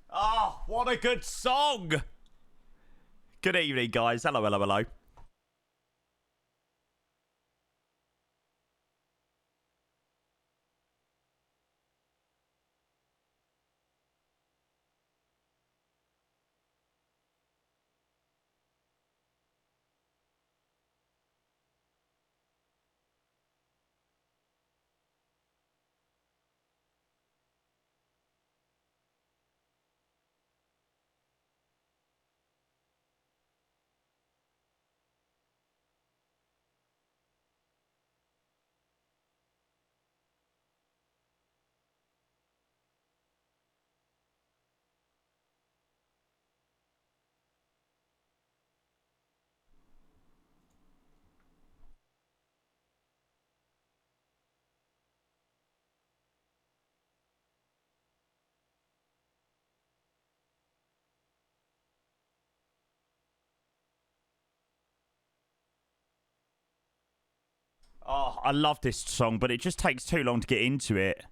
Oh, what a good song. Good evening, guys. Hello, hello, hello. Oh, I love this song, but it just takes too long to get into it.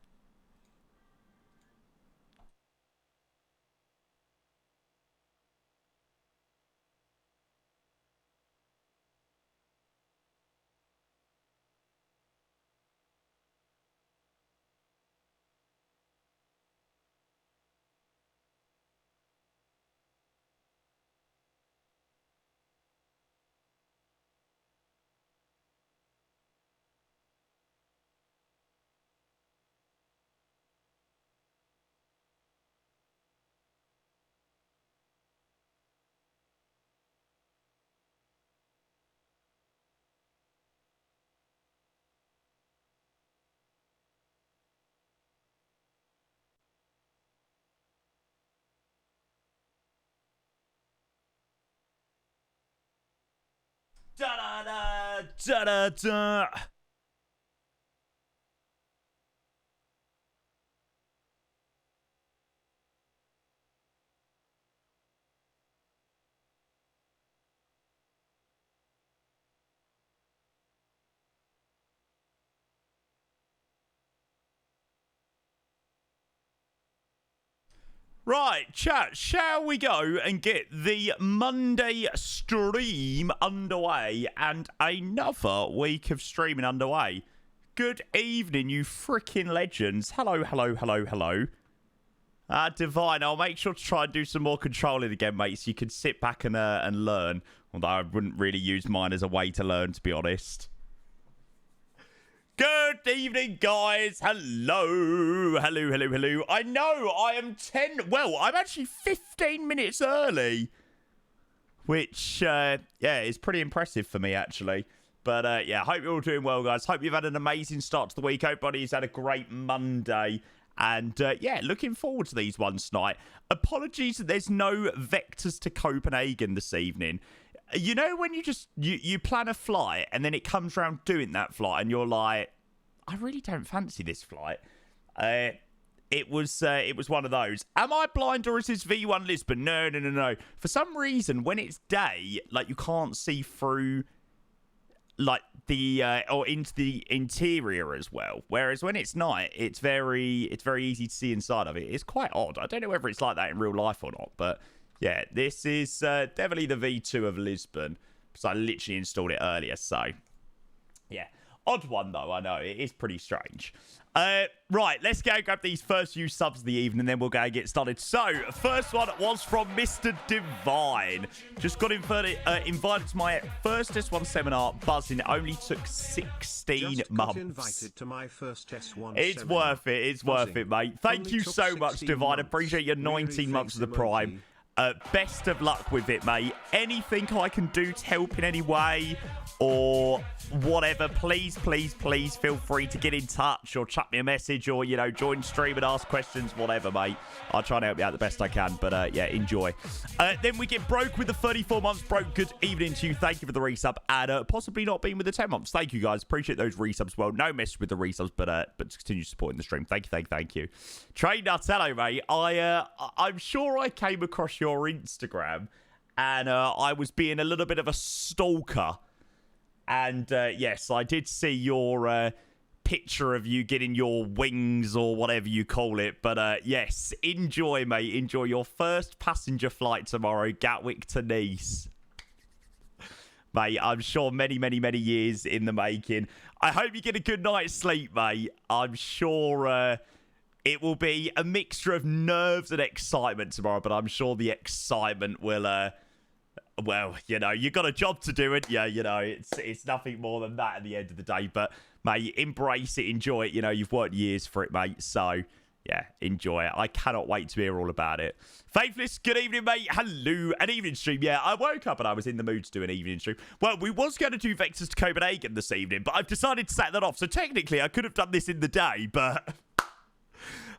Da da da da da da. Right, chat, shall we go and get the Monday stream underway and another week of streaming underway? Good evening, you freaking legends. Hello, hello, hello, hello. Divine, I'll make sure to try and do some more controlling again, mate, so you can sit back and learn. Although I wouldn't really use mine as a way to learn, to be honest. Good evening, guys. Hello. Hello, hello, hello. I know I am 10. Well, I'm actually 15 minutes early. Which, yeah, is pretty impressive for me, actually. But, yeah, hope you're all doing well, guys. Hope you've had an amazing start to the week. Hope everybody's had a great Monday. And, yeah, looking forward to these ones tonight. Apologies that there's no Vectors to Copenhagen this evening. You know when you plan a flight and then it comes around doing that flight and you're like, I really don't fancy this flight. It was one of those. Am I blind or is this V1 Lisbon? No, no, no, no. For some reason, when it's day, like you can't see through like the or into the interior as well. Whereas when it's night, it's very easy to see inside of it. It's quite odd. I don't know whether it's like that in real life or not, but yeah, this is definitely the V2 of Lisbon because I literally installed it earlier. So, yeah. Odd one, though, I know. It is pretty strange. Right, let's go grab these first few subs of the evening, and then we'll go and get started. So, first one was from Mr. Divine. Just got invited to my first S1 seminar. Buzzing. It only took 16 months. Invited to my first S1 it's seminar. Worth it. It's worth it, mate. Thank Only you so much, Divine. months. Appreciate your 19 months of the prime. Best of luck with it, mate. Anything I can do to help in any way or whatever, please feel free to get in touch or chuck me a message or, you know, join stream and ask questions, whatever, mate. I'll try and help you out the best I can, but yeah, enjoy. Then we get Broke with the 34 months. Broke, good evening to you. Thank you for the resub and possibly not being with the 10 months. Thank you, guys. Appreciate those resubs. Well, no message with the resubs, but continue supporting the stream. Thank you. Train Nuts, hello, mate. I'm sure I came across your Instagram and I was being a little bit of a stalker. And yes, I did see your picture of you getting your wings or whatever you call it. But yes, enjoy, mate. Enjoy your first passenger flight tomorrow, Gatwick to Nice. Mate, I'm sure many, many, many years in the making. I hope you get a good night's sleep, mate. I'm sure it will be a mixture of nerves and excitement tomorrow, but I'm sure the excitement will, well, you know, you got a job to do it. Yeah, you know, it's nothing more than that at the end of the day. But, mate, embrace it, enjoy it. You know, you've worked years for it, mate. So, yeah, enjoy it. I cannot wait to hear all about it. Faithless, good evening, mate. Hello, an evening stream. Yeah, I woke up and I was in the mood to do an evening stream. Well, we was going to do Vectors to Copenhagen this evening, but I've decided to set that off. So technically, I could have done this in the day, but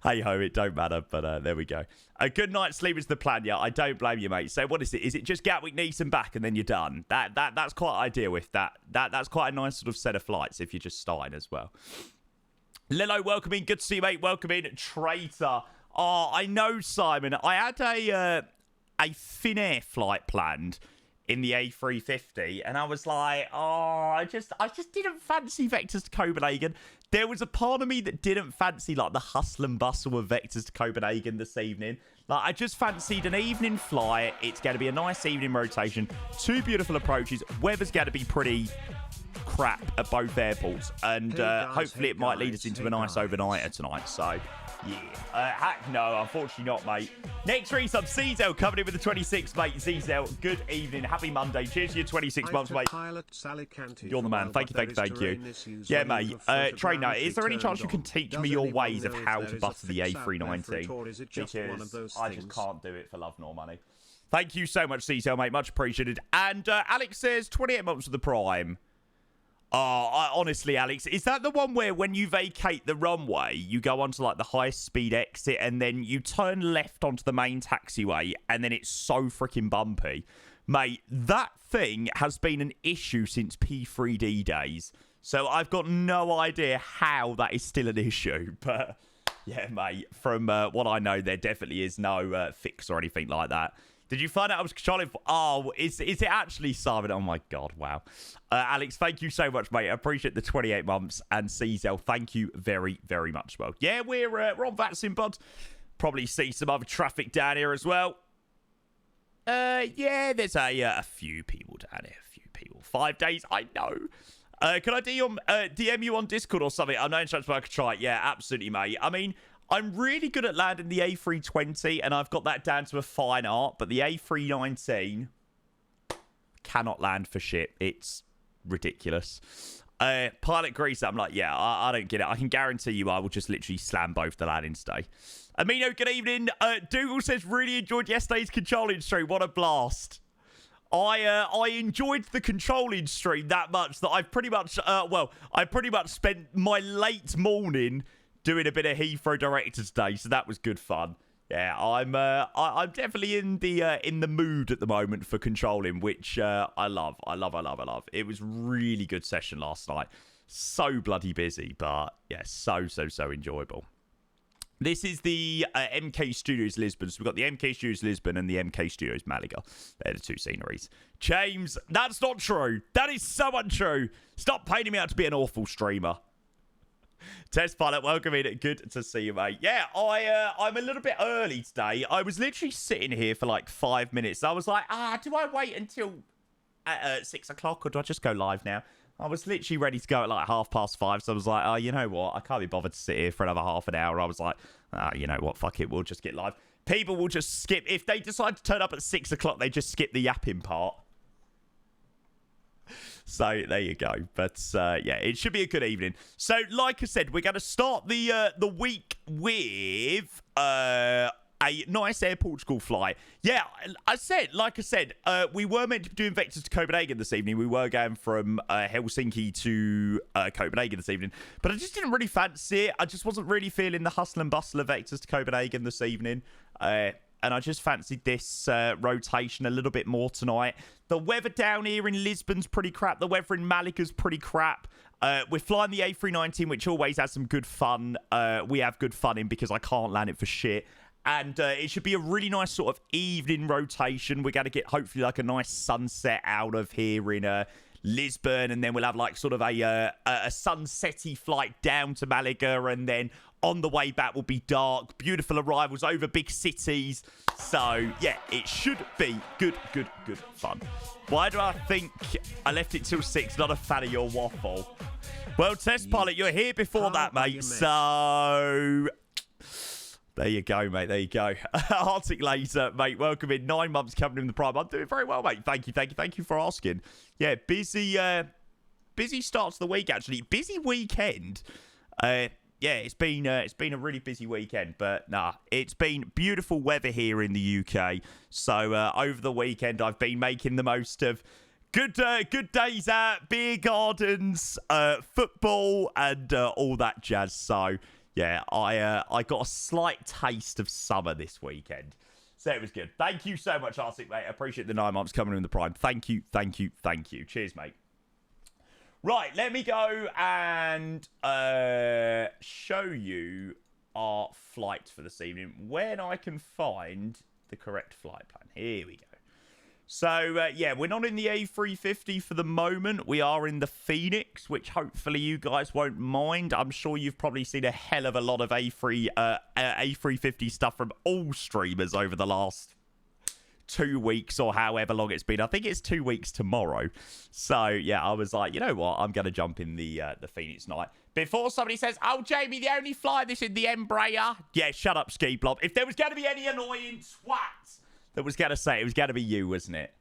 hey ho, it don't matter. But there we go. A good night's sleep is the plan. Yeah, I don't blame you, mate. So what is it? Is it just Gatwick, Nice, and back, and then you're done? That's quite ideal. With that's quite a nice sort of set of flights if you're just starting as well. Lilo, welcome in. Good to see you, mate. Welcome in, Traitor. Oh, I know, Simon. I had a Finnair flight planned in the A350, and I was like, oh, I just didn't fancy Vectors to Copenhagen. There was a part of me that didn't fancy like the hustle and bustle of Vectors to Copenhagen this evening. Like, I just fancied an evening flight. It's going to be a nice evening rotation. 2 beautiful approaches. Weather's going to be pretty crap at both airports, and hopefully it might lead us into a nice overnighter tonight. So yeah, heck no, unfortunately not, mate. Next resub, Czel coming in with the 26, mate. Czel, good evening, happy Monday. Cheers to your 26 months, mate. You're the man. Thank you. Yeah, mate. Trainer, is there any chance you can teach me your ways of how to butter the A319? Because I just can't do it for love nor money. Thank you so much, Czel, mate. Much appreciated. And Alex says 28 months of the Prime. Honestly, Alex, is that the one where when you vacate the runway, you go onto like the high-speed exit and then you turn left onto the main taxiway and then it's so freaking bumpy? Mate, that thing has been an issue since P3D days. So I've got no idea how that is still an issue. But yeah, mate, from what I know, there definitely is no fix or anything like that. Did you find out I was controlling? Oh, is it actually Simon? Oh my God, wow. Alex, thank you so much, mate. I appreciate the 28 months. And Czel, thank you very, very much. Well, yeah, we're on vaccine, bud. Probably see some other traffic down here as well. Yeah, there's a few people down here. A few people. 5 days, I know. Can I DM you on Discord or something? I'm no instructions, but I could try it. Yeah, absolutely, mate. I mean, I'm really good at landing the A320, and I've got that down to a fine art, but the A319 cannot land for shit. It's ridiculous. Pilot Grease, I'm like, yeah, I don't get it. I can guarantee you I will just literally slam both the landings today. Amino, good evening. Dougal says, really enjoyed yesterday's controlling stream. What a blast. I enjoyed the controlling stream that much that I've pretty much, I pretty much spent my late morning doing a bit of Heathrow Directors Day, so that was good fun. Yeah, I'm definitely in the mood at the moment for controlling, which I love. It was really good session last night. So bloody busy, but yeah, so enjoyable. This is the MK Studios Lisbon. So we've got the MK Studios Lisbon and the MK Studios Malaga. They're the 2 sceneries. James, that's not true. That is so untrue. Stop painting me out to be an awful streamer. Test Pilot, welcome in. Good to see you, mate. Yeah, I'm a little bit early today. I was literally sitting here for like 5 minutes. I was like, do I wait until 6 o'clock or do I just go live now? I was literally ready to go at like 5:30. So I was like, you know what? I can't be bothered to sit here for another half an hour. I was like, you know what? Fuck it. We'll just get live. People will just skip. If they decide to turn up at 6 o'clock, they just skip the yapping part. So there you go. But yeah, it should be a good evening. So like I said, we're going to start the week with a nice Air Portugal flight. Yeah, like I said, we were meant to be doing Vectors to Copenhagen this evening. We were going from Helsinki to Copenhagen this evening. But I just didn't really fancy it. I just wasn't really feeling the hustle and bustle of Vectors to Copenhagen this evening. And I just fancied this rotation a little bit more tonight. The weather down here in Lisbon's pretty crap. The weather in Malaga's pretty crap. We're flying the A319, which always has some good fun. We have good fun in because I can't land it for shit. And it should be a really nice sort of evening rotation. We're going to get hopefully like a nice sunset out of here in Lisbon, and then we'll have like sort of a sunsetty flight down to Malaga, and then on the way back will be dark, beautiful arrivals over big cities. So yeah, it should be good fun. Why do I think I left it till 6? Not a fan of your waffle. Well, test pilot, you're here before that, mate. So there you go, mate. There you go. Arctic Laser, mate. Welcome in. 9 months coming in the prime. I'm doing very well, mate. Thank you for asking. Yeah, busy start to the week, actually. Busy weekend. Yeah, it's been a really busy weekend, but nah, it's been beautiful weather here in the UK. So over the weekend, I've been making the most of good days out, beer gardens, football, and all that jazz. So yeah, I got a slight taste of summer this weekend. So it was good. Thank you so much, Arctic, mate. I appreciate the 9 months coming in the prime. Thank you. Cheers, mate. Right, let me go and show you our flights for this evening when I can find the correct flight plan. Here we go. So, yeah, we're not in the A350 for the moment. We are in the Phoenix, which hopefully you guys won't mind. I'm sure you've probably seen a hell of a lot of A350 stuff from all streamers over the last 2 weeks or however long it's been. I think it's 2 weeks tomorrow. So, yeah, I was like, you know what? I'm going to jump in the Phoenix night. Before somebody says, oh, Jamie, the only flight this in the Embraer. Yeah, shut up, Ski Blob. If there was going to be any annoying twats that was going to say it, was going to be you, wasn't it?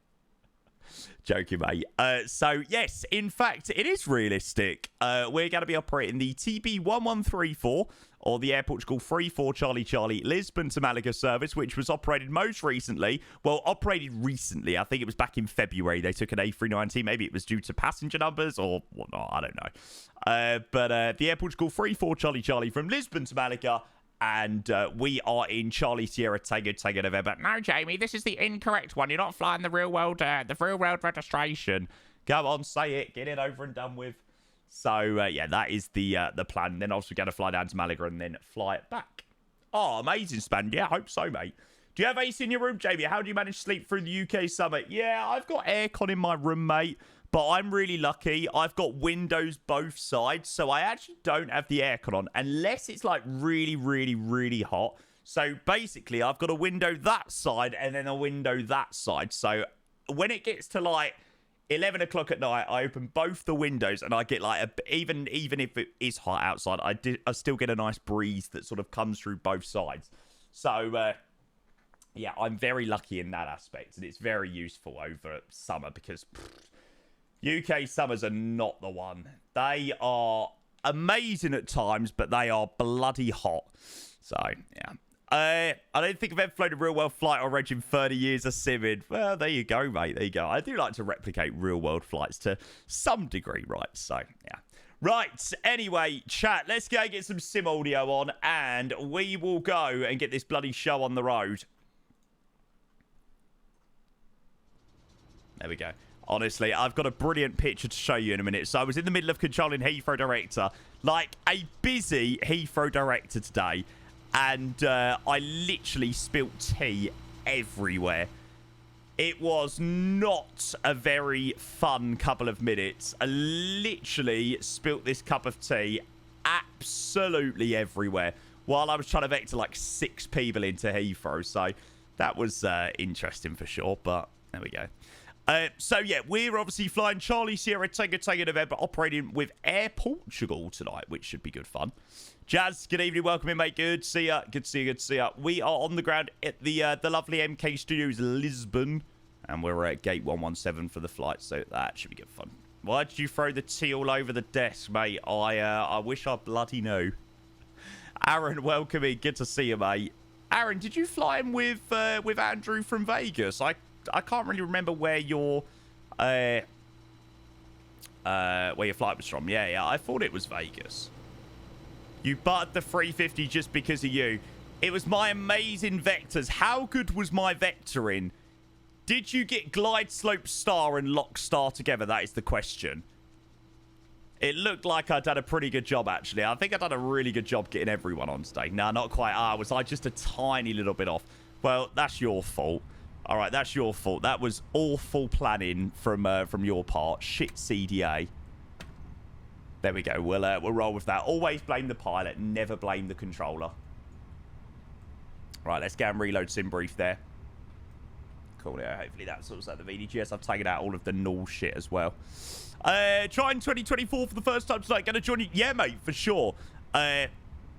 Joking, mate. So, yes, in fact, it is realistic. We're going to be operating the TB1134 or the Air Portugal 34 Charlie Charlie Lisbon to Malaga service, which was operated most recently. Well, operated recently. I think it was back in February. They took an A319. Maybe it was due to passenger numbers or whatnot. I don't know. But the Air Portugal 34 Charlie Charlie from Lisbon to Malaga. And we are in Charlie Sierra Tango November. No, Jamie, this is the incorrect one. You're not flying the real world registration. Come on, say it. Get it over and done with. So, yeah, that is the plan. Then also going to fly down to Malaga and then fly it back. Oh, amazing, Span. Yeah, I hope so, mate. Do you have AC in your room, Jamie? How do you manage to sleep through the UK summer? Yeah, I've got aircon in my room, mate. But I'm really lucky. I've got windows both sides, so I actually don't have the aircon on unless it's like really hot. So basically, I've got a window that side and then a window that side. So when it gets to like 11 o'clock at night, I open both the windows and I get like even if it is hot outside, I still get a nice breeze that sort of comes through both sides. So yeah, I'm very lucky in that aspect, and it's very useful over summer because UK summers are not the one. They are amazing at times, but they are bloody hot. So, yeah. I don't think I've ever flown a real-world flight or reg in 30 years of simming. Well, there you go, mate. There you go. I do like to replicate real-world flights to some degree, right? So, yeah. Right, anyway, chat, let's go get some sim audio on, and we will go and get this bloody show on the road. There we go. Honestly, I've got a brilliant picture to show you in a minute. So I was in the middle of controlling Heathrow Director, like a busy Heathrow Director today, and I literally spilt tea everywhere. It was not a very fun couple of minutes. I literally spilt this cup of tea absolutely everywhere while I was trying to vector like 6 people into Heathrow. So that was interesting for sure, but there we go. So, yeah, we're obviously flying Charlie Sierra Tango November, operating with Air Portugal tonight, which should be good fun. Jazz, good evening. Welcome in, mate. Good to see ya. Good to see you. Good to see ya. We are on the ground at the lovely MK Studios, Lisbon, and we're at gate 117 for the flight, so that should be good fun. Why did you throw the tea all over the desk, mate? I wish I bloody knew. Aaron, welcome in. Good to see you, mate. Aaron, did you fly in with Andrew from Vegas? I can't really remember where your flight was from. Yeah, I thought it was Vegas. You butted the 350 just because of you. It was my amazing vectors. How good was my vectoring? Did you get glide slope star and lock star together? That is the question. It looked like I'd done a pretty good job, actually. I think I'd done a really good job getting everyone on today. No, not quite. Was I just a tiny little bit off? Well, that's your fault. All right, that's your fault. That was awful planning from your part. Shit CDA. There we go. We'll roll with that. Always blame the pilot. Never blame the controller. Right, let's go and reload sim brief there. Cool. Yeah, hopefully that sorts out the VDGS. I've taken out all of the null shit as well. Trying 2024 for the first time tonight. Gonna join you? Yeah, mate, for sure. I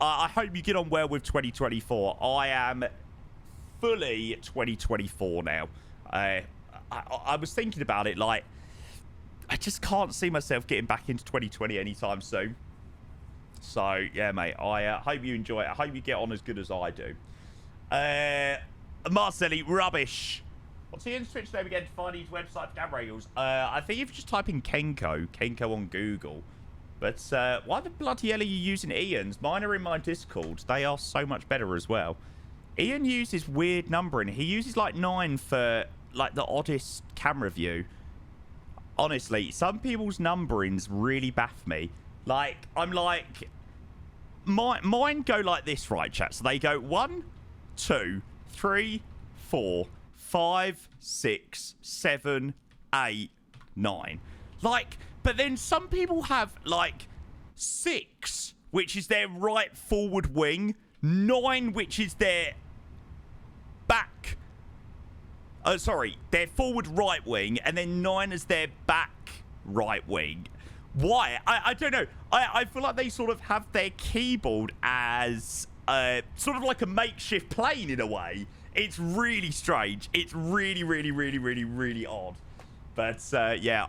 hope you get on well with 2024. I am fully 2024 now. I was thinking about it, like, I just can't see myself getting back into 2020 anytime soon. So, yeah, mate, I hope you enjoy it. I hope you get on as good as I do. Marcelli, rubbish. What's the Twitch name again to find his website for cam rails? I think if you just type in Kenko on Google. But why the bloody hell are you using Ian's? Mine are in my Discord. They are so much better as well. Ian uses weird numbering. He uses like 9 for like the oddest camera view. Honestly, some people's numberings really baff me. Like, I'm like, mine go like this, right, chat? So they go 1, 2, 3, 4, 5, 6, 7, 8, 9. Like, but then some people have like 6, which is their right forward wing, 9, which is their back. Their forward right wing, and then 9 is their back right wing. Why? I don't know. I feel like they sort of have their keyboard as sort of like a makeshift plane in a way. It's really strange. It's really, really, really, really, really odd. But yeah,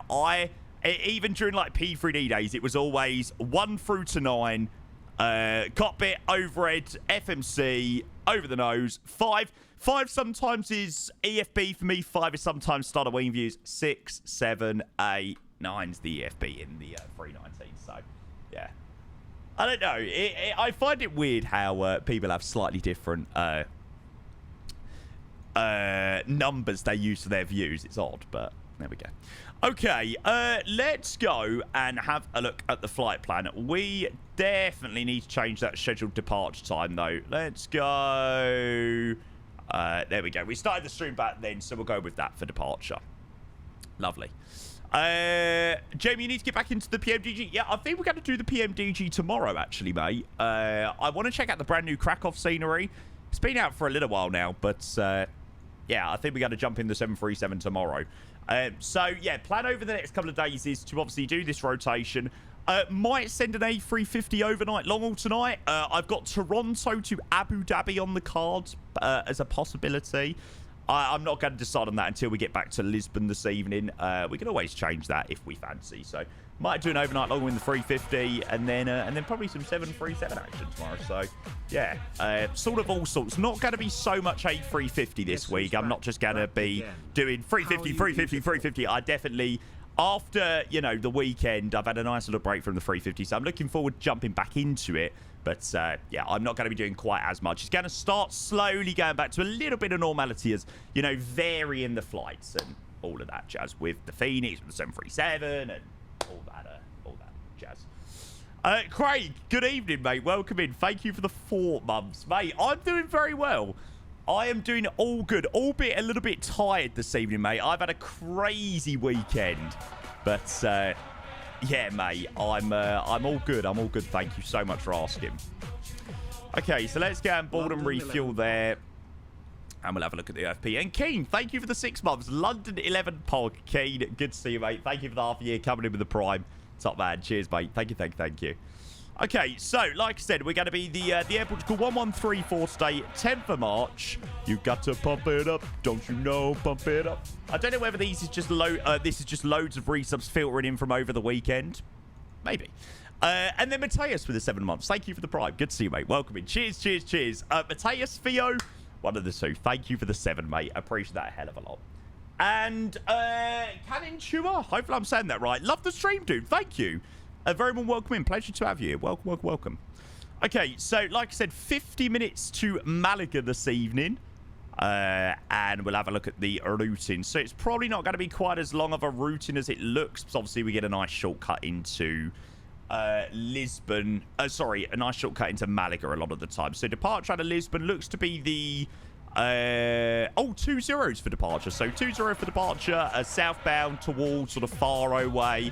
even during like P3D days, it was always 1 through to 9, cockpit, overhead, FMC, over the nose, 5. 5 sometimes is EFB for me. 5 is sometimes starter wing views. 6, 7, 8, 9's the EFB in the 319. So, yeah. I don't know. I find it weird how people have slightly different numbers they use for their views. It's odd, but there we go. Okay, let's go and have a look at the flight plan. We definitely need to change that scheduled departure time, though. Let's go... there we go. We started the stream back then, so we'll go with that for departure. Lovely. Jamie, you need to get back into the PMDG. Yeah, I think we're going to do the PMDG tomorrow, actually, mate. I want to check out the brand new Krakow scenery. It's been out for a little while now, but yeah, I think we're going to jump in the 737 tomorrow. So, yeah, plan over the next couple of days is to obviously do this rotation. Might send an A350 overnight long haul tonight. I've got Toronto to Abu Dhabi on the cards as a possibility. I'm not going to decide on that until we get back to Lisbon this evening. We can always change that if we fancy. So might do an overnight long in the 350 and then probably some 737 action tomorrow. So yeah, sort of all sorts. Not going to be so much A350 this week. I'm not just going to be doing 350, 350, 350. I definitely... After, you know, the weekend, I've had a nice little break from the 350, so I'm looking forward to jumping back into it. But, yeah, I'm not going to be doing quite as much. It's going to start slowly going back to a little bit of normality as, you know, varying the flights and all of that jazz with the Phoenix, with the 737 and all that jazz. Craig, good evening, mate. Welcome in. Thank you for the 4 months. Mate, I'm doing very well. I am doing all good, albeit a little bit tired this evening, mate. I've had a crazy weekend, but yeah, mate, I'm all good. I'm all good. Thank you so much for asking. Okay, so let's go and board and refuel there, and we'll have a look at the OFP. And Keen, thank you for the 6 months. London 11 Pog. Keen, good to see you, mate. Thank you for the half a year coming in with the Prime. Top man. Cheers, mate. Thank you. Okay, so, like I said, we're going to be the airport called 1134 today, 10th of March. You got to pump it up, don't you know, pump it up. I don't know whether this is just loads of resubs filtering in from over the weekend. Maybe. And then Mateus with the 7 months. Thank you for the Prime. Good to see you, mate. Welcome in. Cheers. Mateus, Theo, one of the 2. Thank you for the 7, mate. I appreciate that a hell of a lot. And Cannon Chua, hopefully I'm saying that right. Love the stream, dude. Thank you. A very warm welcome in. Pleasure to have you here. Welcome. Okay, so like I said, 50 minutes to Malaga this evening. And we'll have a look at the routing. So it's probably not going to be quite as long of a routing as it looks. Because obviously we get a nice shortcut into Lisbon. A nice shortcut into Malaga a lot of the time. So departure out of Lisbon looks to be the Oh, 2-0s for departure. So 2-0 for departure, southbound towards sort of Faro way,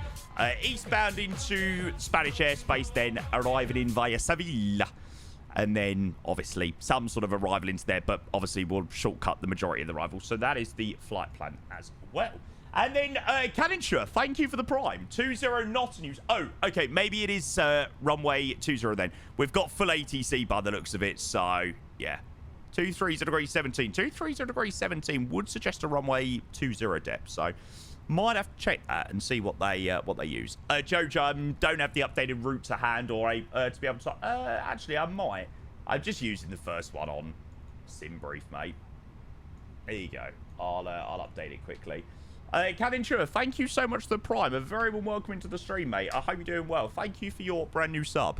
eastbound into Spanish airspace, then arriving in via Sevilla. And then, obviously, some sort of arrival into there, but obviously we'll shortcut the majority of the arrivals. So that is the flight plan as well. And then, Caninsure, thank you for the prime. 20 not in use. Oh, okay, maybe it is runway 20 then. We've got full ATC by the looks of it, so, yeah. 23 degree 17. 23 degree 17 would suggest a runway 20 depth, so might have to check that and see what they use. Jojo, don't have the updated route to hand or to be able to. Actually, I might. I'm just using the first one on SimBrief, mate. There you go. I'll update it quickly. Caninsure, thank you so much for the prime. A very warm welcome into the stream, mate. I hope you're doing well. Thank you for your brand new sub.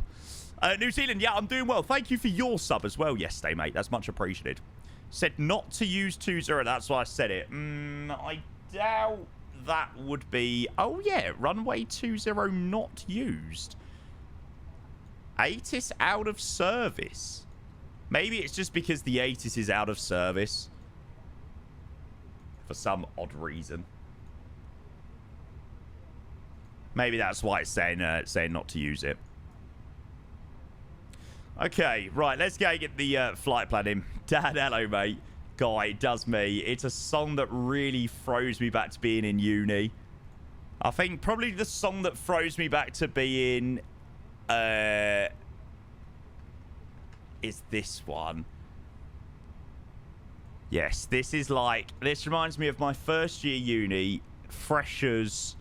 New Zealand, yeah, I'm doing well. Thank you for your sub as well yesterday, mate. That's much appreciated. Said not to use 20. That's why I said it. I doubt that would be... Oh, yeah. Runway 20 not used. ATIS out of service. Maybe it's just because the ATIS is out of service. For some odd reason. Maybe that's why it's saying not to use it. Okay, right, let's go get the flight plan in. Dad, hello, mate. Guy, does me. It's a song that really throws me back to being in uni. I think probably the song that throws me back to being... is this one. Yes, this is like... This reminds me of my first year uni. Freshers.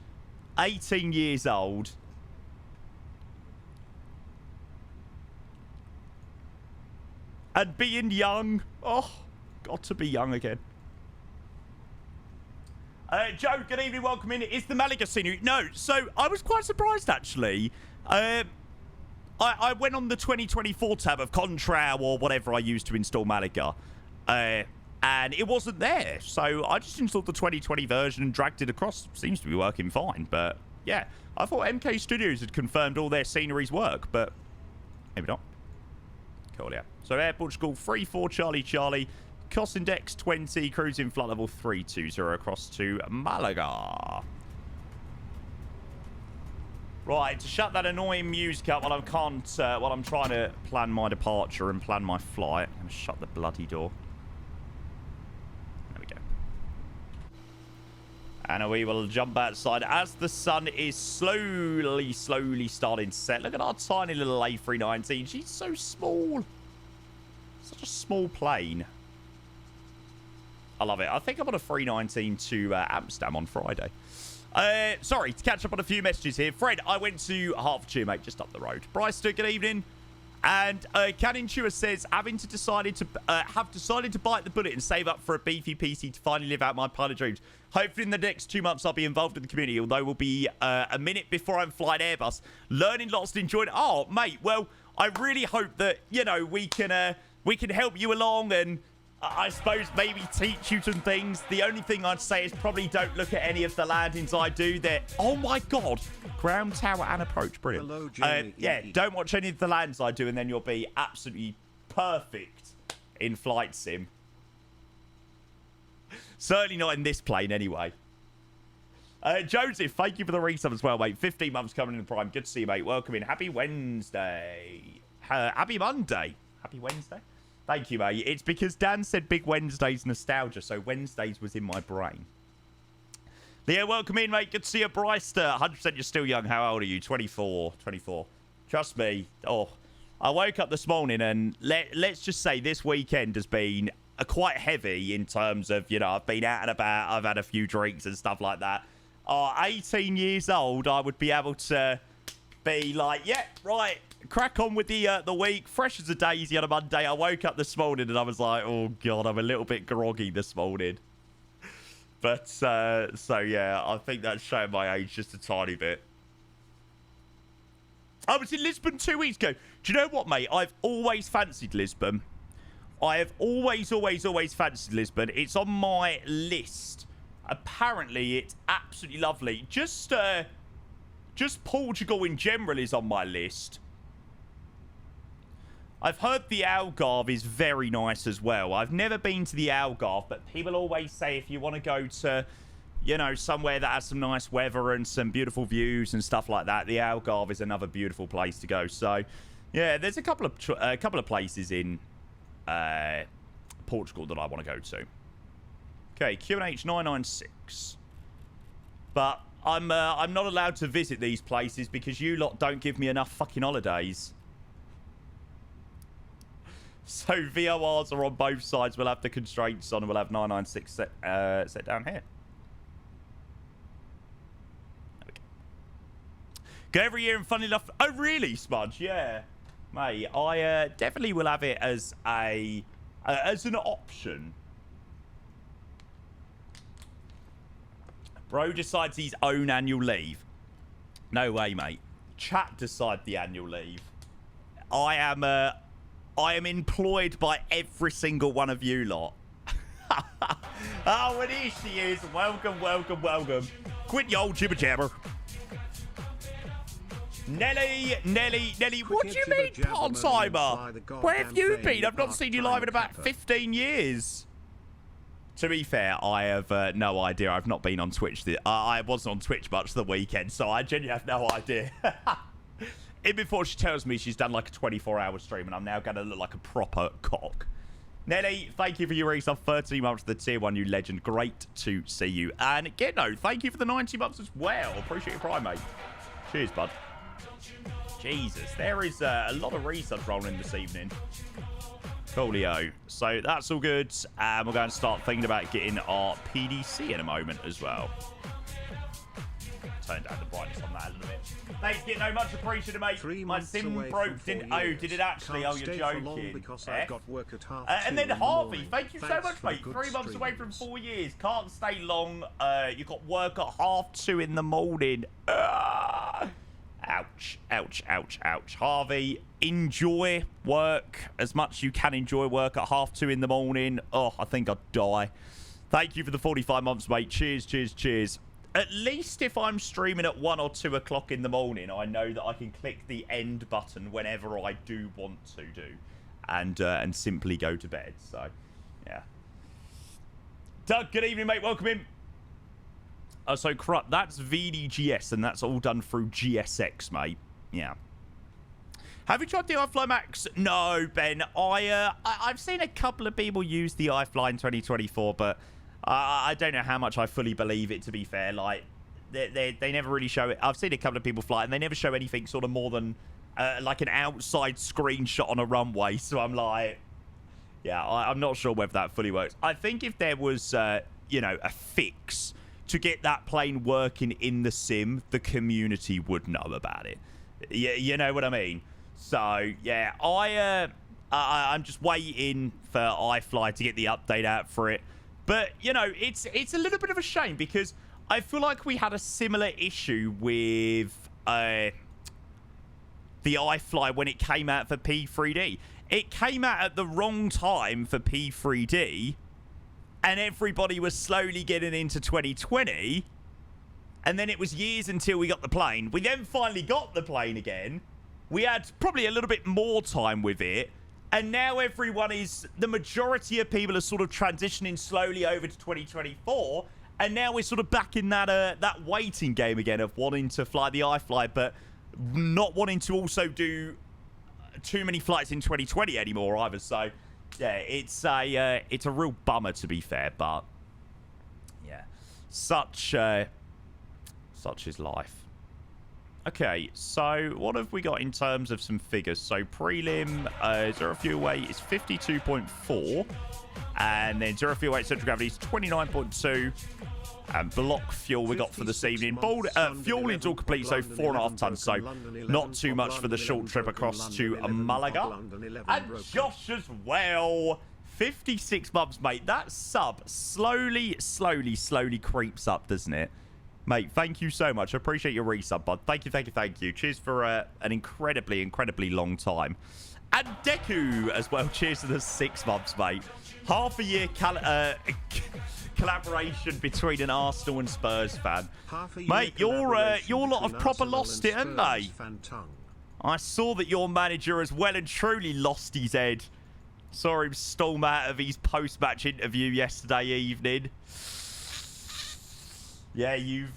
18 years old. And being young. Oh, got to be young again. Joe, good evening. Welcome in. Is the Malaga scenery? No. So, I was quite surprised, actually. I went on the 2024 tab of Contrail or whatever I used to install Malaga. And it wasn't there. So, I just installed the 2020 version and dragged it across. Seems to be working fine. But, yeah. I thought MK Studios had confirmed all their sceneries work. But, maybe not. Cool, yeah. So, Air Portugal, 34 Charlie Charlie. Cost index 20. Cruising flight level 320 across to Malaga. Right, to shut that annoying music up while I can't, while I'm trying to plan my departure and plan my flight. I'm going to shut the bloody door. There we go. And we will jump outside as the sun is slowly starting to set. Look at our tiny little A319. She's so small. Such a small plane. I love it. I think I'm on a 319 to Amsterdam on Friday. Sorry, to catch up on a few messages here. Fred, I went to Hertfordshire, mate, just up the road. Bryce, good evening. And Canintua says, have decided to bite the bullet and save up for a beefy PC to finally live out my pilot dreams. Hopefully in the next 2 months I'll be involved in the community, although we'll be a minute before I'm flying Airbus. Learning lots and enjoying it. Oh, mate, well, I really hope that, you know, we can help you along and I suppose maybe teach you some things. The only thing I'd say is probably don't look at any of the landings I do. They're, oh my God, ground tower and approach. Brilliant. Hello, Jamie. Yeah, don't watch any of the landings I do and then you'll be absolutely perfect in flight sim. Certainly not in this plane anyway. Joseph, thank you for the resub as well, mate. 15 months coming in the prime. Good to see you, mate. Welcome in. Happy Wednesday. Happy Monday. Happy Wednesday. Thank you, mate. It's because Dan said Big Wednesday's nostalgia, so Wednesdays was in my brain. Leo, welcome in, mate. Good to see you, Bryce. 100% you're still young. How old are you? 24. 24. Trust me. Oh, I woke up this morning and let's just say this weekend has been quite heavy in terms of, you know, I've been out and about. I've had a few drinks and stuff like that. 18 years old, I would be able to be like, yeah, right. Crack on with the week. Fresh as a daisy on a Monday. I woke up this morning and I was like, oh, God, I'm a little bit groggy this morning. But, so, yeah, I think that's showing my age just a tiny bit. I was in Lisbon 2 weeks ago. Do you know what, mate? I've always fancied Lisbon. I have always fancied Lisbon. It's on my list. Apparently, it's absolutely lovely. Just Portugal in general is on my list. I've heard the Algarve is very nice as well. I've never been to the Algarve, but people always say if you want to go to, you know, somewhere that has some nice weather and some beautiful views and stuff like that, the Algarve is another beautiful place to go. So, yeah, there's a couple of places in Portugal that I want to go to. Okay, QNH 996. But I'm not allowed to visit these places because you lot don't give me enough fucking holidays. So VORs are on both sides. We'll have the constraints on and we'll have 996 set down here. Okay. Go every year and funny enough. Oh, really, Smudge? Yeah. Mate, I definitely will have it as an option. Bro decides his own annual leave. No way, mate. Chat decide the annual leave. I am employed by every single one of you lot. Oh, and here she is. Welcome, welcome, welcome. Quit your old jibber jabber. Nelly, what do you mean part-timer? Where have you been? I've not seen you live in about 15 years. To be fair, I have no idea. I've not been on Twitch. I wasn't on Twitch much the weekend, so I genuinely have no idea. In before she tells me she's done like a 24-hour stream, and I'm now going to look like a proper cock. Nelly, thank you for your resub. 13 months to the tier 1, you legend. Great to see you. And Gitno, thank you for the 90 months as well. Appreciate your prime, mate. Cheers, bud. Jesus, there is a lot of resubs rolling this evening. Coolio. So that's all good. And we're going to start thinking about getting our PDC in a moment as well. Turn down the brightness on that a little bit. Thanks, Gitno. Much appreciated, mate. My sim broke. Didn't. Oh, did it actually? Oh, you're joking. I've got work at and then Harvey, thank you so much, mate. 3 months away from 4 years. Can't stay long. You got work at 2:30 in the morning. Ouch, ouch, ouch, ouch. Harvey, enjoy work as much as you can enjoy work at 2:30 in the morning. Oh, I think I'd die. Thank you for the 45 months, mate. Cheers, cheers, cheers. At least if I'm streaming at 1 or 2 o'clock in the morning, I know that I can click the end button whenever I do want to do. And simply go to bed. So, yeah. Doug, good evening, mate. Welcome in. So, Corrupt, that's VDGS, and that's all done through GSX, mate. Yeah. Have you tried the iFly Max? No, Ben. I've seen a couple of people use the iFly in 2024, but I don't know how much I fully believe it, to be fair. Like, they never really show it. I've seen a couple of people fly, and they never show anything sort of more than, like, an outside screenshot on a runway. So I'm like, yeah, I'm not sure whether that fully works. I think if there was, you know, a fix to get that plane working in the sim, the community would know about it. You know what I mean? So, yeah, I'm just waiting for iFly to get the update out for it. But, you know, it's a little bit of a shame because I feel like we had a similar issue with the iFly when it came out for P3D. It came out at the wrong time for P3D, and everybody was slowly getting into 2020, and then it was years until we got the plane. We then finally got the plane again. We had probably a little bit more time with it, and now everyone the majority of people are sort of transitioning slowly over to 2024, and now we're sort of back in that waiting game again of wanting to fly the iFly, but not wanting to also do too many flights in 2020 anymore either. So, yeah, it's a real bummer, to be fair, but yeah, such is life. Okay, so what have we got in terms of some figures? So prelim, zero fuel weight is 52.4, and then zero fuel weight central gravity is 29.2, and block fuel we got for this evening. Fuel into all complete, so 4.5 tons, so not too much for the short trip across to Malaga. And Josh as well, 56 months, mate. That sub slowly creeps up, doesn't it? Mate, thank you so much. I appreciate your resub, bud. Thank you. Cheers for an incredibly long time. And Deku as well. Cheers to the 6 months, mate. Half a year collaboration between an Arsenal and Spurs fan. Mate, your lot have proper lost it, haven't they? I saw that your manager has well and truly lost his head. Saw him storm out of his post-match interview yesterday evening. Yeah, you've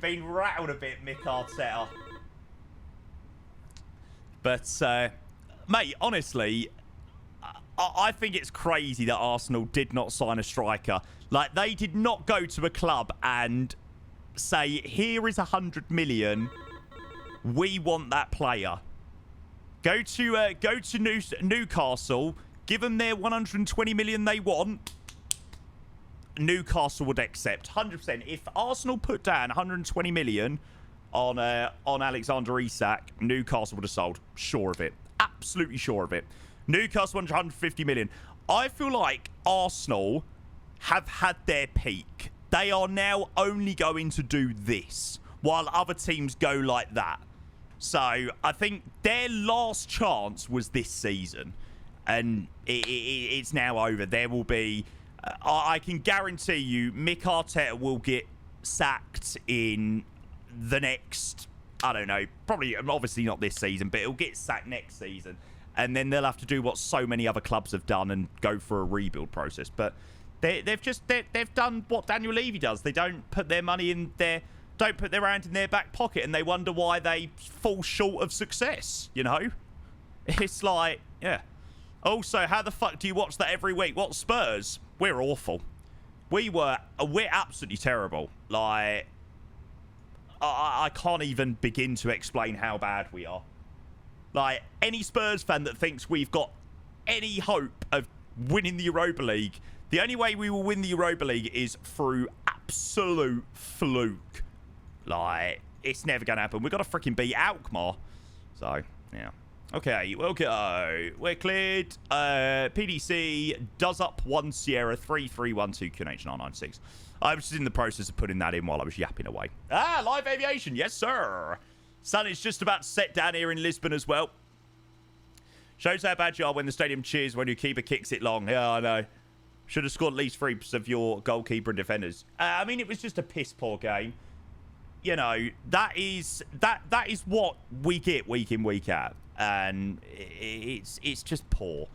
been rattled a bit, Mick Arteta. But, mate, honestly, I think it's crazy that Arsenal did not sign a striker. Like, they did not go to a club and say, here is 100 million. We want that player. Go to Newcastle. Give them their 120 million they want. Newcastle would accept 100%. If Arsenal put down 120 million on Alexander Isak, Newcastle would have sold. Sure of it. Absolutely sure of it. Newcastle 150 million. I feel like Arsenal have had their peak. They are now only going to do this, while other teams go like that. So I think their last chance was this season, and it's now over. There will be, I can guarantee you, Mick Arteta will get sacked in the next, I don't know, probably, obviously not this season, but he'll get sacked next season. And then they'll have to do what so many other clubs have done and go for a rebuild process. But they've done what Daniel Levy does. They don't put their money in their, don't put their hand in their back pocket, and they wonder why they fall short of success, you know? It's like, yeah. Also, how the fuck do you watch that every week? What, Spurs? We're awful. We're absolutely terrible. Like, I can't even begin to explain how bad we are. Like, any Spurs fan that thinks we've got any hope of winning the Europa League, the only way we will win the Europa League is through absolute fluke. Like, it's never going to happen. We've got to freaking beat Alkmaar. So, yeah. Okay, we'll go. We're cleared. PDC does up 1 Sierra 3312 QNH996. I was just in the process of putting that in while I was yapping away. Ah, live aviation. Yes, sir. Sun is just about set down here in Lisbon as well. Shows how bad you are when the stadium cheers when your keeper kicks it long. Yeah, I know. Should have scored at least 3 of your goalkeeper and defenders. I mean, it was just a piss poor game. You know, that is what we get week in, week out. And it's just poor.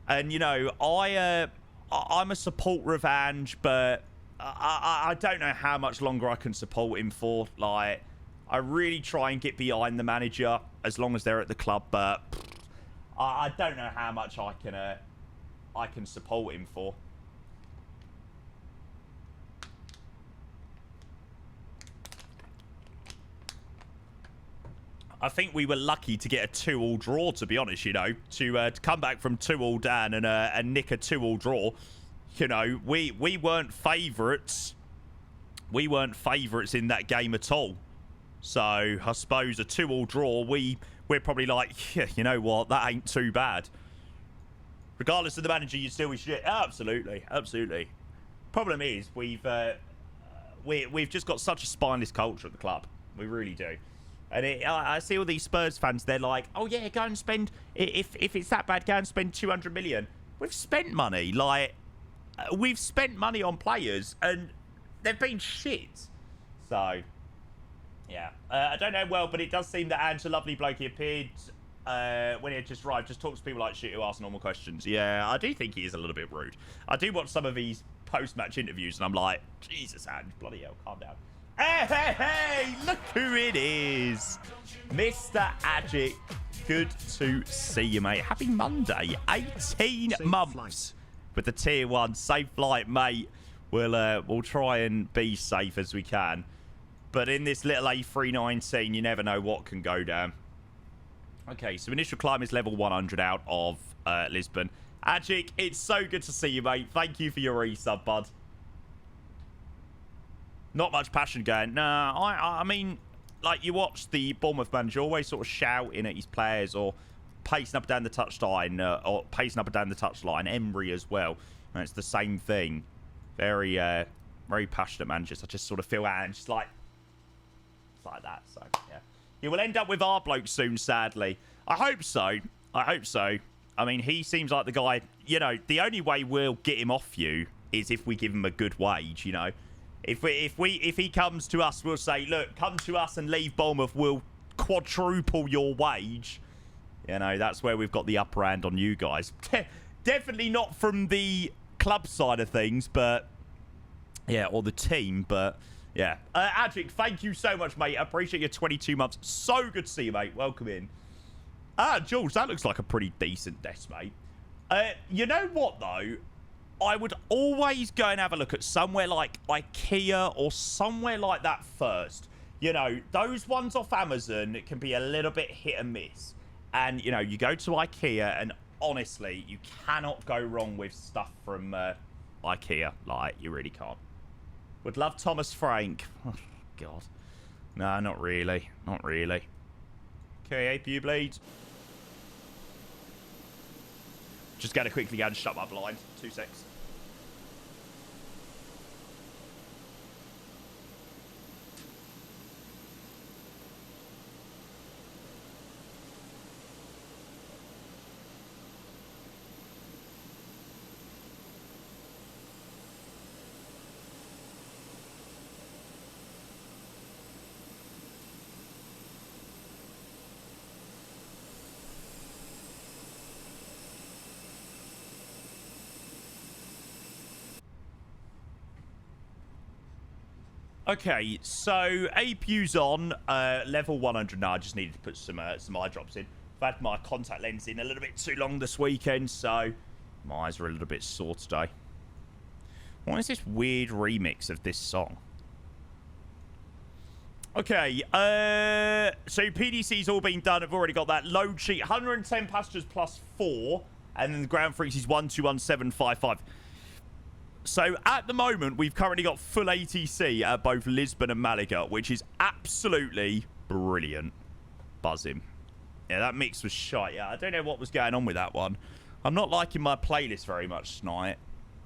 And, you know, I'm a supporter of Ange, but I don't know how much longer I can support him for. Like, I really try and get behind the manager as long as they're at the club, but I don't know how much I can support him for. I think we were lucky to get a 2-2 draw, to be honest, you know, to come back from 2-2 down and nick a 2-2 draw. You know, we weren't favourites. We weren't favourites in that game at all. So, I suppose a 2-2 draw, we're probably like, yeah, you know what, that ain't too bad. Regardless of the manager, you still wish shit. Absolutely, absolutely. Problem is, we've just got such a spineless culture at the club. We really do. And I see all these Spurs fans, they're like, oh yeah, go and spend, if it's that bad, go and spend 200 million. We've spent money, like, we've spent money on players, and they've been shit. So, yeah. I don't know well, but it does seem that Ange, a lovely bloke, he appeared when he had just arrived, just talks to people like shit who ask normal questions. Yeah, I do think he is a little bit rude. I do watch some of these post-match interviews, and I'm like, Jesus, Ange, bloody hell, calm down. Hey, hey, hey, look who it is. Mr. Agic, good to see you, mate. Happy Monday. 18 months with the tier 1. Safe flight, mate. We'll try and be safe as we can. But in this little A319, you never know what can go down. Okay, so initial climb is level 100 out of Lisbon. Agic, it's so good to see you, mate. Thank you for your resub, bud. Not much passion going. Nah, I mean, like, you watch the Bournemouth manager always sort of shouting at his players or pacing up and down the touchline, or pacing up and down the touchline. Emery as well. And it's the same thing. Very, very passionate managers. I just sort of feel out and just like that. So, yeah. You will end up with our bloke soon, sadly. I hope so. I hope so. I mean, he seems like the guy, you know, the only way we'll get him off you is if we give him a good wage, you know. If he comes to us, we'll say, look, come to us and leave Bournemouth. We'll quadruple your wage, you know, that's where we've got the upper hand on you guys. Definitely not from the club side of things, but yeah, or the team, but yeah. Adric, thank you so much, mate. I appreciate your 22 months. So good to see you, mate. Welcome in. Jules, that looks like a pretty decent desk, mate. You know what, though? I would always go and have a look at somewhere like IKEA or somewhere like that first. You know, those ones off Amazon, it can be a little bit hit and miss. And, you know, you go to IKEA and honestly, you cannot go wrong with stuff from IKEA. Like, you really can't. Would love Thomas Frank. Oh, God. No, not really. Not really. Okay, APU bleeds. Just gotta quickly go and shut my blind. 2 secs. Okay, so APU's on level 100 now. I just needed to put some eye drops in. I've had my contact lens in a little bit too long this weekend, so my eyes are a little bit sore today. What is this weird remix of this song? Okay, so PDC's all been done. I've already got that. Load sheet, 110 passengers plus 4, and then the ground frequency is 121755. So, at the moment, we've currently got full ATC at both Lisbon and Malaga, which is absolutely brilliant. Buzzing. Yeah, that mix was shite. Yeah, I don't know what was going on with that one. I'm not liking my playlist very much tonight.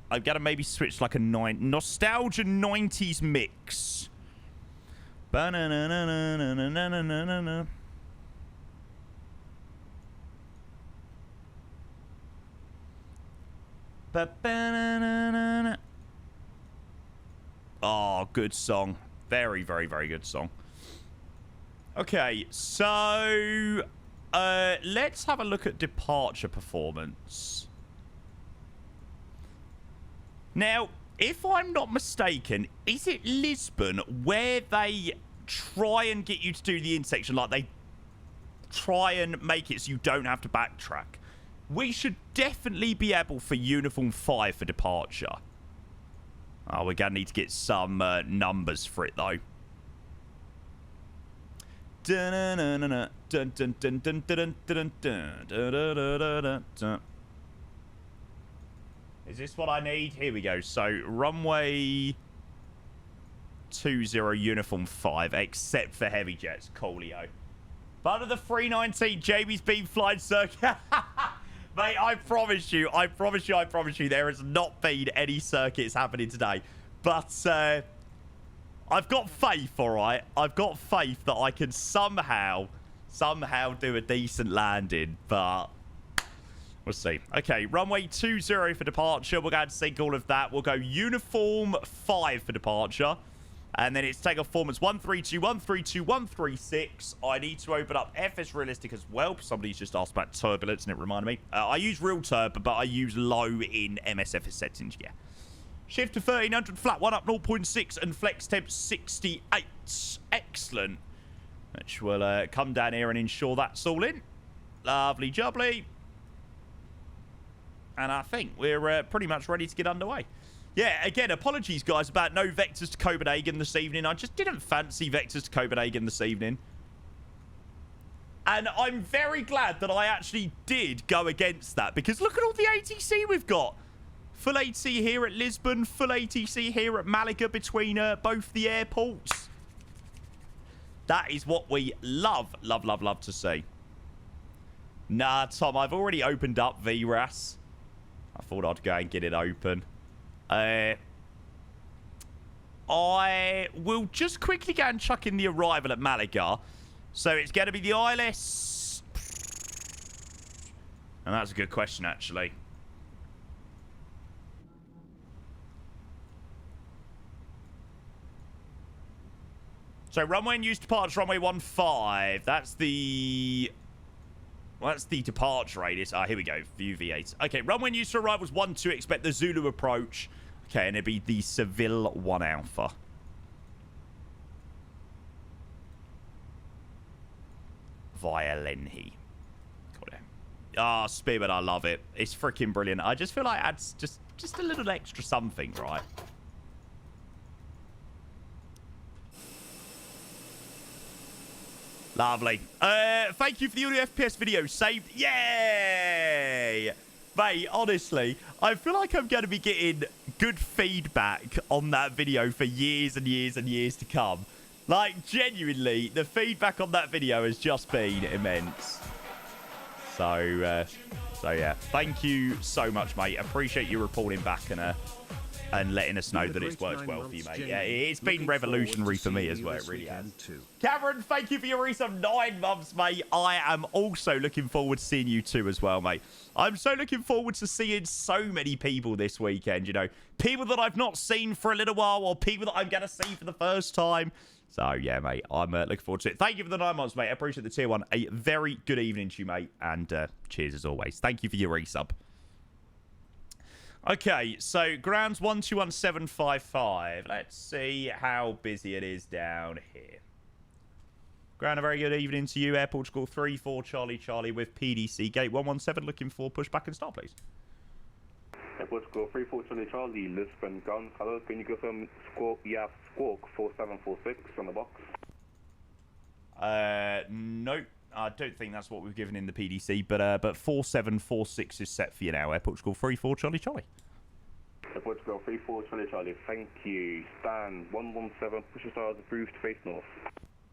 I've got to maybe switch like a nostalgia 90s mix. Ba-na-na-na-na-na-na-na-na-na. Oh, good song. Very, very, very good song. Okay, so let's have a look at departure performance. Now, if I'm not mistaken, is it Lisbon where they try and get you to do the intersection? Like, they try and make it so you don't have to backtrack. We should definitely be able for Uniform 5 for departure. Oh, we're going to need to get some numbers for it, though. Is this what I need? Here we go. So, runway 20, Uniform 5, except for heavy jets. Coolio. But of the 319, Jamie's been flying circuit. Mate, I promise you, there has not been any circuits happening today. But I've got faith, all right? I've got faith that I can somehow do a decent landing, but we'll see. Okay, runway 20 for departure. We're going to sync all of that. We'll go Uniform 5 for departure. And then it's takeoff performance 132, 132, 136. I need to open up FS Realistic as well. Somebody's just asked about turbulence and it reminded me. I use real turb, but I use low in MSFS settings, yeah. Shift to 1300, flat 1 up 0.6 and flex temp 68. Excellent. Which will come down here and ensure that's all in. Lovely jubbly. And I think we're pretty much ready to get underway. Yeah, again, apologies, guys, about no vectors to Copenhagen this evening. I just didn't fancy vectors to Copenhagen this evening. And I'm very glad that I actually did go against that, because look at all the ATC we've got. Full ATC here at Lisbon, full ATC here at Malaga between both the airports. That is what we love to see. Nah, Tom, I've already opened up VRAS. I thought I'd go and get it open. I will just quickly go and chuck in the arrival at Malaga. So it's going to be the ILS. And that's a good question, actually. So runway and use departure runway 15. That's the... Well, that's the departure radius. Ah, here we go. View V8. Okay, runway and use to arrivals 12. Expect the Zulu approach. Okay, and it'd be the Seville 1 Alpha. Via Lenhi. Got it. Ah, Spearman, I love it. It's freaking brilliant. I just feel like it adds just a little extra something, right? Lovely. Thank you for the audio FPS video. Saved. Yay! Mate, honestly, I feel like I'm going to be getting good feedback on that video for years and years and years to come. Like, genuinely, the feedback on that video has just been immense. So yeah. Thank you so much, mate. Appreciate you reporting back and letting us know that it's worked well for you, mate. Yeah, it's been revolutionary for me as well. It really has. Cameron, thank you for your resub 9 months, mate. I am also looking forward to seeing you too as well, mate. I'm so looking forward to seeing so many people this weekend, you know. People that I've not seen for a little while or people that I'm going to see for the first time. So, yeah, mate, I'm looking forward to it. Thank you for the 9 months, mate. I appreciate the tier 1. A very good evening to you, mate. And cheers as always. Thank you for your resub. Okay, so grounds 121755. Let's see how busy it is down here. Ground, a very good evening to you. Air Portugal 34 Charlie Charlie with PDC Gate 117. Looking for pushback and start, please. Air Portugal 34 Charlie Charlie, Lisbon ground. Hello, can you confirm squawk? You have squawk 4746 on the box. Nope. I don't think that's what we've given in the PDC, but 4746 is set for you now. Air Portugal 34 Charlie Charlie. Air Portugal 34 Charlie Charlie, thank you. Stan 117, push your stars approved, face north.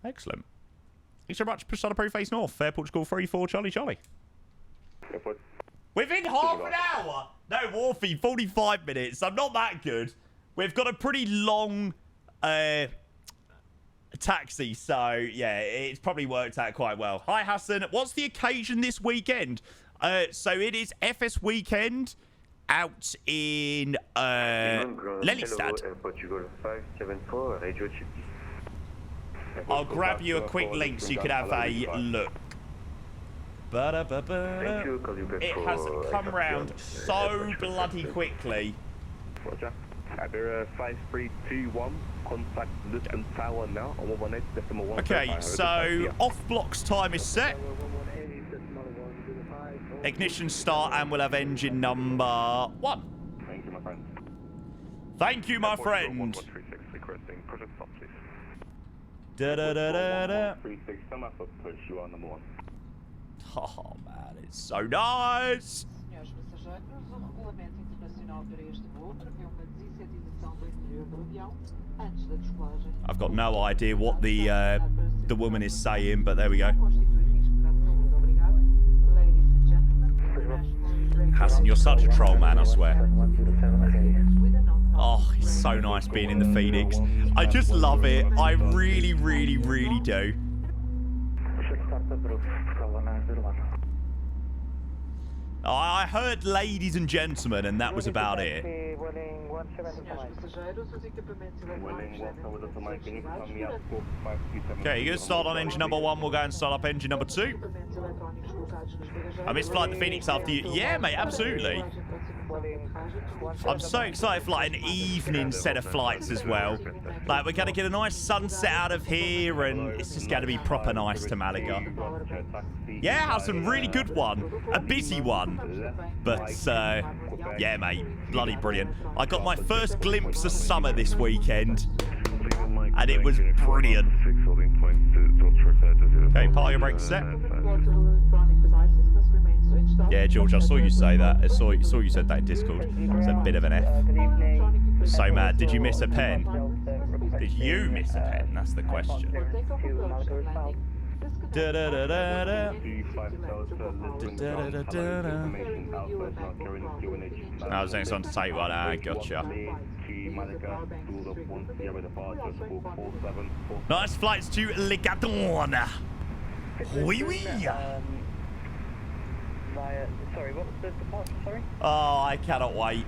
Excellent. Thanks so much. Push start approved, face north. Air Portugal 34 Charlie Charlie. Within half an hour? No, Warfy, 45 minutes. I'm not that good. We've got a pretty long taxi, so yeah, it's probably worked out quite well. Hi, Hassan. What's the occasion this weekend? So it is FS weekend out in Lelystad. I'll grab you a quick link so you could have a look. It has come round so bloody quickly. Roger. Abera 5321, contact Lisbon Tower now on 118.1. Okay, so off blocks time is set. Ignition start and we'll have engine number 1. Thank you, my friend. Thank you, my friend. 1136 requesting project stop, please. Da-da-da-da-da. 36, semi for push, you are number 1. Oh, man, it's so nice. I've got no idea what the woman is saying, but there we go. Hassan, you're such a troll, man, I swear. Oh, it's so nice being in the Phoenix. I just love it. I really, really, really do. I heard ladies and gentlemen, and that was about it. Okay, you're going to start on engine number 1. We'll go and start up engine number 2. I missed flight the Phoenix after you. Yeah, mate, absolutely. I'm so excited for like an evening set of flights as well. Like, we're going to get a nice sunset out of here, and it's just going to be proper nice to Malaga. Yeah, has some really good one. A busy one. But, yeah, mate, bloody brilliant. I got my first glimpse of summer this weekend, and it was brilliant. Okay, part your brakes set. Yeah, George, I saw you say that. I saw you said that in Discord. It's a bit of an F. So mad. Did you miss a pen? Did you miss a pen? That's the question. I was next on to take one. Ah, gotcha. Nice flights to Ligadon. Oui, oui. Sorry, what was the departure, sorry? Oh, I cannot wait.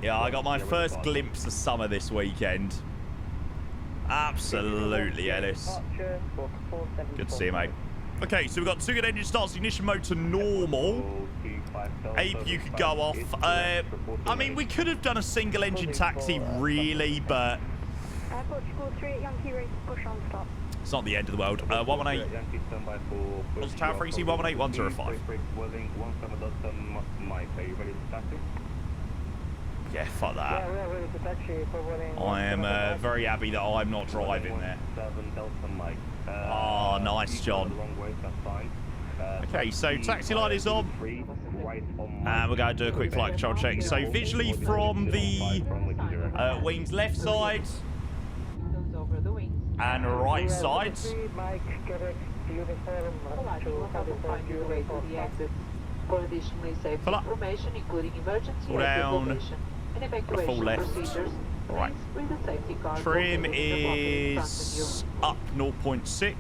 Yeah, I got my first glimpse of summer this weekend. Absolutely, Ellis. Good to see you, mate. Okay, so we've got 2 good engine starts, ignition mode to normal. Ape, you could go off. I mean, we could have done a single engine taxi, really, but it's not the end of the world. 118. What's Tower 3C? 118, 105. Yeah, fuck that. I am very happy that I'm not driving there. Oh, nice, John. Okay, so taxi light is on. And we're going to do a quick flight control check. So visually from the wings left side and right side. Pull up. Pull down. Full left. Right. Trim is up 0.6.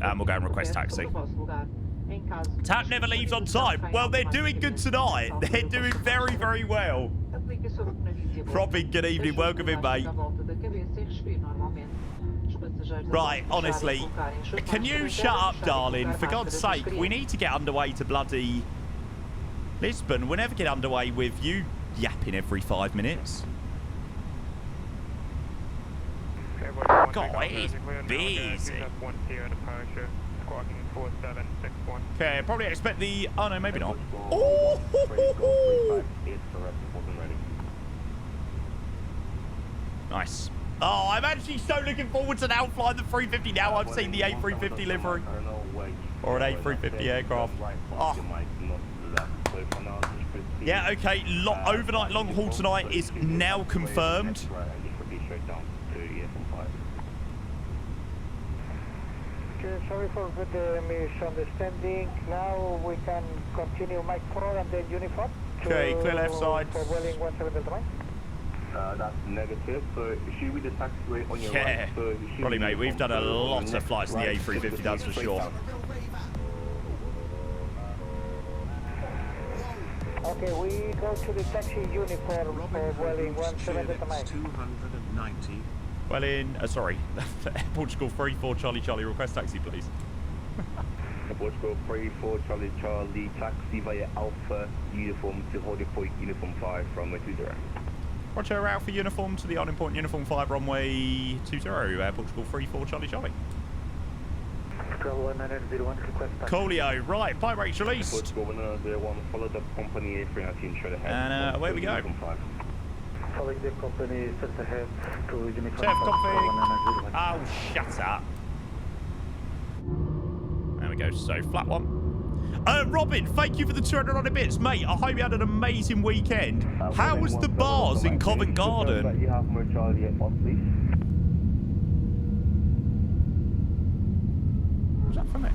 And we'll go and request taxi. Tap never leaves on time. Well, they're doing good tonight. They're doing very, very well. Robin, good evening. Welcome in, mate. Right, honestly, can you shut up, darling? For God's sake, we need to get underway to bloody Lisbon. We'll never get underway with you yapping every 5 minutes. God, it is busy. Okay, probably expect the... Oh, no, maybe not. Oh! Nice. Oh, I'm actually so looking forward to now flying the 350 now I've seen the A350 livery. Or an A350 aircraft. Oh. Yeah, okay. Overnight long haul tonight is now confirmed. Okay, sorry for the misunderstanding. Now we can continue Mike 4 and then Uniform. Okay, clear left side. For Welling 17 Delta. That's negative, so should we the taxiway on your right? So probably, mate. We've done a lot of flights in the A350, that's for sure. Okay, we go to the taxi uniform for Welling 17 Delta. 290. Welling, sorry, Portugal 34 Charlie Charlie, request taxi, please. Portugal 34 Charlie Charlie, taxi via Alpha uniform to holding point uniform 5 from 20. Roger, Alpha uniform to the holding point uniform 5 runway 20, Portugal 34 Charlie Charlie. Coolio, right, pipe rates released. Portugal 101, follow the company A319 straight ahead. And away we go. Following the company straight ahead to uniform 5. Oh, shut up. There we go, so flat one. Robin, thank you for the 200 bits. Mate, I hope you had an amazing weekend. How was the bars in Covent Garden? Was that for me?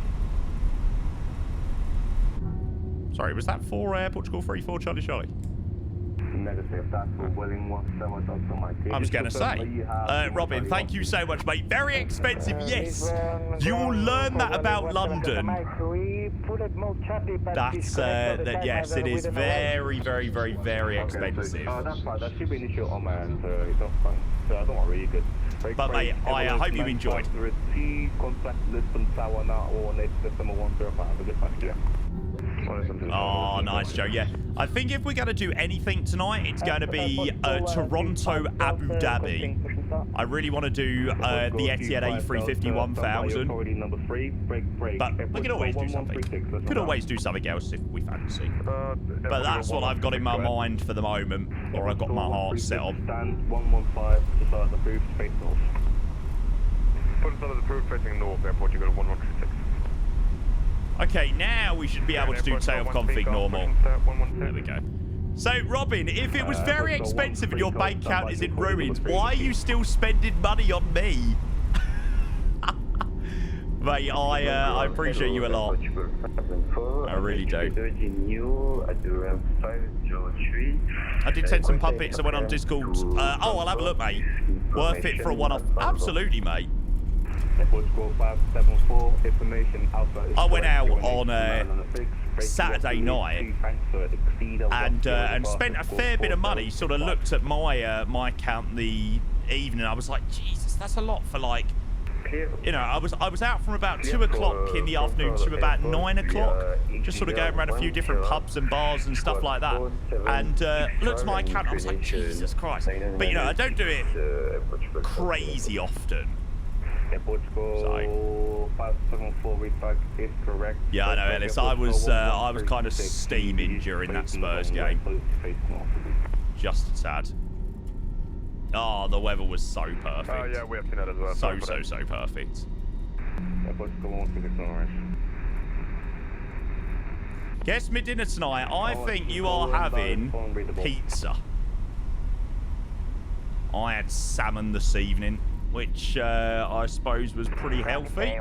Sorry, was that for Portugal 34 Charlie Charlie? Negative, that's for Welling 17 Mike. I was going to say, Robin, thank you so much, mate. Very expensive, yes. You will learn that about London. That's, yes, it is very, very, very, very expensive. That's fine. That should be an issue on my end, so it's not fine. So I don't worry, you're good. But, mate, I hope you enjoyed. Contact Lisbon Tower now or next December 105. A good time, yeah. Oh, nice, Joe. Yeah, I think if we're going to do anything tonight, it's going to be Toronto, Abu Dhabi. I really want to do the Etihad A350 1000. But we can always do something. Could always do something else if we fancy. But that's what I've got in my mind for the moment, or I've got my heart set on. 115 to start the approved face north. Put us on the approved facing north, airport, you go to 116. Okay, now we should be able to do tail config normal. There we go. So, Robin, if it was very expensive and your bank account is in ruins, why are you still spending money on me? Mate, I appreciate you a lot. I really do. I did send some puppets. I went on Discord. Oh, I'll have a look, mate. Worth it for a one-off. Absolutely, mate. Portugal 574, information Alpha. I went out on Saturday night and spent a fair bit of money. Sort of looked at my my account in the evening. I was like, Jesus, that's a lot for like. You know, I was out from about 2 o'clock in the afternoon to about 9 o'clock, just sort of going around a few different pubs and bars and stuff like that. And looked at my account, and I was like, Jesus Christ. But you know, I don't do it crazy often. So. Yeah, I know, Ellis. I was kind of steaming during that Spurs game. Just sad. Oh, the weather was so perfect. Oh, yeah, we have seen that as well. So perfect. Guess me dinner tonight. I think you are having pizza. I had salmon this evening, which I suppose was pretty healthy.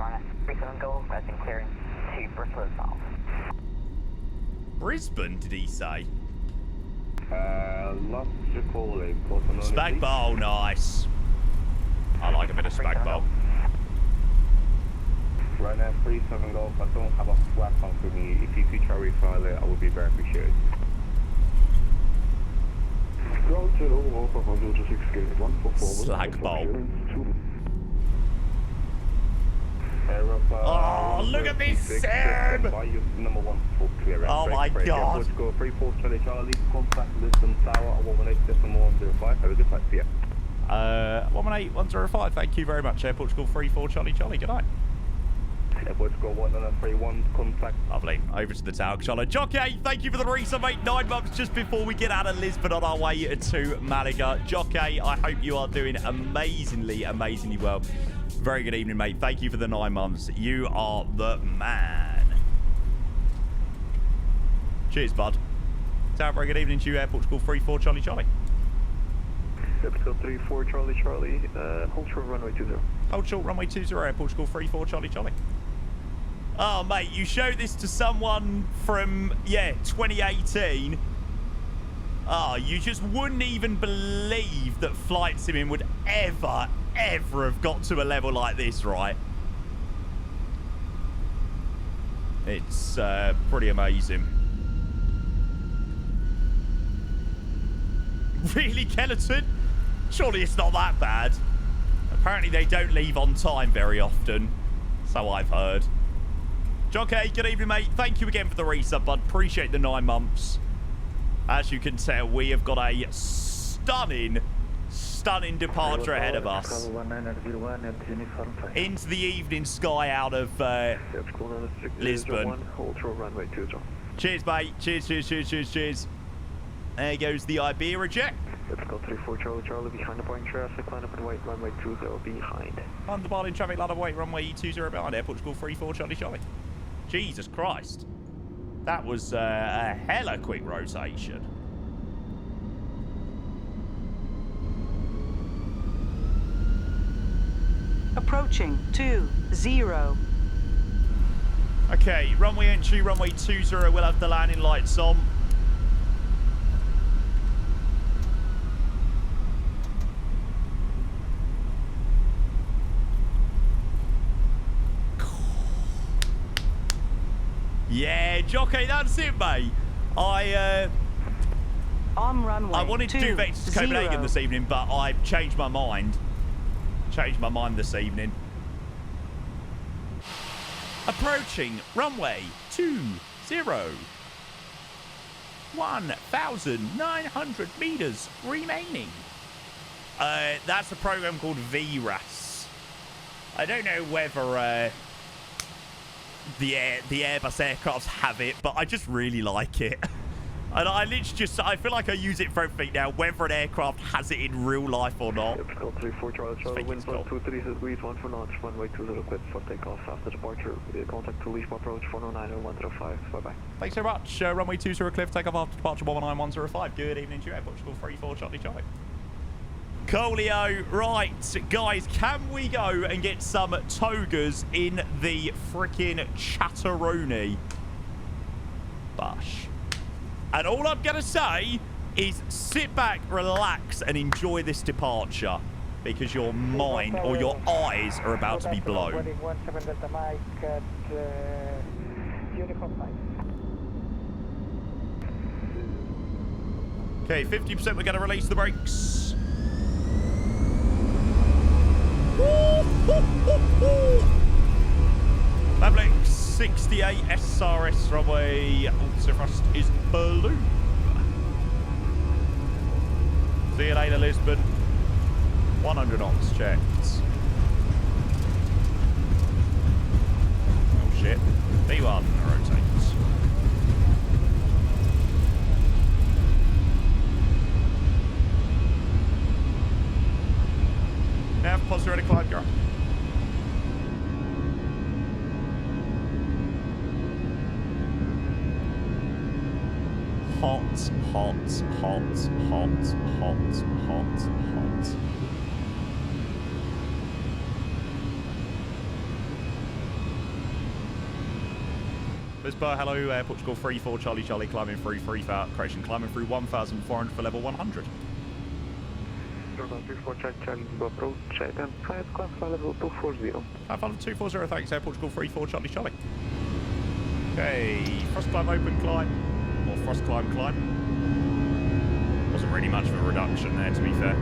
Brisbane, did he say? Spag bowl, nice. I like a bit of spag bowl. Right now, 37 Golf. I don't have a flat on for me. If you could try to refile it, I would be very appreciated. Slag bowl. Oh, look at this, Sam! Oh my God. Go 34 Charlie, contact Lisbon Tower, 118.105. Have a good night, yeah. 118.105, thank you very much. Air Portugal 34 Charlie, good night. Airports go 131, contact. Lovely. Over to the tower, Charlie. Jockey, thank you for the resub, mate. 9 months just before we get out of Lisbon on our way to Malaga. Jockey, I hope you are doing amazingly well. Very good evening, mate. Thank you for the 9 months. You are the man. Cheers, bud. Tower, very good evening to you. Air Portugal 34 Charlie. Portugal 34 Charlie. Hold short runway 20. Hold short runway 20. Air Portugal 34 Charlie. Oh, mate, you showed this to someone from, 2018. Oh, you just wouldn't even believe that flight simming would ever have got to a level like this, right? It's pretty amazing. Really, Kellerton? Surely it's not that bad. Apparently they don't leave on time very often, so I've heard. Jockey, good evening, mate. Thank you again for the resub, bud. Appreciate the 9 months. As you can tell, we have got a stunning departure ahead of us. Into the evening sky out of Lisbon. Cheers, mate. Cheers. There goes the Iberia jet. Let's go 34 Charlie behind the Boeing traffic, line up and wait, runway 20 behind. On the bar in traffic, line up and wait, runway 20 behind, Air Portugal 34 Charlie. Jesus Christ. That was a hella quick rotation. Approaching 20. Okay, runway entry, runway 20, we'll have the landing lights on. Yeah, Jockey, that's it, mate. On runway I wanted to do Vector to Copenhagen this evening, but I've changed my mind. This evening. Approaching runway 20. 1,900 meters remaining. That's a program called VRAS. I don't know whether the Airbus aircrafts have it, but I just really like it. And I literally I feel like I use it for everything now, whether an aircraft has it in real life or not. Typical 34 Charlie, wind plus 230 degrees, 1 for launch, runway 20 cleared for takeoff after departure. Contact to leave approach 109.105. Bye-bye. Thanks so much. Runway 20 clear for takeoff after departure 109.105. Good evening to you, Air Portugal 34 Charlie. Coolio. Right, guys, can we go and get some togas in the freaking Chatteroni? Bush. And all I'm going to say is sit back, relax, and enjoy this departure, because your mind or your eyes are about to be blown. Okay, 50%, we're going to release the brakes. Maverick 68 SRS runway. Also thrust is blue. See you later, Lisbon. 100 knots checked. Oh shit. V1 rotates. Nav, positive ready, climb, go. Hot, hot, hot, hot, hot, hot, hot. Lisboa, hello, Portugal 34, Charlie, Charlie, climbing through 3,000, correction, climbing through 1,400 for level 100. Jordan 34, Charlie, approach, identified, climb for level 240. 240, thanks, Portugal 34, Charlie, Charlie. Okay, thrust climb, open climb. Or thrust climb, climb. Wasn't really much of a reduction there, to be fair.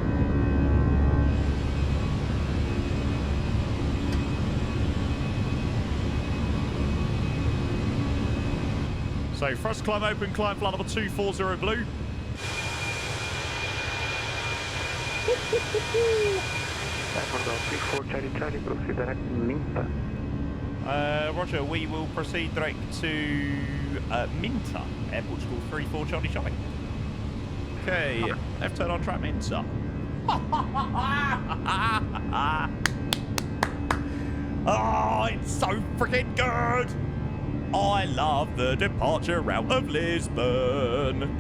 So, thrust climb, open climb, flight level 240 blue. Charlie, proceed direct Minta. Roger, we will proceed direct to Minta, Air Portugal 34 Charlie Charlie. Okay, left turn on track Minta. Oh, it's so freaking good! I love the departure route of Lisbon.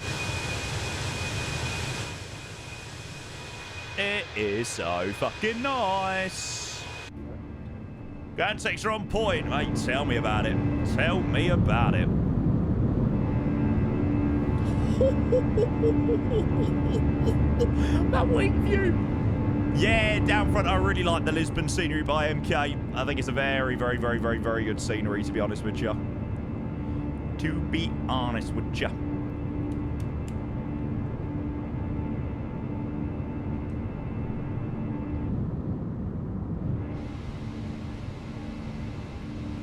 It is so fucking nice. Ground sector on point, mate. Tell me about it. Tell me about it. That wing view. Yeah, down front, I really like the Lisbon scenery by MK. I think it's a very, very, very, very, very good scenery, to be honest with you. To be honest with you.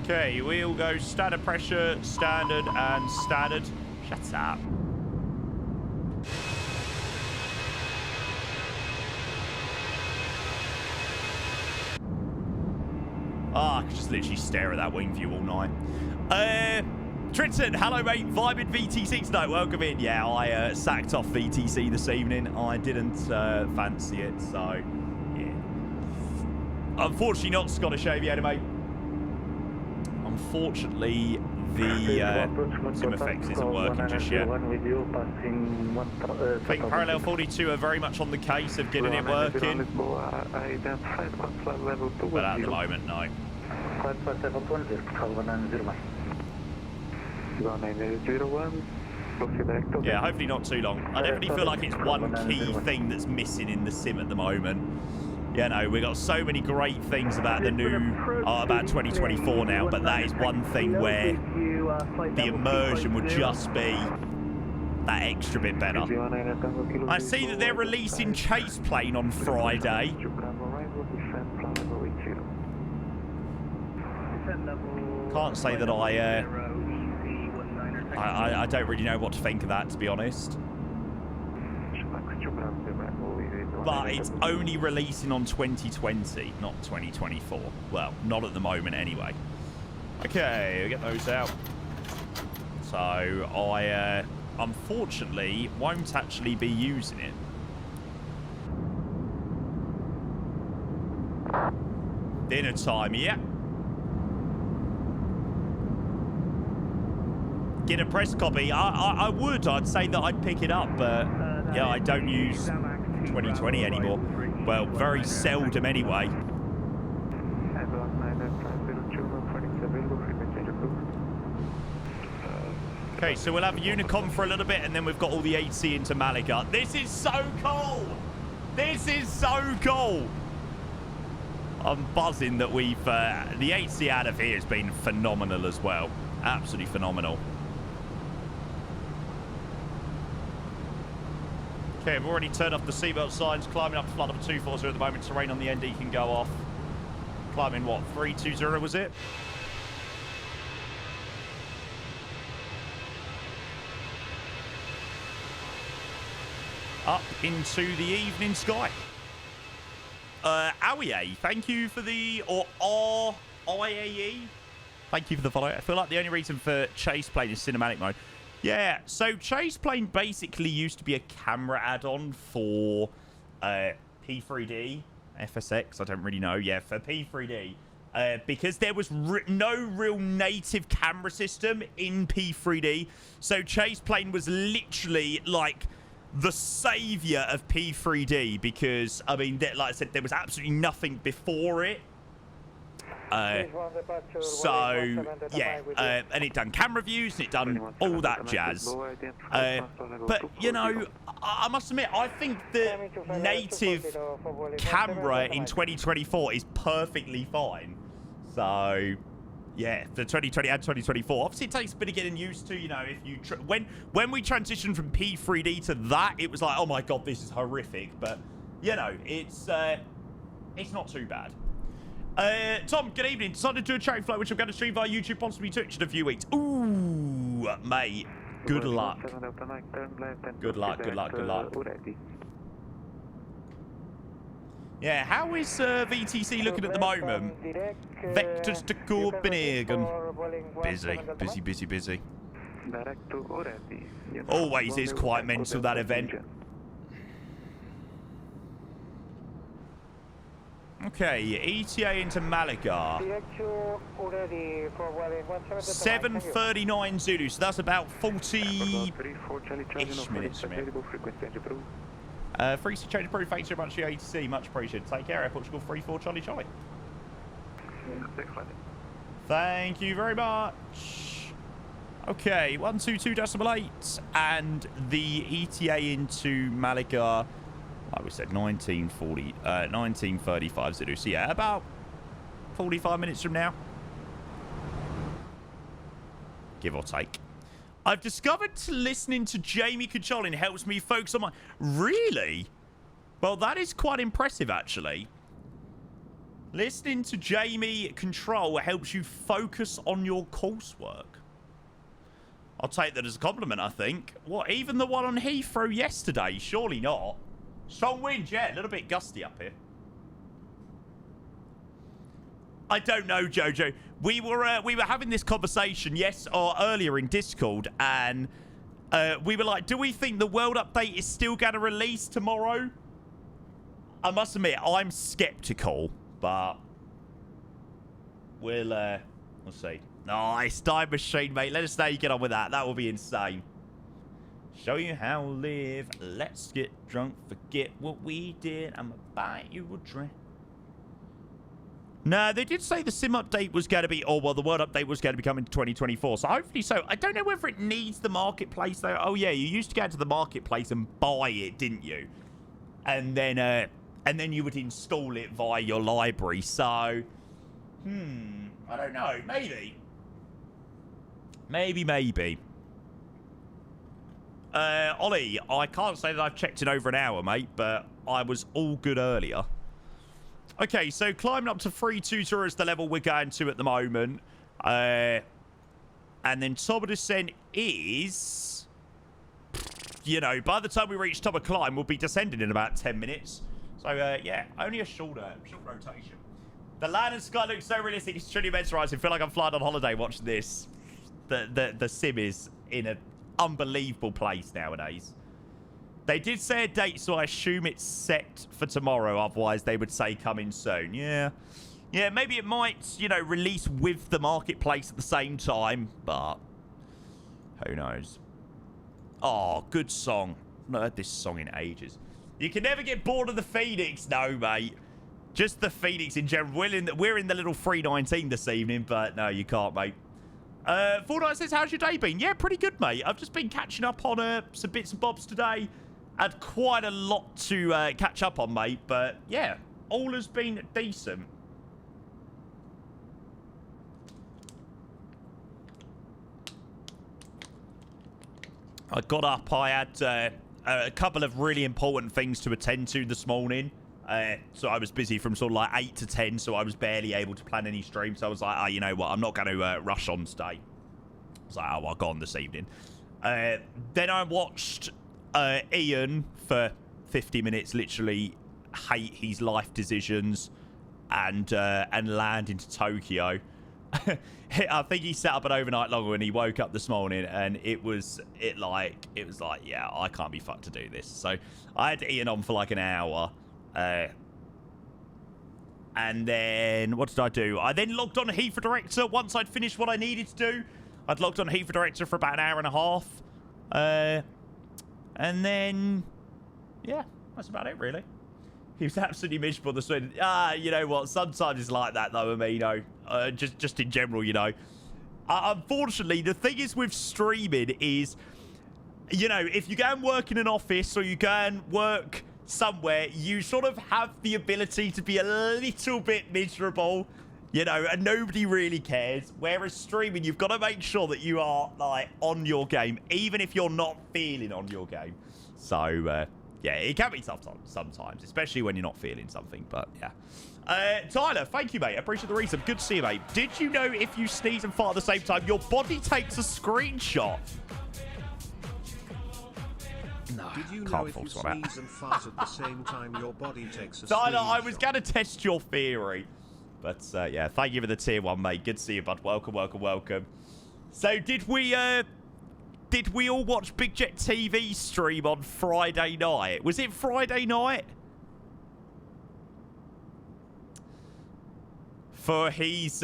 Okay, we'll go standard pressure, standard, and standard. Shut up. Ah, I could just literally stare at that wing view all night. Trinton, hello mate, vibing VTC tonight, welcome in. Yeah, I sacked off VTC this evening. I didn't fancy it, so yeah. Unfortunately not Scottish Aviator, mate. Unfortunately, the sim effects isn't working just yet. I think Parallel 42 are very much on the case of getting it working. But at the moment, no. Yeah, hopefully not too long. I definitely feel like it's one key thing that's missing in the sim at the moment. You know, we've got so many great things about the new, about 2024 now, but that is one thing where the immersion would just be that extra bit better. I see that they're releasing Chase Plane on Friday. Can't say that I don't really know what to think of that, to be honest. But it's only releasing on 2020, not 2024. Well, not at the moment anyway. Okay, we'll get those out. So I unfortunately won't actually be using it. Dinner time, yeah. Get a press copy. I would. I'd say that I'd pick it up, but yeah, I don't use 2020 anymore. Well, very seldom anyway. Okay, so we'll have Unicom for a little bit, and then we've got all the HC into Malaga. This is so cool! This is so cool! I'm buzzing that we've... the HC out of here has been phenomenal as well. Absolutely phenomenal. Okay, I've already turned off the seatbelt signs. Climbing up to flight number 240 at the moment. Terrain on the ND can go off. Climbing, what, 320 was it? Up into the evening sky. Awie, thank you for the... Or RIAE. Thank you for the follow. I feel like the only reason for Chase Plane is cinematic mode. Yeah, so Chase Plane basically used to be a camera add-on for P3D, FSX, I don't really know. Yeah, for P3D. Because there was no real native camera system in P3D. So Chase Plane was literally like the savior of P3D because, I mean, like I said, there was absolutely nothing before it. So, yeah, and it done camera views and it done all that jazz. But, you know, I must admit, I think the native camera in 2024 is perfectly fine. So, yeah, for 2020 and 2024. Obviously, it takes a bit of getting used to, you know, if you... when we transitioned from P3D to that, it was like, oh my god, this is horrific. But, you know, it's not too bad. Tom, good evening. Decided to do a charity flight, which I'm going to stream via YouTube, possibly Twitch in a few weeks. Ooh, mate. Good luck. Good luck, good luck, good luck. Yeah, how is VTC looking at the moment? Vectors to Copenhagen. Busy, busy, busy, busy. Always is quite mental, that event. Okay, ETA into Malaga. 7:39 Zulu, so that's about 40-ish minutes from here. Free change approved, thanks very much for your ATC, much appreciated. Take care, Air Portugal 34 Charlie Charlie. Thank you very much. Okay, 122.8, and the ETA into Malaga. Like we said, 1935 Zulu. So yeah, about 45 minutes from now. Give or take. I've discovered listening to Jamie Kacholin helps me focus on my... Really? Well, that is quite impressive, actually. Listening to Jamie Control helps you focus on your coursework. I'll take that as a compliment, I think. What, even the one on Heathrow yesterday? Surely not. Strong wind, yeah, a little bit gusty up here. I don't know, Jojo. We were having this conversation, yes, or earlier in Discord, and we were like, do we think the world update is still going to release tomorrow? I must admit, I'm skeptical, but we'll see. Nice, time machine, mate. Let us know you get on with that. That will be insane. Show you how to live. Let's get drunk. Forget what we did. I'ma buy you a drink. No, they did say the sim update was going to be... Oh, well, the world update was going to be coming to 2024. So hopefully so. I don't know whether it needs the marketplace, though. Oh, yeah, you used to go to the marketplace and buy it, didn't you? And then you would install it via your library. So, I don't know. Maybe. Maybe. Ollie, I can't say that I've checked in over an hour, mate, but I was all good earlier. Okay, so climbing up to 320 is the level we're going to at the moment. And then top of descent is... You know, by the time we reach top of climb, we'll be descending in about 10 minutes. So, yeah, only a short rotation. The land and sky looks so realistic, it's truly mesmerizing. I feel like I'm flying on holiday watching this. The sim is in an unbelievable place nowadays. They did say a date, so I assume it's set for tomorrow. Otherwise, they would say coming soon. Yeah, maybe it might, you know, release with the marketplace at the same time, but who knows? Oh, good song. I've not heard this song in ages. You can never get bored of the Phoenix. No, mate. Just the Phoenix in general. We're in the little 319 this evening, but no, you can't, mate. Fortnite says, how's your day been? Yeah, pretty good, mate. I've just been catching up on some bits and bobs today. Had quite a lot to catch up on, mate. But, yeah, all has been decent. I got up. I had a couple of really important things to attend to this morning. So I was busy from sort of like 8 to 10, so I was barely able to plan any streams. So I was like, oh, you know what? I'm not going to rush on today. I was like, oh, I'll go on this evening. Then I watched Ian for 50 minutes, literally hate his life decisions and land into Tokyo. I think he sat up an overnight longer when he woke up this morning, and it was like, yeah, I can't be fucked to do this. So I had Ian on for like an hour. And then what did I do? I then logged on Heath Director once I'd finished what I needed to do. I'd logged on Heath Director for about an hour and a half. And then, yeah, that's about it, really. He was absolutely miserable this week. You know what? Sometimes it's like that, though, Amino. Just in general, you know. Unfortunately, the thing is with streaming is, you know, if you go and work in an office or you go and work somewhere, you sort of have the ability to be a little bit miserable, you know, and nobody really cares. Whereas streaming, you've got to make sure that you are, like, on your game, even if you're not feeling on your game. So, yeah, it can be tough sometimes, especially when you're not feeling something, but yeah. Tyler, thank you, mate. I appreciate the reason. Good to see you, mate. Did you know if you sneeze and fart at the same time, your body takes a screenshot? No, Did you know if you sneeze and fart at the same time, your body takes a Tyler, I screenshot? was going to test your theory. But, yeah, thank you for the tier 1, mate. Good to see you, bud. Welcome, welcome, welcome. So, did we all watch Big Jet TV stream on Friday night? Was it Friday night? For his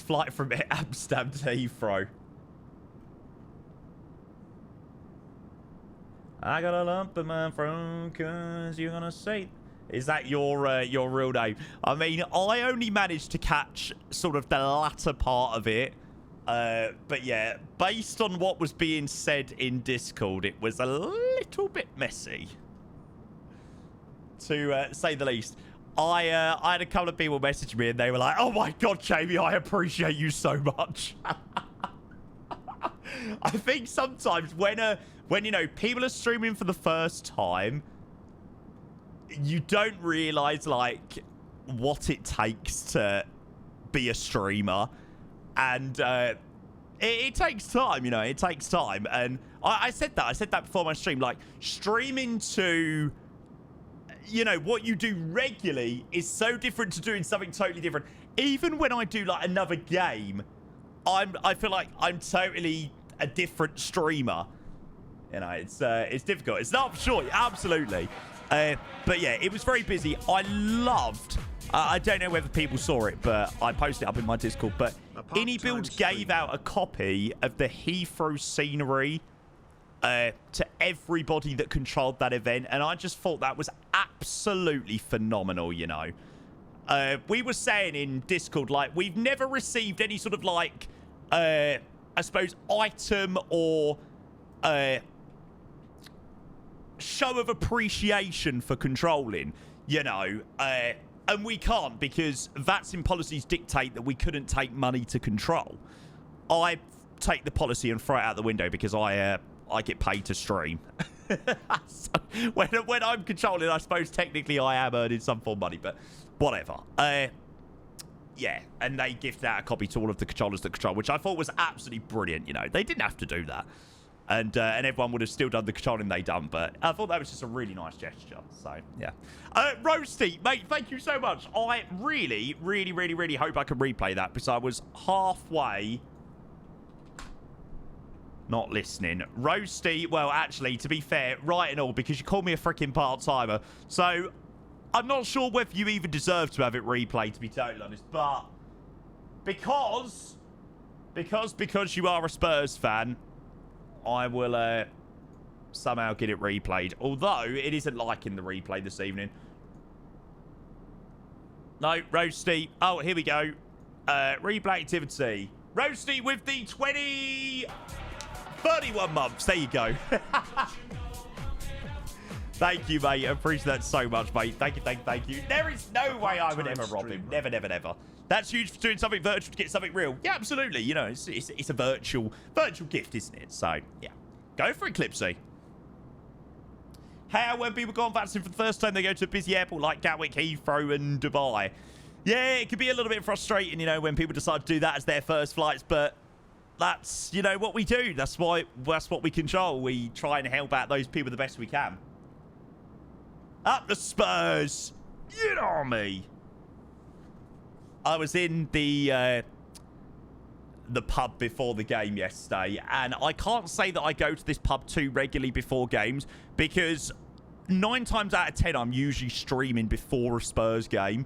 flight from Amsterdam to Heathrow. I got a lump in my throat, cause you're gonna say... Is that your real name? I mean, I only managed to catch sort of the latter part of it. But yeah, based on what was being said in Discord, it was a little bit messy, to say the least. I had a couple of people message me and they were like, oh my God, Jamie, I appreciate you so much. I think sometimes when, you know, people are streaming for the first time, you don't realize, like, what it takes to be a streamer. And it takes time, you know, it takes time. And I said that before my stream, like, streaming to, you know, what you do regularly is so different to doing something totally different. Even when I do, like, another game, I feel like I'm totally a different streamer. You know, it's difficult. It's not sure, absolutely. But yeah, it was very busy. I loved... I don't know whether people saw it, but I posted it up in my Discord. But Anybuild gave out a copy of the Heathrow scenery to everybody that controlled that event. And I just thought that was absolutely phenomenal, you know. We were saying in Discord, like, we've never received any sort of, like, I suppose, item or show of appreciation for controlling, you know. And we can't, because VATSIM policies dictate that we couldn't take money to control. I take the policy and throw it out the window because I get paid to stream. So when I'm controlling, I suppose technically I am earning some form of money, but whatever. Yeah, and they gifted out a copy to all of the controllers that control, which I thought was absolutely brilliant. You know, they didn't have to do that. And everyone would have still done the controlling they done, but I thought that was just a really nice gesture. So, yeah. Roasty, mate, thank you so much. I really, really, really, really hope I can replay that because I was halfway not listening. Roasty, well, actually, to be fair, right and all, because you called me a freaking part-timer. So, I'm not sure whether you even deserve to have it replayed, to be totally honest, but because you are a Spurs fan, I will somehow get it replayed. Although, it isn't like in the replay this evening. No, Roasty. Oh, here we go. Replay activity. Roasty with the 31 months. There you go. Thank you, mate. I appreciate that so much, mate. Thank you. There is no way I would ever rob him. Never. That's huge for doing something virtual to get something real. Yeah, absolutely. You know, it's a virtual gift, isn't it? So, yeah. Go for it, Clipsy. How when people go on vaccine for the first time, they go to a busy airport like Gatwick, Heathrow, and Dubai. Yeah, it could be a little bit frustrating, when people decide to do that as their first flights, but that's, what we do. That's what we control. We try and help out those people the best we can. Up the Spurs! Get on me! I was in the pub before the game yesterday, and I can't say that I go to this pub too regularly before games, because 9 times out of 10 I'm usually streaming before a Spurs game,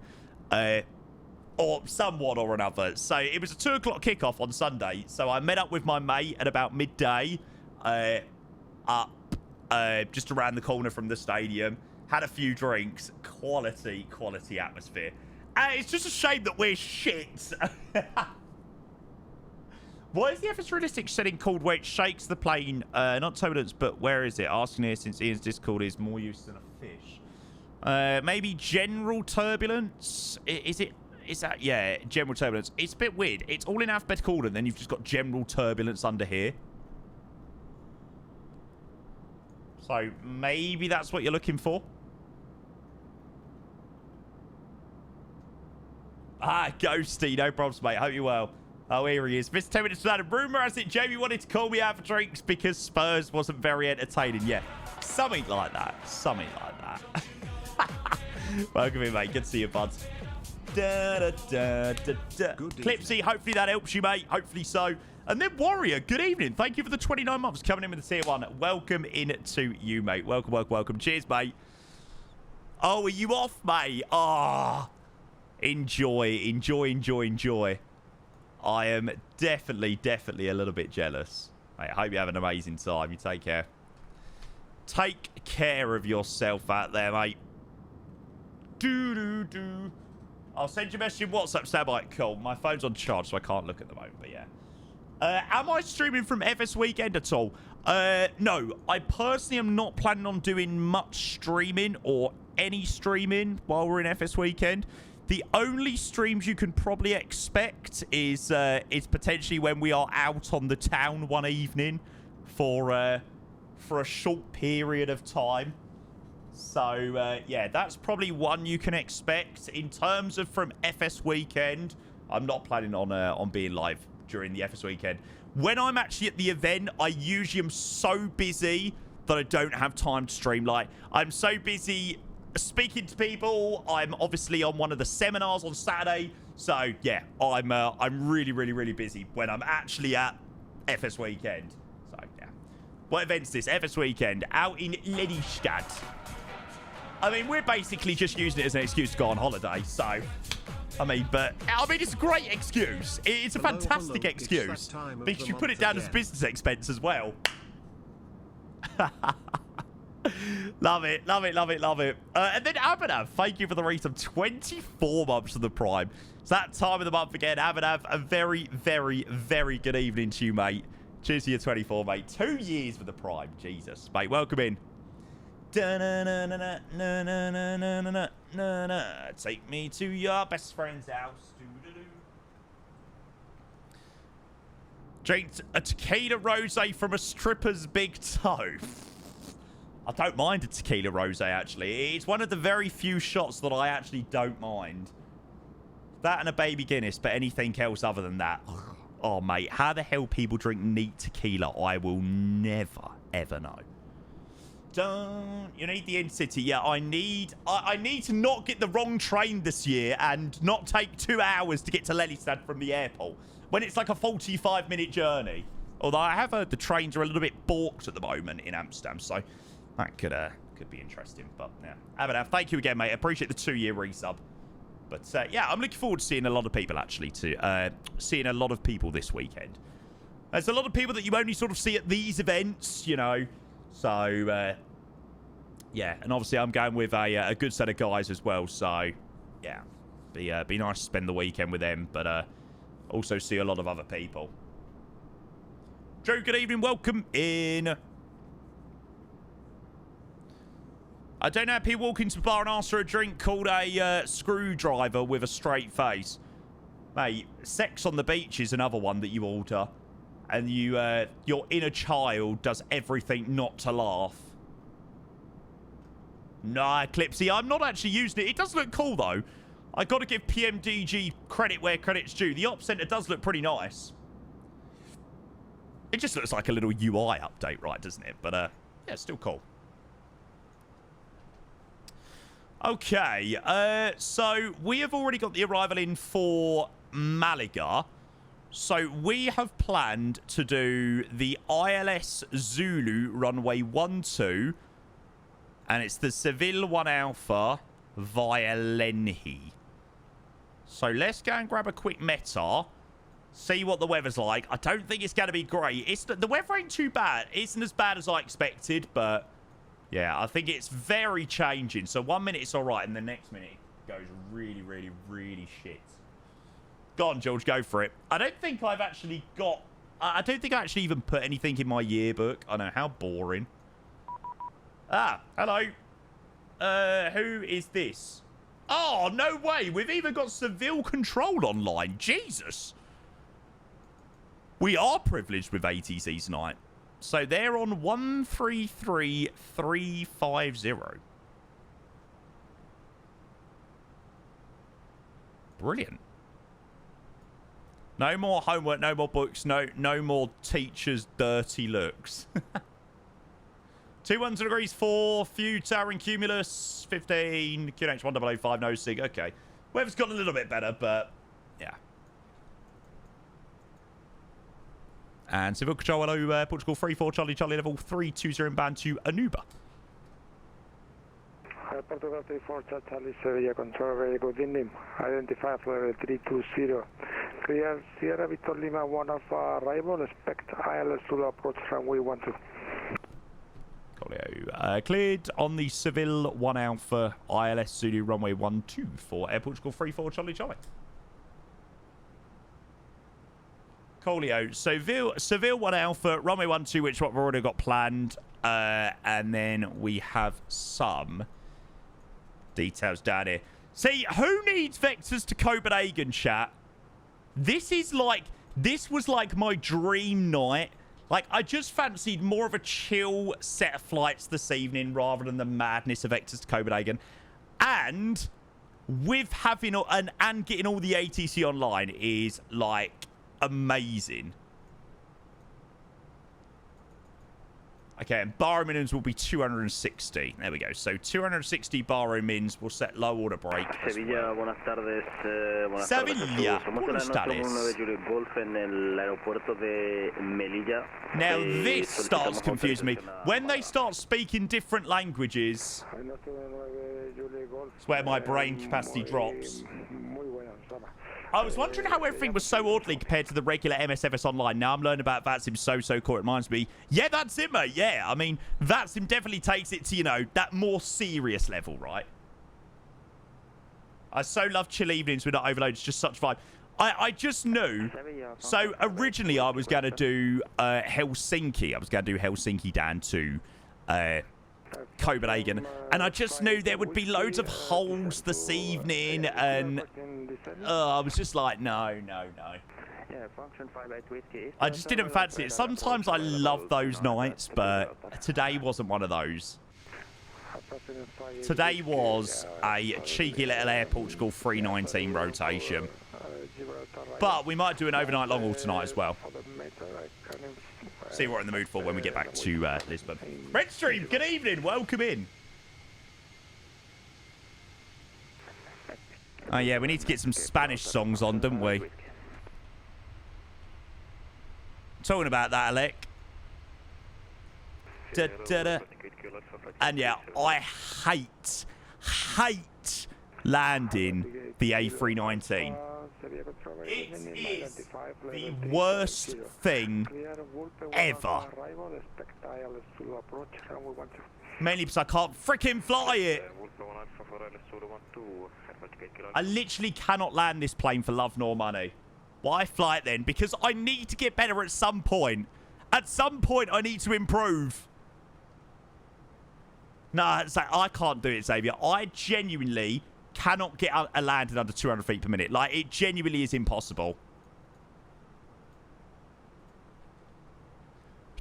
or somewhat or another. So it was a 2 o'clock kickoff on Sunday, so I met up with my mate at about midday, just around the corner from the stadium, had a few drinks, quality atmosphere. It's just a shame that we're shit. What is the FS realistic setting called where it shakes the plane? Not turbulence, but where is it? Asking here since Ian's Discord is more use than a fish. Maybe general turbulence? Is that, yeah, general turbulence. It's a bit weird. It's all in alphabetical order, and then you've just got general turbulence under here. So maybe that's what you're looking for. Ghosty, no problems, mate. Hope you're well. Oh, here he is. Mr. 10 minutes without a rumour has it Jamie wanted to call me out for drinks because Spurs wasn't very entertaining. Yeah, something like that. Something like that. Welcome in, mate. Good to see you, buds. Clipsy, hopefully that helps you, mate. Hopefully so. And then Warrior, good evening. Thank you for the 29 months coming in with the tier 1. Welcome in to you, mate. Welcome. Cheers, mate. Oh, are you off, mate? Ah. Oh. Enjoy. I am definitely a little bit jealous. Mate, I hope you have an amazing time. You take care. Take care of yourself out there, mate. I'll send you a message in WhatsApp. Stand by. Cool. My phone's on charge, so I can't look at the moment, but yeah. Am I streaming from FS Weekend at all? No. I personally am not planning on doing much streaming or any streaming while we're in FS Weekend. The only streams you can probably expect is potentially when we are out on the town one evening for a short period of time. So, yeah, that's probably one you can expect. In terms of from FS Weekend, I'm not planning on being live during the FS Weekend. When I'm actually at the event, I usually am so busy that I don't have time to stream. Like, I'm so busy speaking to people. I'm obviously on one of the seminars on Saturday. So, yeah, I'm really busy when I'm actually at FS Weekend. So, yeah. What event's this? FS Weekend out in Lelystad. I mean, we're basically just using it as an excuse to go on holiday. So, it's a great excuse. It's a fantastic excuse. Because you put it down as business expense as well. Love it. And then Abhinav, thank you for the rate of 24 months of the Prime. It's that time of the month again. Abhinav, a very good evening to you, mate. Cheers to your 24, mate. 2 years with the Prime. Jesus, mate. Welcome in. Take me to your best friend's house. Drink a tequila rosé from a stripper's big toe. I don't mind a tequila rosé, actually. It's one of the very few shots that I actually don't mind. That and a baby Guinness, but anything else other than that. Oh, mate, how the hell people drink neat tequila, I will never, ever know. You need the in-city. Yeah, I need to not get the wrong train this year and not take 2 hours to get to Lelystad from the airport when it's like a 45-minute journey. Although I have heard the trains are a little bit balked at the moment in Amsterdam, so that could be interesting. But yeah, Abhinav, thank you again, mate. I appreciate the 2-year resub. But yeah, I'm looking forward to seeing a lot of people seeing a lot of people this weekend. There's a lot of people that you only sort of see at these events, you know. So, yeah, and obviously I'm going with a good set of guys as well. So, yeah, be nice to spend the weekend with them, but also see a lot of other people. Drew, good evening. Welcome in. I don't know how people walk into a bar and ask for a drink called a screwdriver with a straight face. Mate, sex on the beach is another one that you order. And your inner child does everything not to laugh. Nah, Clipsy, I'm not actually using it. It does look cool, though. I got to give PMDG credit where credit's due. The Ops Center does look pretty nice. It just looks like a little UI update, right, doesn't it? But, yeah, still cool. Okay, so we have already got the arrival in for Malaga. So we have planned to do the ILS Zulu runway 12, and it's the Seville 1 Alpha via Lenhi. So let's go and grab a quick meta, see what the weather's like. I don't think it's going to be great. The weather ain't too bad. It isn't as bad as I expected, but yeah, I think it's very changing. So 1 minute it's all right, and the next minute it goes really, really, really shit. Go on, George, go for it. I don't think I've actually got... I don't think I actually even put anything in my yearbook. I know, how boring. Ah, hello. Who is this? Oh, no way. We've even got Seville controlled online. Jesus. We are privileged with ATC tonight. So they're on 133350. Brilliant. No more homework, no more books, no more teachers' dirty looks. 212 degrees 4, few towering cumulus, 15, QNH 1005, no sig. Okay. Weather's got a little bit better, but yeah. And Civil Control, hello, Portugal 34, Charlie level 320 inbound to Anuba. Portugal 34, Charlie Sevilla Control, very good evening. Identify level 320. Clear Sierra Victor Lima 1 Alpha arrival, expect ILS Zulu approach runway 12. Cleared on the Seville 1 Alpha ILS Zulu runway 12 for Air Portugal 34, Charlie. Colio, Seville 1 Alpha, runway 12, which what we've already got planned. And then we have some details down here. See, who needs vectors to Copenhagen, chat? This was like my dream night. Like, I just fancied more of a chill set of flights this evening rather than the madness of vectors to Copenhagen. And with having and getting all the ATC online is like amazing. Okay, and baro minimums will be 260. There we go. So 260 baro mins will set low order break. Sevilla, buenas tardes. Sevilla, buenas tardes. Now this starts confusing me. When they start speaking different languages, it's where my brain capacity drops. I was wondering how everything was so orderly compared to the regular MSFS Online. Now I'm learning about VATSIM so cool. It reminds me, yeah, that's it, mate. Yeah, I mean, VATSIM definitely takes it to, you know, that more serious level, right? I so love chill evenings with not overload. It's just such vibe. I just knew. So originally I was going to do Helsinki. I was going to do Helsinki down to Copenhagen, and I just knew there would be loads of holes this evening, and I was just like, no. I just didn't fancy it. Sometimes I love those nights, but today wasn't one of those. Today was a cheeky little Air Portugal 319 rotation, but we might do an overnight long haul tonight as well. See what we're in the mood for when we get back to Lisbon. Redstream, good evening. Welcome in. Oh, yeah, we need to get some Spanish songs on, don't we? Talking about that, Alec. And yeah, I hate landing the A319. It is the worst thing ever. Mainly because I can't freaking fly it. I literally cannot land this plane for love nor money. Why fly it then? Because I need to get better at some point. At some point, I need to improve. Nah, I can't do it, Xavier. I genuinely cannot get a landing under 200 feet per minute. Like, it genuinely is impossible.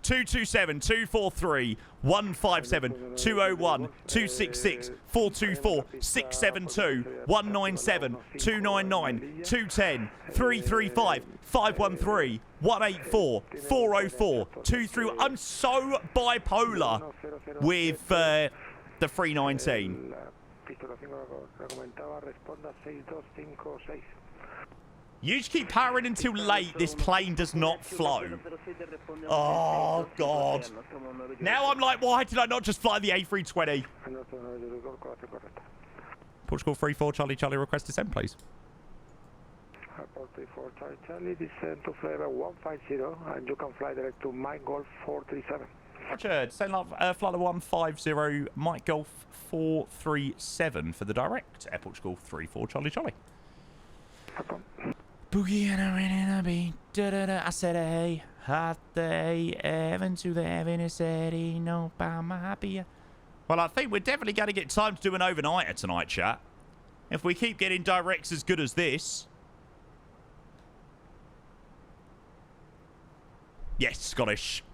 227 243 157 201 266 424 672 197 299 210 335 513 184 404 23. I'm so bipolar with the 319. You just keep powering until late. This plane does not flow. Oh, God. Now I'm like, why did I not just fly the A320? Portugal 34, Charlie, Charlie, request descent, please. Airport 34, Charlie, descend to flavor 150, and you can fly direct to Mike Golf 437. Roger, descend flight 150, Mike Golf 437 for the direct. Air Portugal 34, Charlie, Charlie. Boogie and a rain and a beat, da-da-da, I said hey, hot day, heaven to the heaven, is said he no by my happy. Well, I think we're definitely going to get time to do an overnighter tonight, chat. If we keep getting directs as good as this. Yes, Scottish.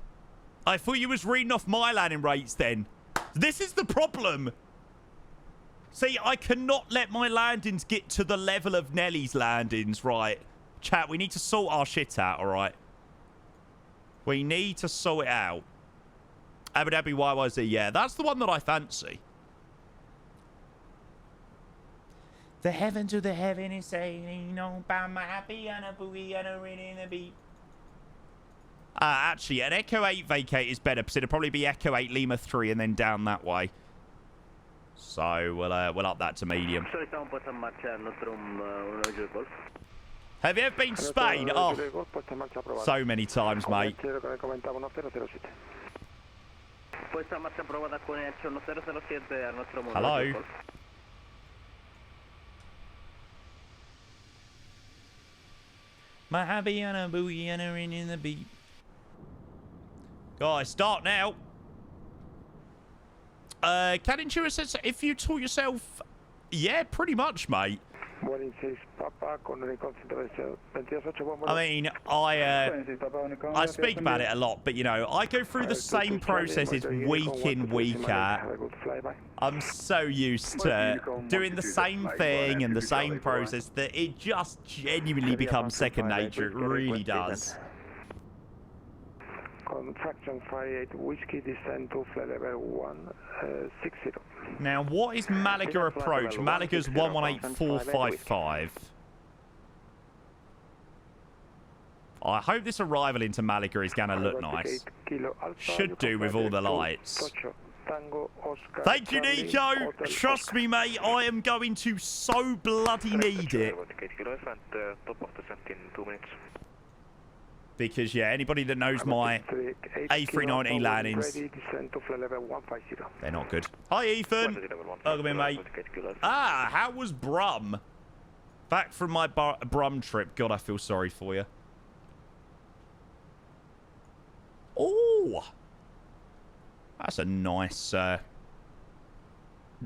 I thought you was reading off my landing rates then. This is the problem. See, I cannot let my landings get to the level of Nelly's landings, right? Chat, we need to sort our shit out, all right? We need to sort it out. Abu Dhabi YYZ, yeah, that's the one that I fancy. The heaven to the heaven is saying, no, by my happy and a boogie and a ring in the beat. Actually, an Echo 8 vacate is better because it'll probably be Echo 8 Lima 3 and then down that way. So we'll up that to medium. Have you ever been to Spain? Oh, so many times, mate. Hello. My happy and a boogie and a ring in the beat. Guys, start now. Canintura says, if you taught yourself... Yeah, pretty much, mate. I mean, I speak about it a lot, but, you know, I go through the same processes week in, week out. I'm so used to doing the same thing and the same process that it just genuinely becomes second nature. It really does. Contraction 58 Whiskey descend to flight level 160. Now, what is Malaga approach? Malaga's 118455. I hope this arrival into Malaga is going to look nice. Should do with all the lights. Thank you, Nico. Trust me, mate, I am going to so bloody need it. Because, yeah, anybody that knows my A319 landings, they're not good. Hi, Ethan. Welcome in, mate. Ah, how was Brum? Back from my Brum trip. God, I feel sorry for you. Oh, that's a nice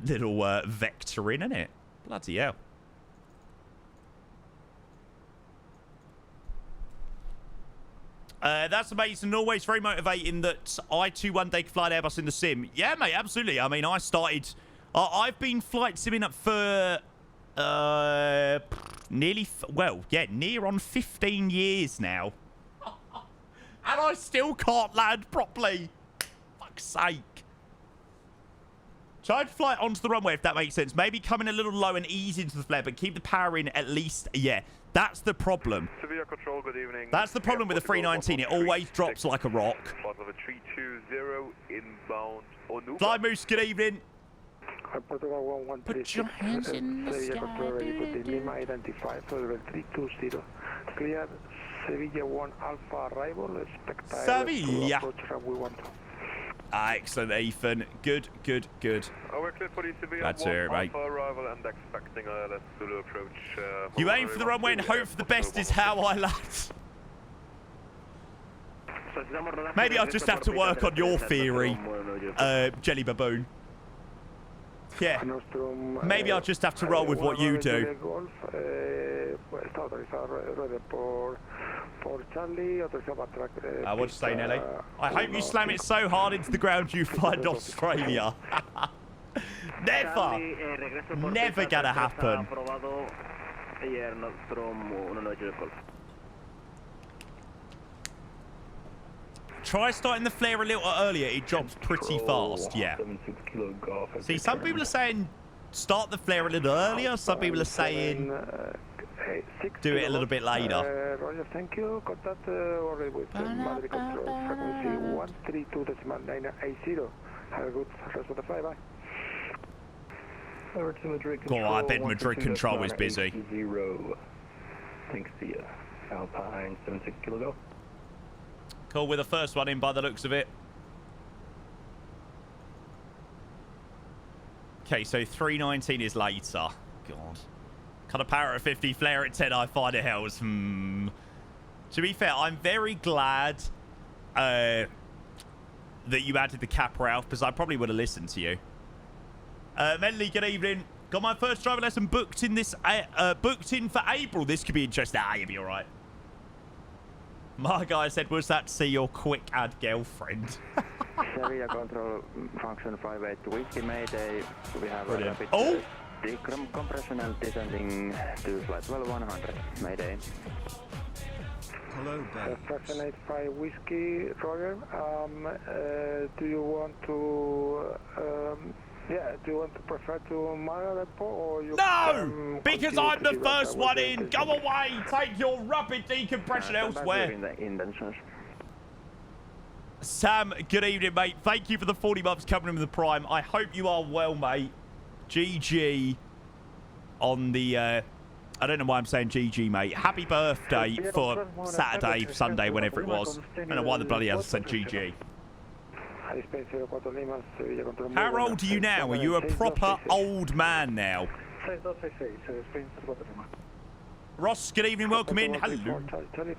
little vector in, isn't it? Bloody hell. That's amazing and always very motivating that I too one day could fly an Airbus in the sim. Yeah, mate, absolutely. I mean, I started... I've been flight simming up for nearly... Well, yeah, near on 15 years now. And I still can't land properly. Fuck's sake. Try to fly onto the runway, if that makes sense. Maybe come in a little low and ease into the flare, but keep the power in at least... Yeah, that's the problem. Severe Control, good evening. That's the problem with the 319. It always drops like a rock. Flight level 320 inbound Onu. Fly Moose, good evening. Put your hands in the sky. Lima identified for level 320. Clear Sevilla 1 Alpha arrival. Expect Sevilla. approach runway 12. Excellent, Ethan. Good, good, good. We're clear for the Sevilla That's 1 it, mate. Alpha arrival and expecting a Zulu approach. You aim for the runway and hope for the best is how I land. Maybe I'll just have to work on your theory, Jelly Baboon. Yeah. Maybe I'll just have to roll with what you do. For Charlie, other track. What'd you say, Nelly? I hope you slam it so hard into the ground you find Australia. Never gonna happen. Try starting the flare a little earlier. It drops pretty fast. Yeah. See, some people are saying start the flare a little earlier. Some people are saying do it a little bit later. Roger, thank you. Contact already with Malaga Control. Frequency 132.980. Have a good rest of the flight. Bye. Over to Madrid Oh, I bet Madrid Control is busy. 0. Thanks to you. Alpine 76 kilo go. Cool, with the first one in by the looks of it. Okay, so 319 is later. God. Kind of power at 50, flare at 10, I find it helps. To be fair, I'm very glad that you added the cap, Ralph, because I probably would have listened to you. Medley, good evening. Got my first driving lesson booked in for April. This could be interesting. You'll be all right. My guy said, was that to see your quick add girlfriend? Sevilla Control function 58 Whiskey Mayday. We have a rapid decompression and descending to flight level 100. Mayday. Hello, Ben. Fraction 85 Whiskey, Roger. Do you want to prefer to Malaga or you? No! Because I'm the first one in! Go away! Take your rapid decompression elsewhere! Sam, good evening, mate. Thank you for the 40 months coming in with the Prime. I hope you are well, mate. GG on the... I don't know why I'm saying GG, mate. Happy birthday for Saturday, Sunday, whenever it was. I don't know why the bloody hell said GG. How old are you now? Are you a proper old man now? Ross, good evening. Welcome in. Hello.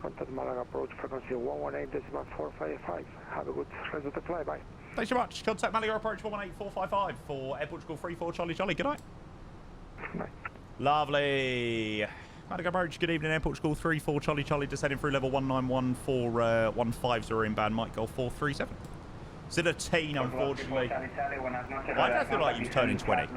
Contact Malaga approach frequency 118.455. Have a good rest of the flight. Bye. Thanks so much. Contact Malaga approach 118.455 for Air Portugal 34 Charlie Charlie. Good night. Bye. Lovely. Malaga approach. Good evening. Air Portugal 34 Charlie Charlie descending through level 191 for 150 inbound. Mike Golf 437. Still a teen, unfortunately. Why do I feel like you was turning 20?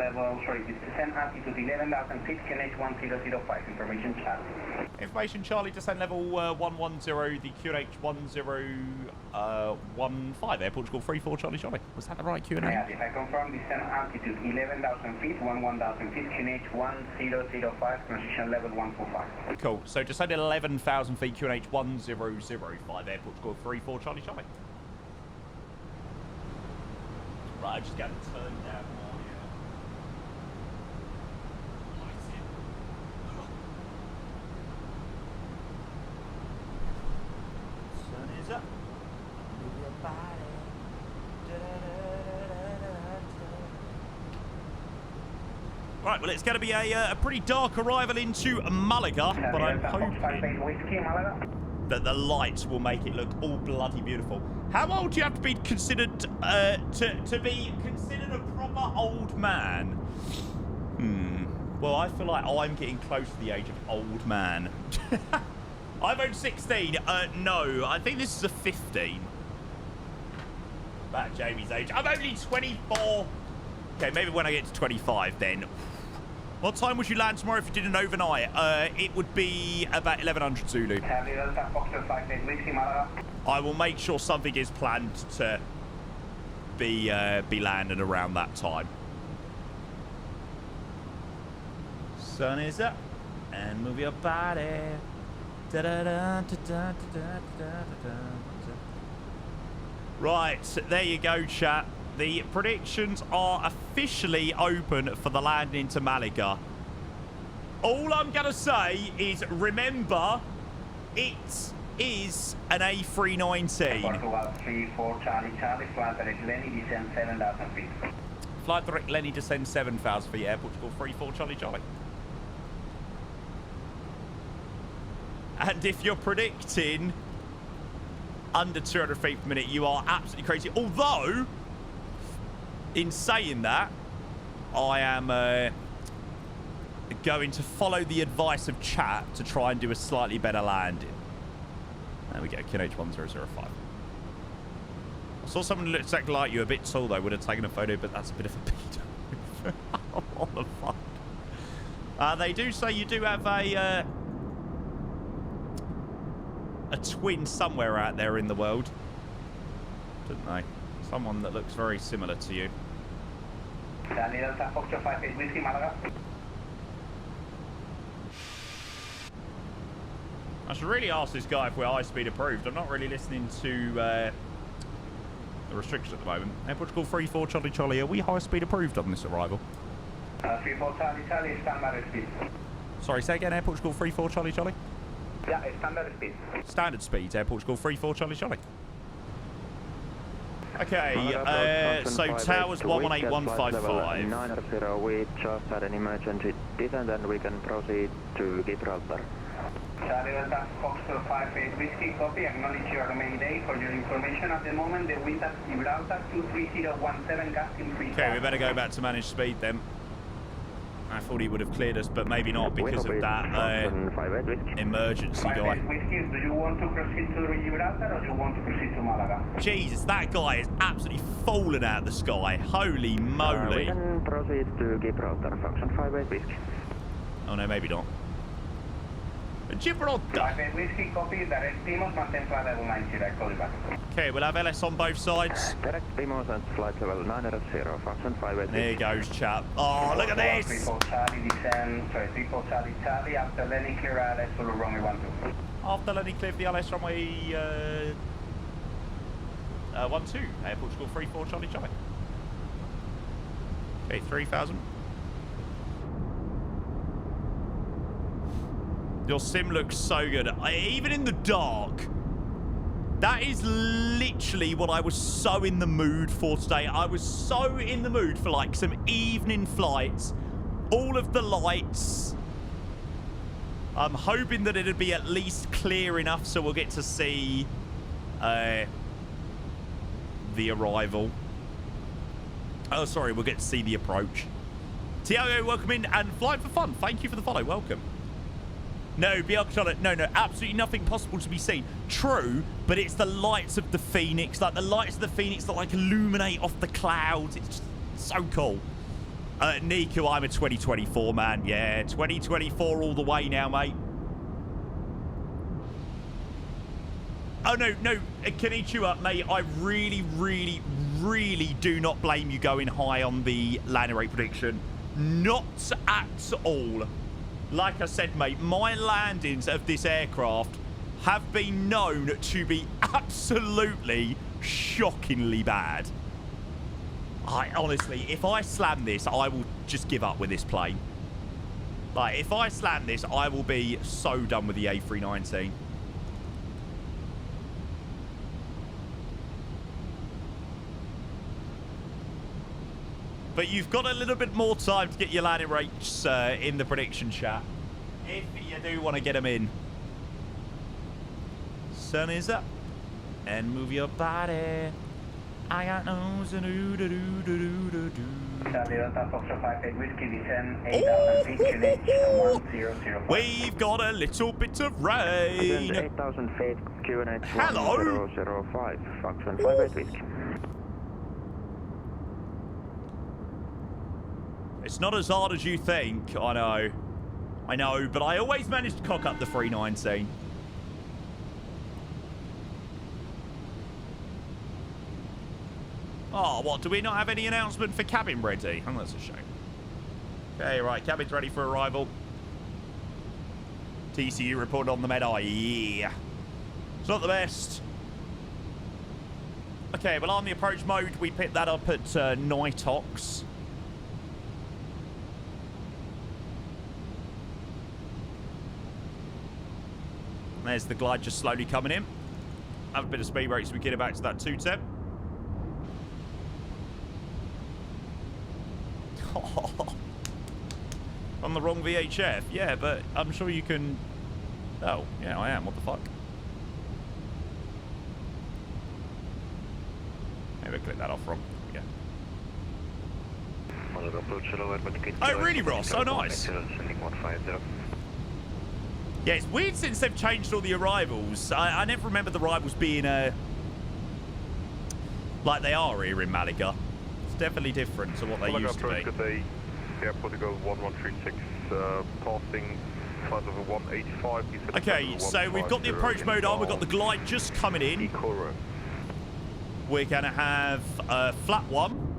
Information Charlie, descend level 110, the QNH 1015, Air Portugal 34 Charlie Charlie. Was that the right QNH? If I confirm descent altitude 11,000 feet, 11,000 feet, QNH 1005, transition level 145. Cool, so descend 11,000 feet, QNH 1005, Air Portugal 34 Charlie Charlie. Right, I just got to turn down more here. Sun is up. Move your body. Right, well, it's going to be a pretty dark arrival into Malaga, but I'm hoping that the lights will make it look all bloody beautiful. How old do you have to be considered to be considered a proper old man? Well, I feel like I'm getting close to the age of old man. I'm only 16. No, I think this is a 15. About Jamie's age. I'm only 24. Okay, maybe when I get to 25 then. What time would you land tomorrow if you did an overnight? It would be about 1100 Zulu. I will make sure something is planned to be landed around that time. Sun is up and move your body. Da -da -da -da -da -da -da -da. Right, there you go, chat. The predictions are officially open for the landing into Malaga. All I'm going to say is, remember, it is an A319. Flight direct Lenny, descend 7,000 feet, Air Portugal 34 Charlie Charlie. And if you're predicting under 200 feet per minute, you are absolutely crazy. Although, in saying that, I am going to follow the advice of chat to try and do a slightly better landing. There we go, QNH1005. I saw someone who looked exactly like you, a bit tall though, would have taken a photo, but that's a bit of a pedo. What the fuck? They do say you do have a twin somewhere out there in the world. Didn't they? Someone that looks very similar to you. Delta Foxtrot 58 Whiskey, Malaga. I should really ask this guy if we're high speed approved. I'm not really listening to the restrictions at the moment. Air Portugal 34 Charlie Charlie, are we high speed approved on this arrival? 34 Charlie Charlie, standard speed. Sorry, say again, Air Portugal 34 Charlie Charlie? Yeah, standard speed. Standard speed, Air Portugal 34 Charlie Charlie. Okay, so towers 118155. 900, we just had an emergency descent and we can proceed to Gibraltar. Charlie Delta Foxtrot 58 Whiskey, copy. Acknowledge your Mayday. For your information, at the moment, the wind at Gibraltar 23017, gusting 3. Okay, we better go back to managed speed then. I thought he would have cleared us, but maybe not because of that emergency guy. Whiskey, do you want to proceed to Gibraltar or do you want to proceed to Malaga? Jesus, that guy is absolutely falling out of the sky. Holy moly. We can proceed to Gibraltar, function 58 Whiskey. Oh no, maybe not. Gibraltar. 58 Whiskey, copy. Direct Timos, maintain flight level 90, I call you back. Okay, we'll have LS on both sides. Direct Timos and flight level 900, function 58 There he goes, chap. Oh, look at this. 34 Charlie, descend, sorry, 34 Charlie Charlie, after landing clear LS, Zulu runway 12. After landing clear for the LS runway 12, Air Portugal 34 Charlie Charlie. Okay, 3000. Your sim looks so good. Even in the dark, that is literally what I was so in the mood for today. I was so in the mood for like some evening flights. All of the lights. I'm hoping that it'd be at least clear enough so we'll get to see the arrival. Oh, sorry, we'll get to see the approach. Tiago, welcome in and flying for fun. Thank you for the follow. Welcome. No, Bianca, no, absolutely nothing possible to be seen. True, but it's the lights of the Phoenix, like the lights of the Phoenix that like illuminate off the clouds. It's just so cool. Niku, I'm a 2024 man. Yeah, 2024 all the way now, mate. Oh, no, Konnichiwa, mate. I really, really, really do not blame you going high on the landing rate prediction. Not at all. Like I said, mate, my landings of this aircraft have been known to be absolutely shockingly bad. Honestly, if I slam this, I will just give up with this plane. Like, if I slam this, I will be so done with the A319. But you've got a little bit more time to get your landing rates in the prediction chat. If you do want to get them in. Sun is up. And move your body. I got nose and do-do-do-do-do-do-do. Charlie Delta Foxtrot 58 Whiskey, descend 8,000 feet, QNH 1005. We've got a little bit of rain. 8,000 feet, QNH Hello. 1005, function 58 Whiskey. It's not as hard as you think. I know, but I always manage to cock up the 319. Oh, what? Do we not have any announcement for cabin ready? Oh, that's a shame. Okay, right. Cabin's ready for arrival. TCU reported on the med-eye. Yeah. It's not the best. Okay, well, on the approach mode, we picked that up at Nightox. There's the glide just slowly coming in. Have a bit of speed brake so we get it back to that 210. Oh. On the wrong VHF. Yeah, but I'm sure you can... Oh, yeah, I am. What the fuck? Maybe I clicked that off wrong. Yeah. Oh, really, Ross? Oh, nice. Yeah, it's weird since they've changed all the arrivals. I never remember the arrivals being like they are here in Malaga. It's definitely different to what they used to be. Good day. Airport to go 1136, passing flight over 185. Okay, so we've got the approach mode on. We've got the glide just coming in. We're going to have flat 1.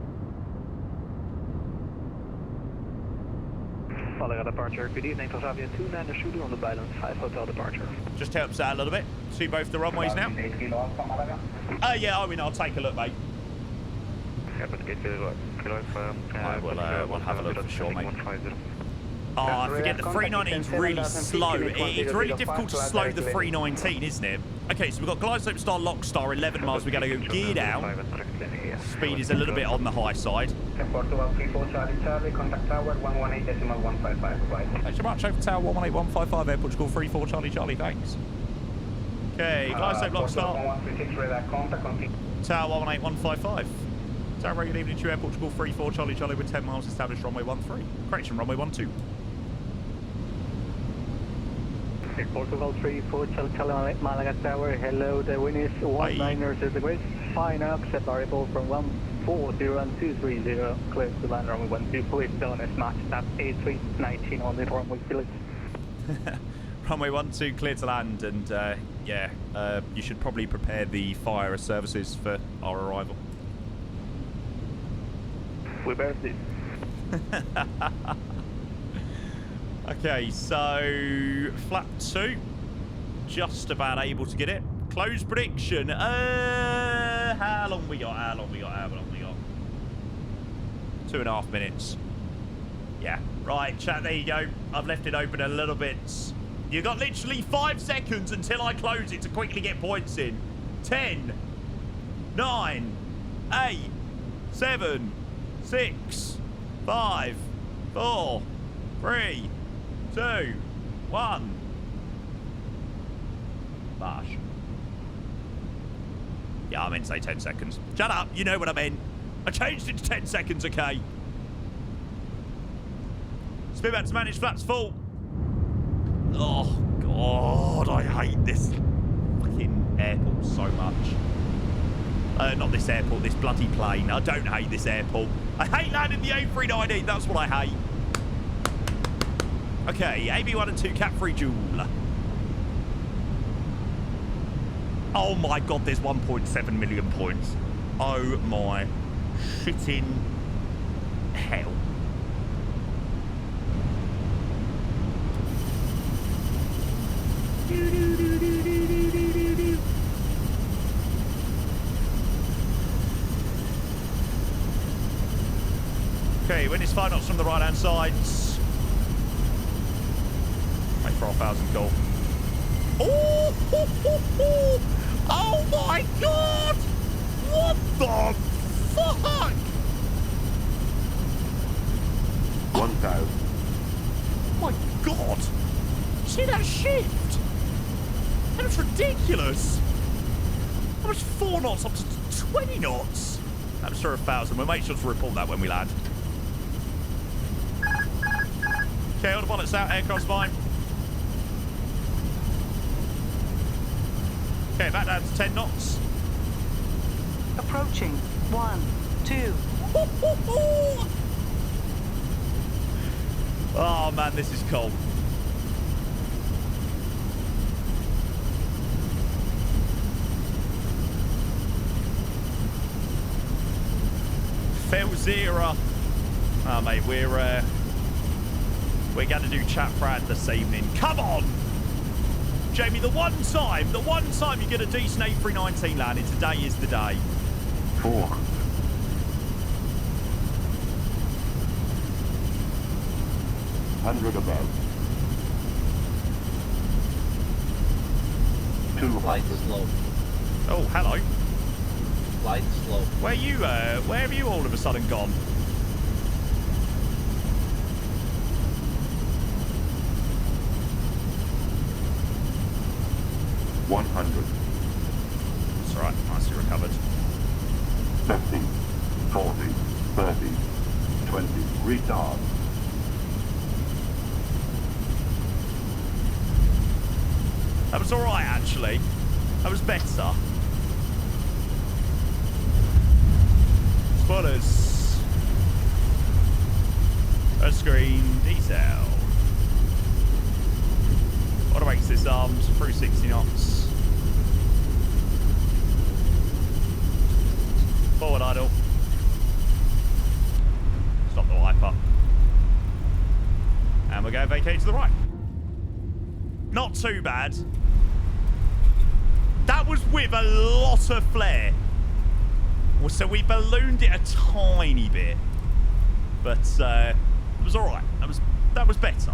Malaga departure. Good evening, Tasavia 29er shooter on the balance 5 hotel departure. Just helps out a little bit. See both the runways now? Yeah, I mean, I'll take a look, mate. We'll have a look for sure, mate. Oh, I forget, the 319's really slow. It's really difficult to slow the 319, isn't it? Okay, so we've got glide slope star, lock star, 11 miles. We've got to go gear down. Speed is a little bit on the high side. Contact tower 118.155. Thanks so much. Over tower 118.155, airport school 34 Charlie, thanks. Okay, glide slope, lock star. Tower 118.155. Tower, good evening to you, airport school 34 Charlie with 10 miles established, runway 13. Correction, runway 12. Portugal 34 Charlie Malaga Tower. Hello, the wind is 19 degrees. Fine, accept arrival from 140 and 230. Clear to land runway 12. Please don't match that A319 on the runway, please. Runway 12 clear to land, and yeah, you should probably prepare the fire services for our arrival. We better see. Okay, so flat 2, just about able to get it. Close prediction. How long we got? 2.5 minutes. Yeah, right, chat, there you go. I've left it open a little bit. You got literally 5 seconds until I close it to quickly get points in. 10, 9, 8, 7, 6, 5, 4, 3, 2, 1. Bash. Yeah, I meant to say 10 seconds. Shut up, you know what I meant. I changed it to 10 seconds, okay? Spin back to manage, flaps full. Oh, God, I hate this fucking airport so much. Not this airport, this bloody plane. I don't hate this airport. I hate landing the A319, that's what I hate. Okay, AB1 and 2, cap 3 Joule. Oh my God, there's 1.7 million points. Oh my shitting hell. Okay, wind is 5 knots from the right-hand side. Wait for our 1,000 goal. Oh, oh my God! What the fuck? 1,000. My God! See that shift? That was ridiculous. That was 4 knots up to 20 knots. That was for 1,000. We'll make sure to report that when we land. Okay, all the pilots out. Aircraft's fine. Okay, back down to 10 knots. Approaching. 1, 2. Oh man, this is cold. Fail 0. Oh mate, we're going to do chat Brad this evening. Come on! Jamie, the one time you get a decent A319 landing, today is the day. 400. 100 above. 200. Slow. Oh, hello. Light slow. Where have you all of a sudden gone? That's all right. Nicely recovered. 50, 40, 30, 20. Retard. That was alright, actually. That was better. Spoilers. First screen, detail. Auto brakes disarmed, through 60 knots. Forward idle. Stop the wiper. And we're going vacate to the right. Not too bad. That was with a lot of flare. So we ballooned it a tiny bit. But it was alright. That was better.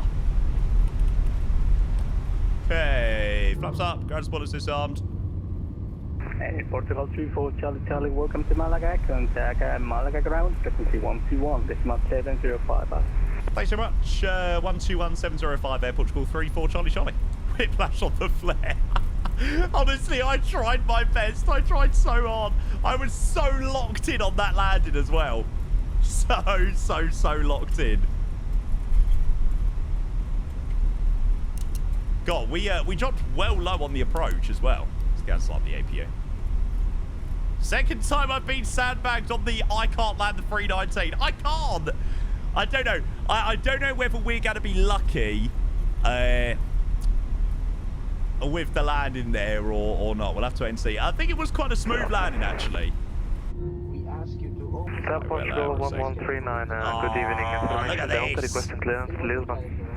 Okay, flaps up, ground spoilers disarmed. Hey, Portugal 34 Charlie, welcome to Malaga. Contact Malaga ground, frequency 121, decimal 705. Thanks so much. 121705 Air Portugal 34 Charlie. Whiplash on the flare. Honestly, I tried my best. I tried so hard. I was so locked in on that landing as well. So locked in. God, we dropped well low on the approach as well. Let's cancel out the APU. Second time I've been sandbagged on the I can't land the 319. I can't. I don't know. I don't know whether we're going to be lucky with the landing there or not. We'll have to wait and see. I think it was quite a smooth landing, actually. We ask you to open... South Portugal 1139, good evening. Look at this. Requesting clearance, Lisbon.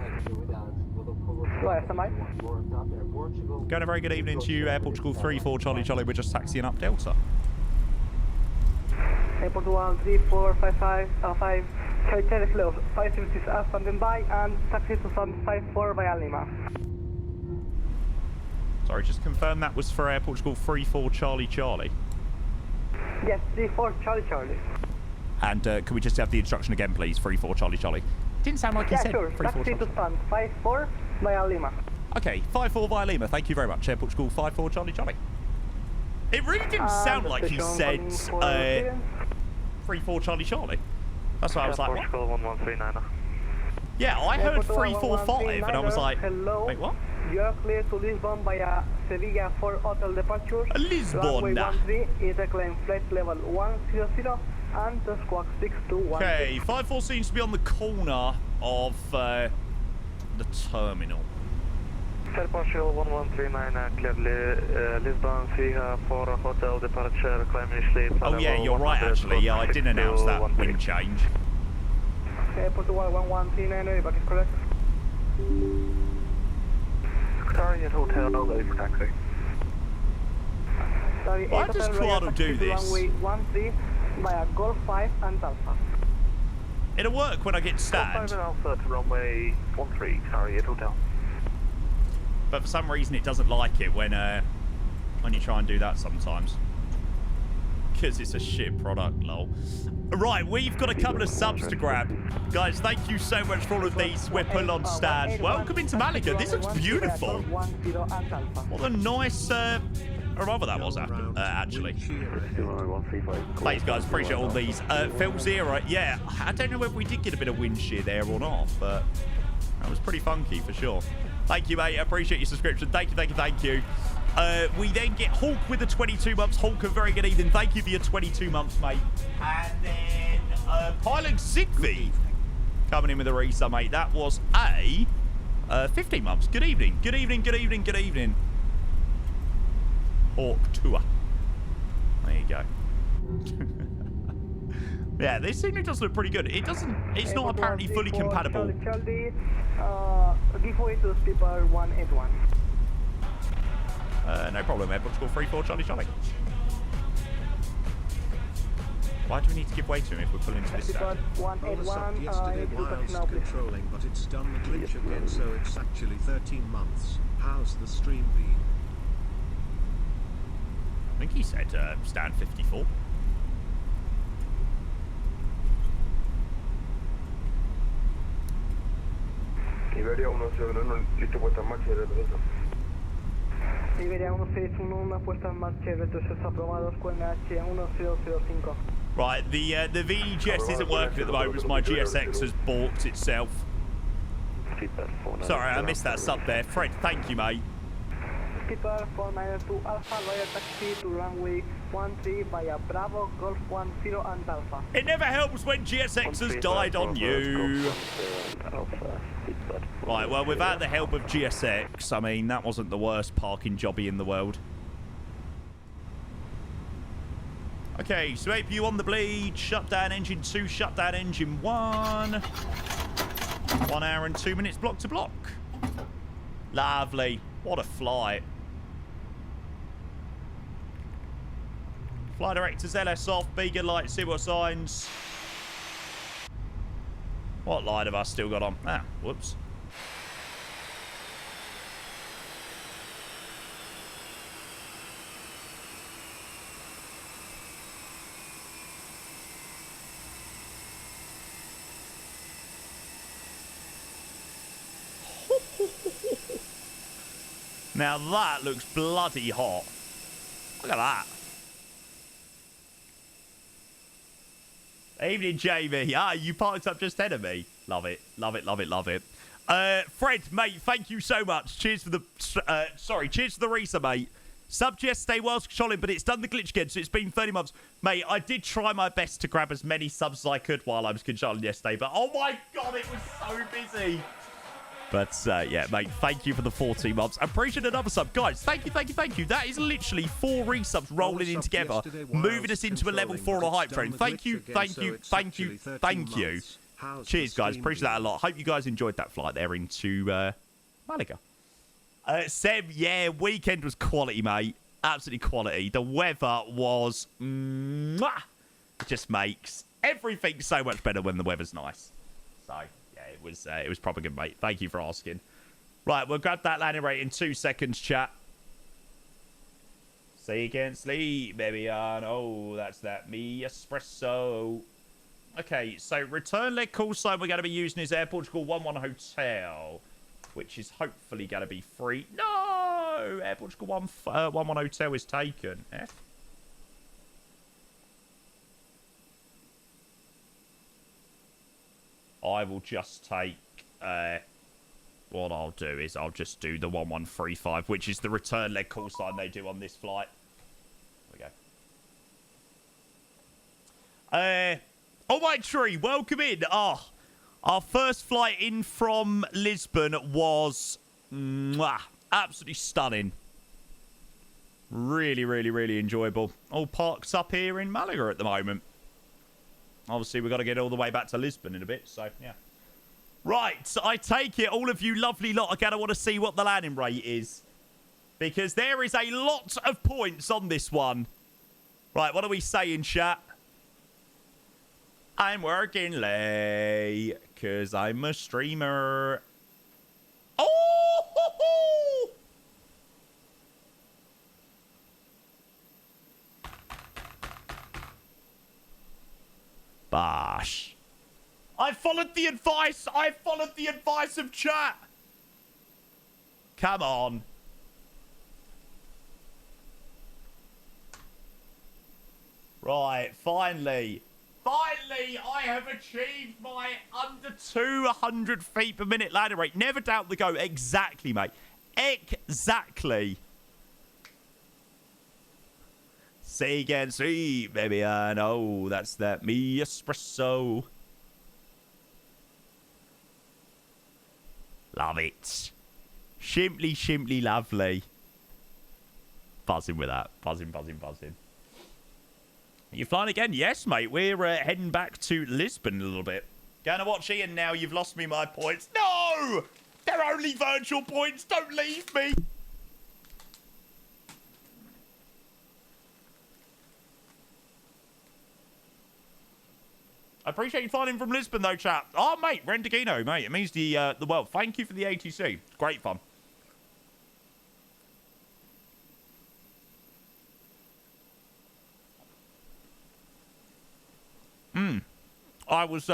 Going a very good evening to you, Air Portugal 34 Charlie. We're just taxiing up Delta. Air Portugal 3455 5 Charlie close. 576 are standing by and taxi to Sun 54 via Lima. Sorry, just confirm that was for Air Portugal 34 Charlie. Yes, 34 Charlie. And can we just have the instruction again, please? 34 Charlie. Didn't sound like you said. Sure. 34 Taxi to Sun 54 via Lima. Okay, 54 via Lima. Thank you very much, Air Portugal 54 Charlie. It really didn't sound like you said 34 Charlie. That's why I was like, what? Portugal 1139. Yeah, I heard 345 and I was like, hello. Wait, what? You are clear to Lisbon via Sevilla for hotel departures. Lisbon. Runway 13 is a climb flight level 100 and the squawk 621. Okay, 54 seems to be on the corner of the terminal. Air Portugal 1139, clearly Lisbon, Sevilla for hotel departure, climb initially. Oh yeah, you're right actually. Yeah, I didn't announce that wind change. Air Portugal 1139, everybody correct? Sorry, at hotel, ready for taxi. Sorry, Why does Quad do this? Runway 13 via Golf 5 and Alpha. It'll work when I get stand. Golf 5 and Alpha to runway 13, sorry, at hotel. But for some reason it doesn't like it when you try and do that sometimes. Because it's a shit product, lol. Right, we've got a couple of subs to grab. Guys, thank you so much for all of these. We're pulling on stand. Welcome into Malaga. This looks beautiful. What a nice revolver that was, actually. Thanks, guys. Appreciate all these. Phil Zero. Yeah, I don't know whether we did get a bit of wind shear there or not, but that was pretty funky for sure. Thank you, mate. I appreciate your subscription. Thank you. We then get Hulk with the 22 months. Hulk, a very good evening. Thank you for your 22 months, mate. And then Pilot Zigby coming in with a resub, mate. That was a 15 months. Good evening. Good evening. Hawk tour. There you go. Yeah, this signal does look pretty good. It's not apparently fully compatible. Give way to Skipper 181. No problem, Air Portugal 34 Charlie. Why do we need to give way to him if we're pulling into this stand? Yesterday whilst controlling, but it's done the glitch again, so it's actually 13 months. How's the stream been? I think he said stand 54. Iberia 171, listo puesta en marcha y retroceso. Iberia 161, puesta en marcha y retroceso aprobados con H1005. Right, the VGS isn't working at the moment because my GSX has balked itself. Sorry, I missed that sub there. Fred, thank you, mate. Skipper 492 Alpha, loyal taxi to runway 13 via Bravo, Golf 10 and Alpha. It never helps when GSX has died on you. Right, well, without the help of GSX, I mean, that wasn't the worst parking jobby in the world. Okay, so APU on the bleed, shut down engine 2, shut down engine 1. 1 hour and 2 minutes block to block. Lovely. What a flight. Flight directors LS off, beacon light, see what signs. What light have I still got on? Ah, whoops. Now that looks bloody hot. Look at that. Evening, Jamie. Ah, you parked up just ahead of me. Love it. Love it, love it, love it. Fred, mate, thank you so much. Cheers for the... cheers for the Risa, mate. Sub yesterday whilst controlling, but it's done the glitch again, so it's been 30 months. Mate, I did try my best to grab as many subs as I could while I was controlling yesterday, but oh my god, it was so busy. But, yeah, mate, thank you for the 14 months. Appreciate another sub. Guys, thank you, thank you, thank you. That is literally 4 resubs rolling in together, moving us into a level 4 on a hype train. Thank you, thank you, thank you, thank you. Cheers, guys. Appreciate that a lot. Hope you guys enjoyed that flight there into Malaga. Seb, yeah, weekend was quality, mate. Absolutely quality. The weather was... Mwah! It just makes everything so much better when the weather's nice. So... it was probably good, mate. Thank you for asking. Right, we'll grab that landing rate in 2 seconds, chat. Say you can't sleep, baby. Oh, that's that me espresso. Okay, so return leg call sign we're going to be using is Air Portugal 11 Hotel, which is hopefully going to be free. No! Air Portugal 11 Hotel is taken. F. I will just take, what I'll do is I'll just do the 1135, which is the return leg call sign they do on this flight. There we go. Oh, my tree, welcome in. Oh, our first flight in from Lisbon was absolutely stunning. Really, really, really enjoyable. All parks up here in Malaga at the moment. Obviously, we've got to get all the way back to Lisbon in a bit, so, yeah. Right, so I take it all of you lovely lot are going to want to see what the landing rate is. Because there is a lot of points on this one. Right, what are we saying, chat? I'm working late, because I'm a streamer. Oh! Ho, ho! Bosh. I followed the advice. I followed the advice of chat. Come on. Right, finally. Finally, I have achieved my under 200 feet per minute landing rate. Never doubt the go. Exactly, mate. Exactly. Say again, see, baby, I know that's that me espresso. Love it. Simply, simply lovely. Buzzing with that. Buzzing, buzzing, buzzing. You flying again? Yes, mate. We're heading back to Lisbon a little bit. Gonna watch Ian now. You've lost me my points. No! They're only virtual points. Don't leave me. I appreciate you flying in from Lisbon, though, chap. Oh, mate, Rendagino, mate. It means the world. Thank you for the ATC. Great fun. I was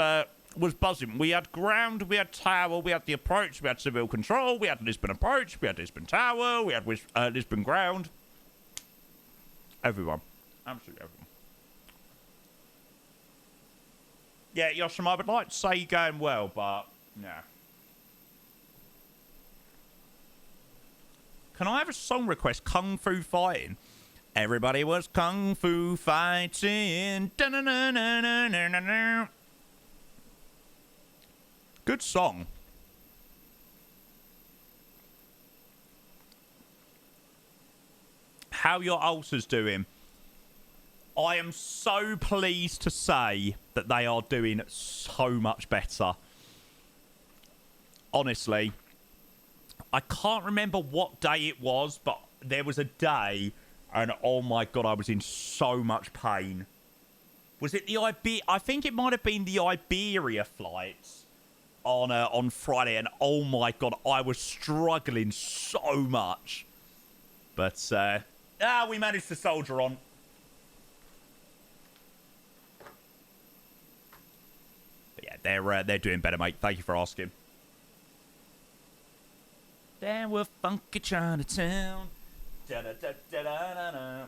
buzzing. We had ground, we had tower, we had the approach, we had civil control, we had Lisbon approach, we had Lisbon tower, we had Lisbon ground. Everyone. Absolutely everyone. Yeah, Yoshim, I would like to say you're going well, but no. Can I have a song request? Kung Fu Fighting. Everybody was Kung Fu Fighting. Da-na-na-na-na-na-na. Good song. How your ulcers doing? I am so pleased to say that they are doing so much better. Honestly, I can't remember what day it was, but there was a day, and oh my god, I was in so much pain. Was it the I think it might have been the Iberia flights on Friday, and oh my god, I was struggling so much. But we managed to soldier on. But yeah, they're doing better, mate. Thank you for asking. There were funky Chinatown. Da-da-da-da-da-da-da.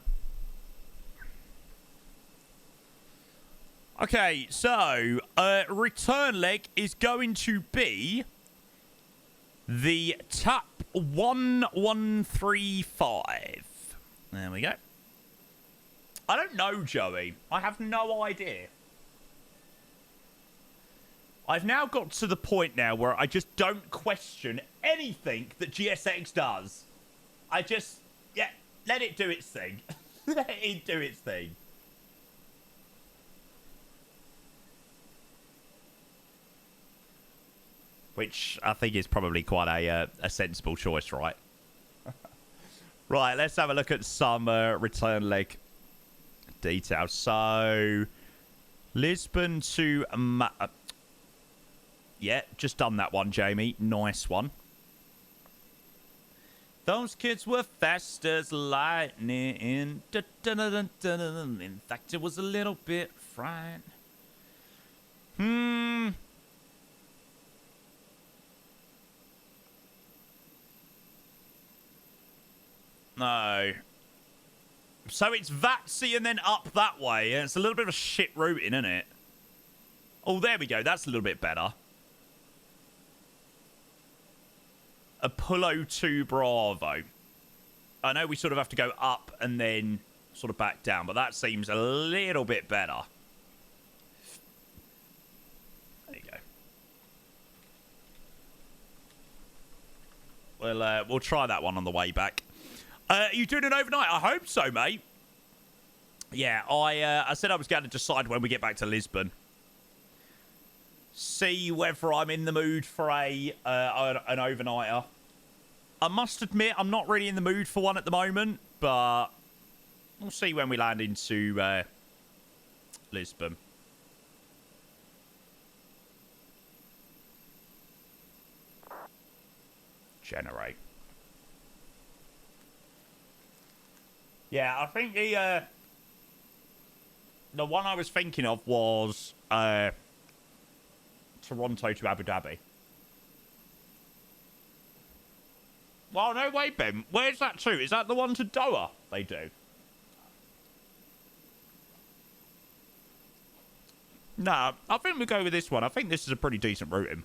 Okay, so return leg is going to be the TAP 1135. There we go. I don't know, Joey. I have no idea. I've now got to the point now where I just don't question anything that GSX does. I just, let it do its thing. Let it do its thing. Which I think is probably quite a sensible choice, right? Right, let's have a look at some return leg details. So, Lisbon to... yeah, just done that one, Jamie. Nice one. Those kids were fast as lightning. In fact, it was a little bit fright. No. So it's Vatsy and then up that way. And it's a little bit of a shit routing, isn't it? Oh, there we go. That's a little bit better. Apollo 2 Bravo. I know we sort of have to go up and then sort of back down, but that seems a little bit better. There you go. We'll try that one on the way back. You doing it overnight? I hope so, mate. Yeah, I said I was going to decide when we get back to Lisbon. See whether I'm in the mood for an overnighter. I must admit, I'm not really in the mood for one at the moment, but we'll see when we land into Lisbon. Generate. Yeah, I think the one I was thinking of was Toronto to Abu Dhabi. Well, no way, Ben. Where's that to? Is that the one to Doha they do? Nah, I think we go with this one. I think this is a pretty decent routing.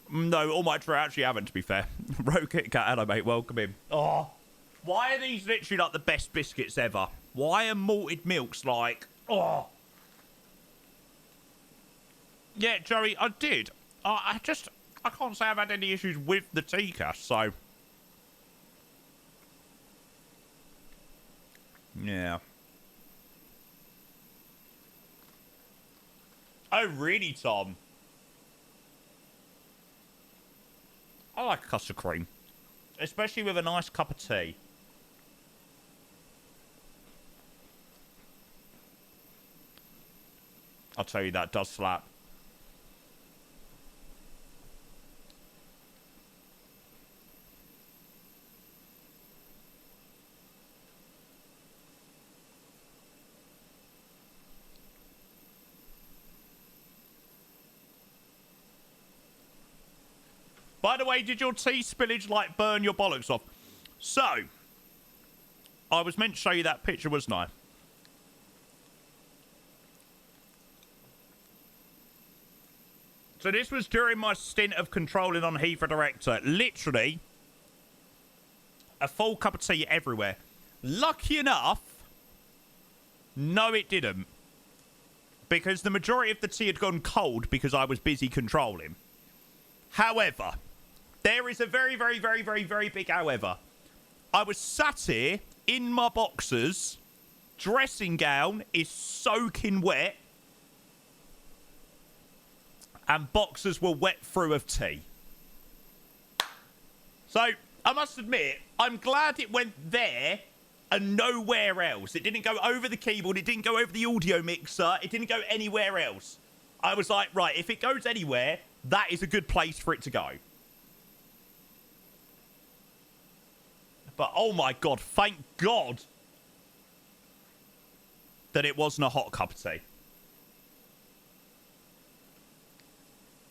No, all my true actually haven't, to be fair. Rocket Cat, hello, mate. Welcome in. Oh, why are these literally like the best biscuits ever? Why are malted milks like... Oh. Yeah, Joey, I did. I can't say I've had any issues with the T-Cash, so... Yeah. Oh, really, Tom? I like custard cream. Especially with a nice cup of tea. I'll tell you, that does slap. By the way, did your tea spillage, like, burn your bollocks off? So, I was meant to show you that picture, wasn't I? So this was during my stint of controlling on Heathrow Director. Literally, a full cup of tea everywhere. Lucky enough, no, it didn't. Because the majority of the tea had gone cold because I was busy controlling. However, there is a very, very, very, very, very big however. I was sat here in my boxers. Dressing gown is soaking wet. And boxers were wet through of tea. So, I must admit, I'm glad it went there and nowhere else. It didn't go over the keyboard. It didn't go over the audio mixer. It didn't go anywhere else. I was like, right, if it goes anywhere, that is a good place for it to go. But, oh my God, thank God that it wasn't a hot cup of tea.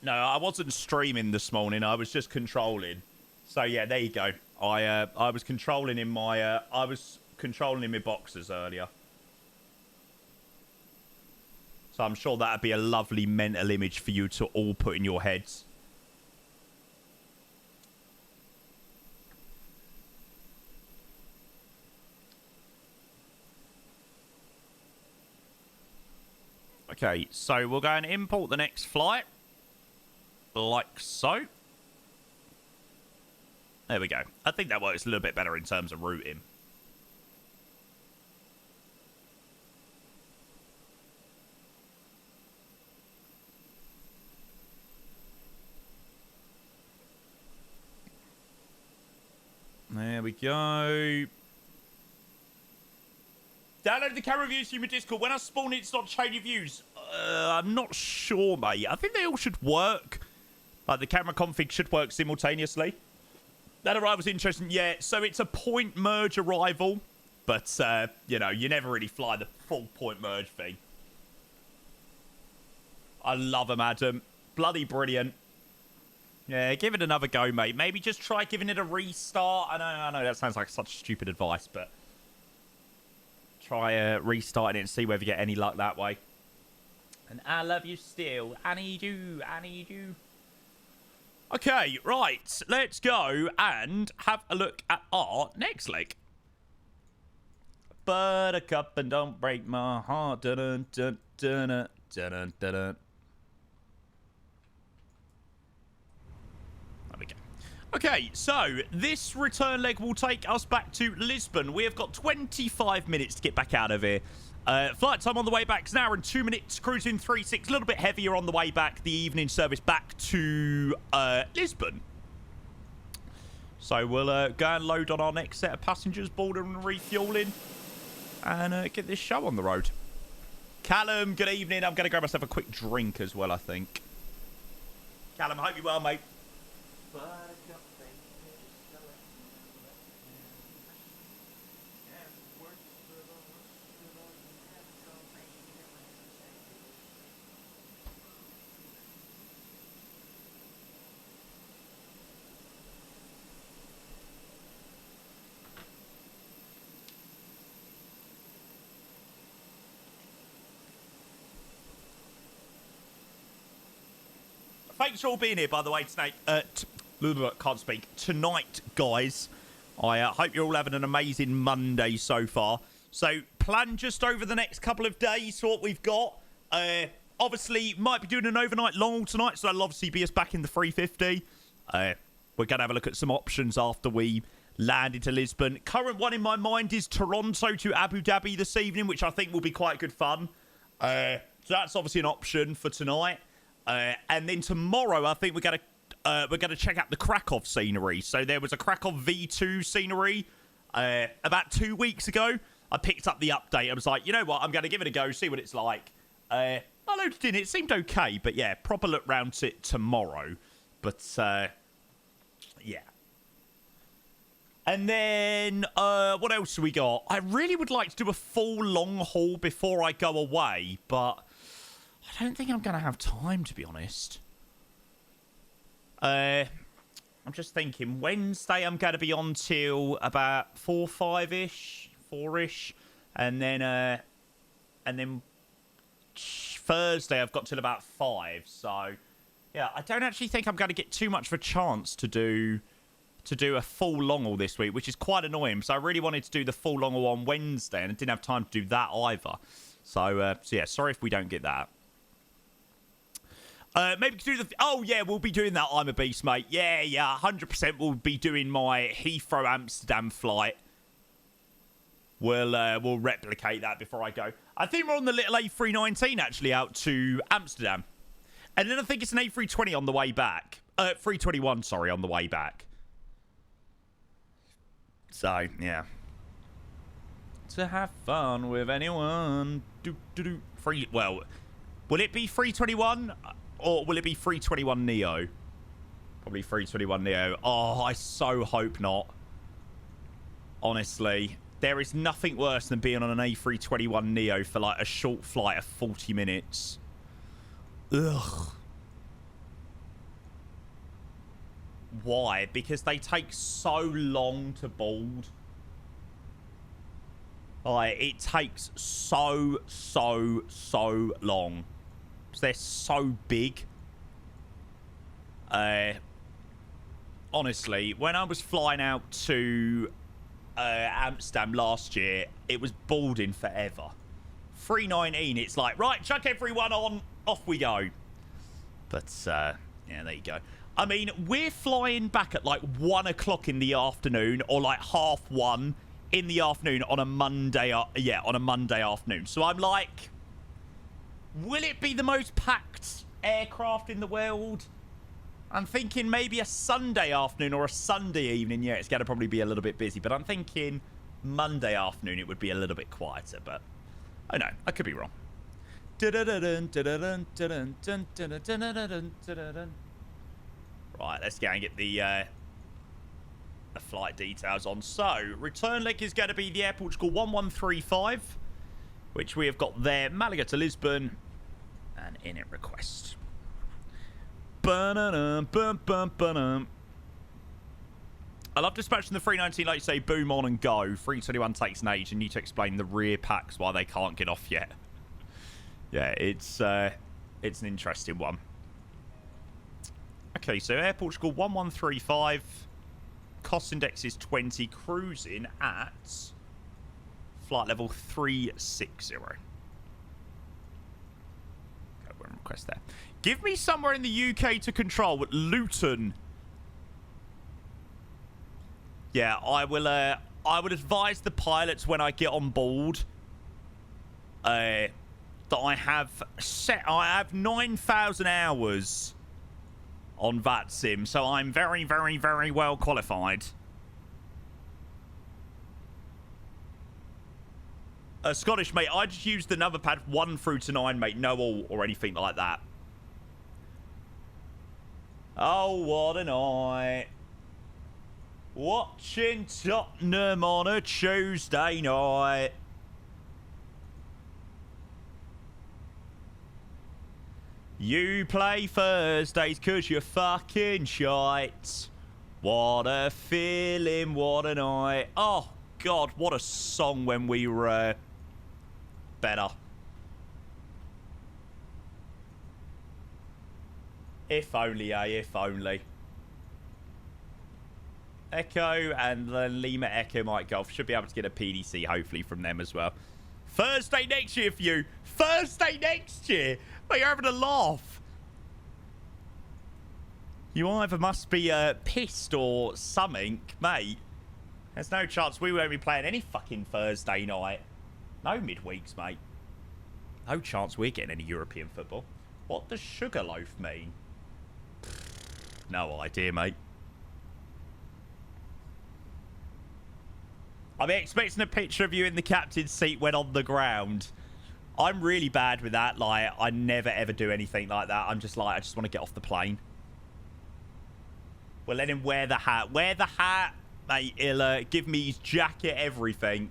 No, I wasn't streaming this morning. I was just controlling. So yeah, there you go. I was controlling in my boxes earlier. So I'm sure that'd be a lovely mental image for you to all put in your heads. Okay, so we'll go and import the next flight. Like so. There we go. I think that works a little bit better in terms of routing. There we go. Download the camera views from your Discord. When I spawn it, it's not changing views. I'm not sure, mate. I think they all should work. Like, the camera config should work simultaneously. That arrival's interesting. Yeah, so it's a point merge arrival. But, you know, you never really fly the full point merge thing. I love them, Adam. Bloody brilliant. Yeah, give it another go, mate. Maybe just try giving it a restart. I know that sounds like such stupid advice, but try restarting it and see whether you get any luck that way. And I love you still. I need you. I need you. Okay, right. Let's go and have a look at our next leg. Buttercup and don't break my heart. Dun, dun, dun, dun, dun, dun, dun. There we go. Okay, so this return leg will take us back to Lisbon. We have got 25 minutes to get back out of here. Flight time on the way back is an hour and 2 minutes. Cruising 3-6, a little bit heavier on the way back. The evening service back to Lisbon. So we'll go and load on our next set of passengers, board and refueling, and get this show on the road. Callum, good evening. I'm going to grab myself a quick drink as well, I think. Callum, hope you're well, mate. Thanks for all being here, by the way, tonight. Can't speak. Tonight, guys. I hope you're all having an amazing Monday so far. So, plan just over the next couple of days for what we've got. Obviously, might be doing an overnight long haul tonight, so that'll obviously be us back in the 350. We're going to have a look at some options after we land into Lisbon. Current one in my mind is Toronto to Abu Dhabi this evening, which I think will be quite good fun. So that's obviously an option for tonight. And then tomorrow, I think we're gonna check out the Krakow scenery. So there was a Krakow V2 scenery about 2 weeks ago. I picked up the update. I was like, you know what? I'm going to give it a go, see what it's like. I loaded it in. It seemed okay, but yeah, proper look round it tomorrow. But yeah. And then what else have we got? I really would like to do a full long haul before I go away, but I don't think I'm going to have time, to be honest. I'm just thinking, Wednesday I'm going to be on till about 4-ish. And then Thursday I've got till about 5. So Yeah, I don't actually think I'm going to get too much of a chance to do a full long haul this week, which is quite annoying. So I really wanted to do the full long haul on Wednesday, and I didn't have time to do that either. So yeah, sorry if we don't get that. Maybe do the... Oh, yeah, we'll be doing that. I'm a beast, mate. Yeah, 100% we'll be doing my Heathrow-Amsterdam flight. We'll replicate that before I go. I think we're on the little A319, actually, out to Amsterdam. And then I think it's an A320 on the way back. 321, sorry, on the way back. So, yeah. To have fun with anyone. Well, will it be 321? Or will it be 321 Neo? Probably 321 Neo. Oh, I so hope not. Honestly. There is nothing worse than being on an A321 Neo for like a short flight of 40 minutes. Ugh. Why? Because they take so long to board. Like, it takes so long. They're so big. Honestly, when I was flying out to Amsterdam last year, it was boarding forever. 319, it's like, right, chuck everyone on, off we go. But, yeah, there you go. I mean, we're flying back at like 1 o'clock in the afternoon, or like 1:30 in the afternoon on a Monday, on a Monday afternoon. So I'm like, will it be the most packed aircraft in the world? I'm thinking maybe a Sunday afternoon or a Sunday evening. Yeah, it's going to probably be a little bit busy, but I'm thinking Monday afternoon it would be a little bit quieter, but oh no, I could be wrong. Right, let's go and get the flight details on. So, return leg is going to be the Air Portugal 1135, which we have got there. Malaga to Lisbon, and in-it request. I love dispatching the 319, like you say, boom on and go. 321 takes an age and need to explain the rear packs why they can't get off yet. Yeah, it's an interesting one. Okay, so Air Portugal 1135, cost index is 20, cruising at flight level 360. Okay, we're in request there. Give me somewhere in the UK to control. Luton. Yeah, I would advise the pilots when I get on board that I have 9,000 hours on that sim, so I'm very, very, very well qualified. Scottish, mate, I just used the number pad 1 through to 9, mate. No all or anything like that. Oh, what a night. Watching Tottenham on a Tuesday night. You play Thursdays 'cause you're fucking shite. What a feeling, what a night. Oh, God, what a song when we were better. If only, if only. Echo and then Lima Echo Mike Golf. Should be able to get a PDC, hopefully, from them as well. Thursday next year for you. Thursday next year. But you're having a laugh. You either must be pissed or something, mate. There's no chance we won't be playing any fucking Thursday night. No midweeks, mate. No chance we're getting any European football. What does Sugarloaf mean? No idea, mate. I'm expecting a picture of you in the captain's seat when on the ground. I'm really bad with that. Like, I never, ever do anything like that. I'm just like, I just want to get off the plane. We'll let him wear the hat. Wear the hat, mate. He'll give me his jacket, everything.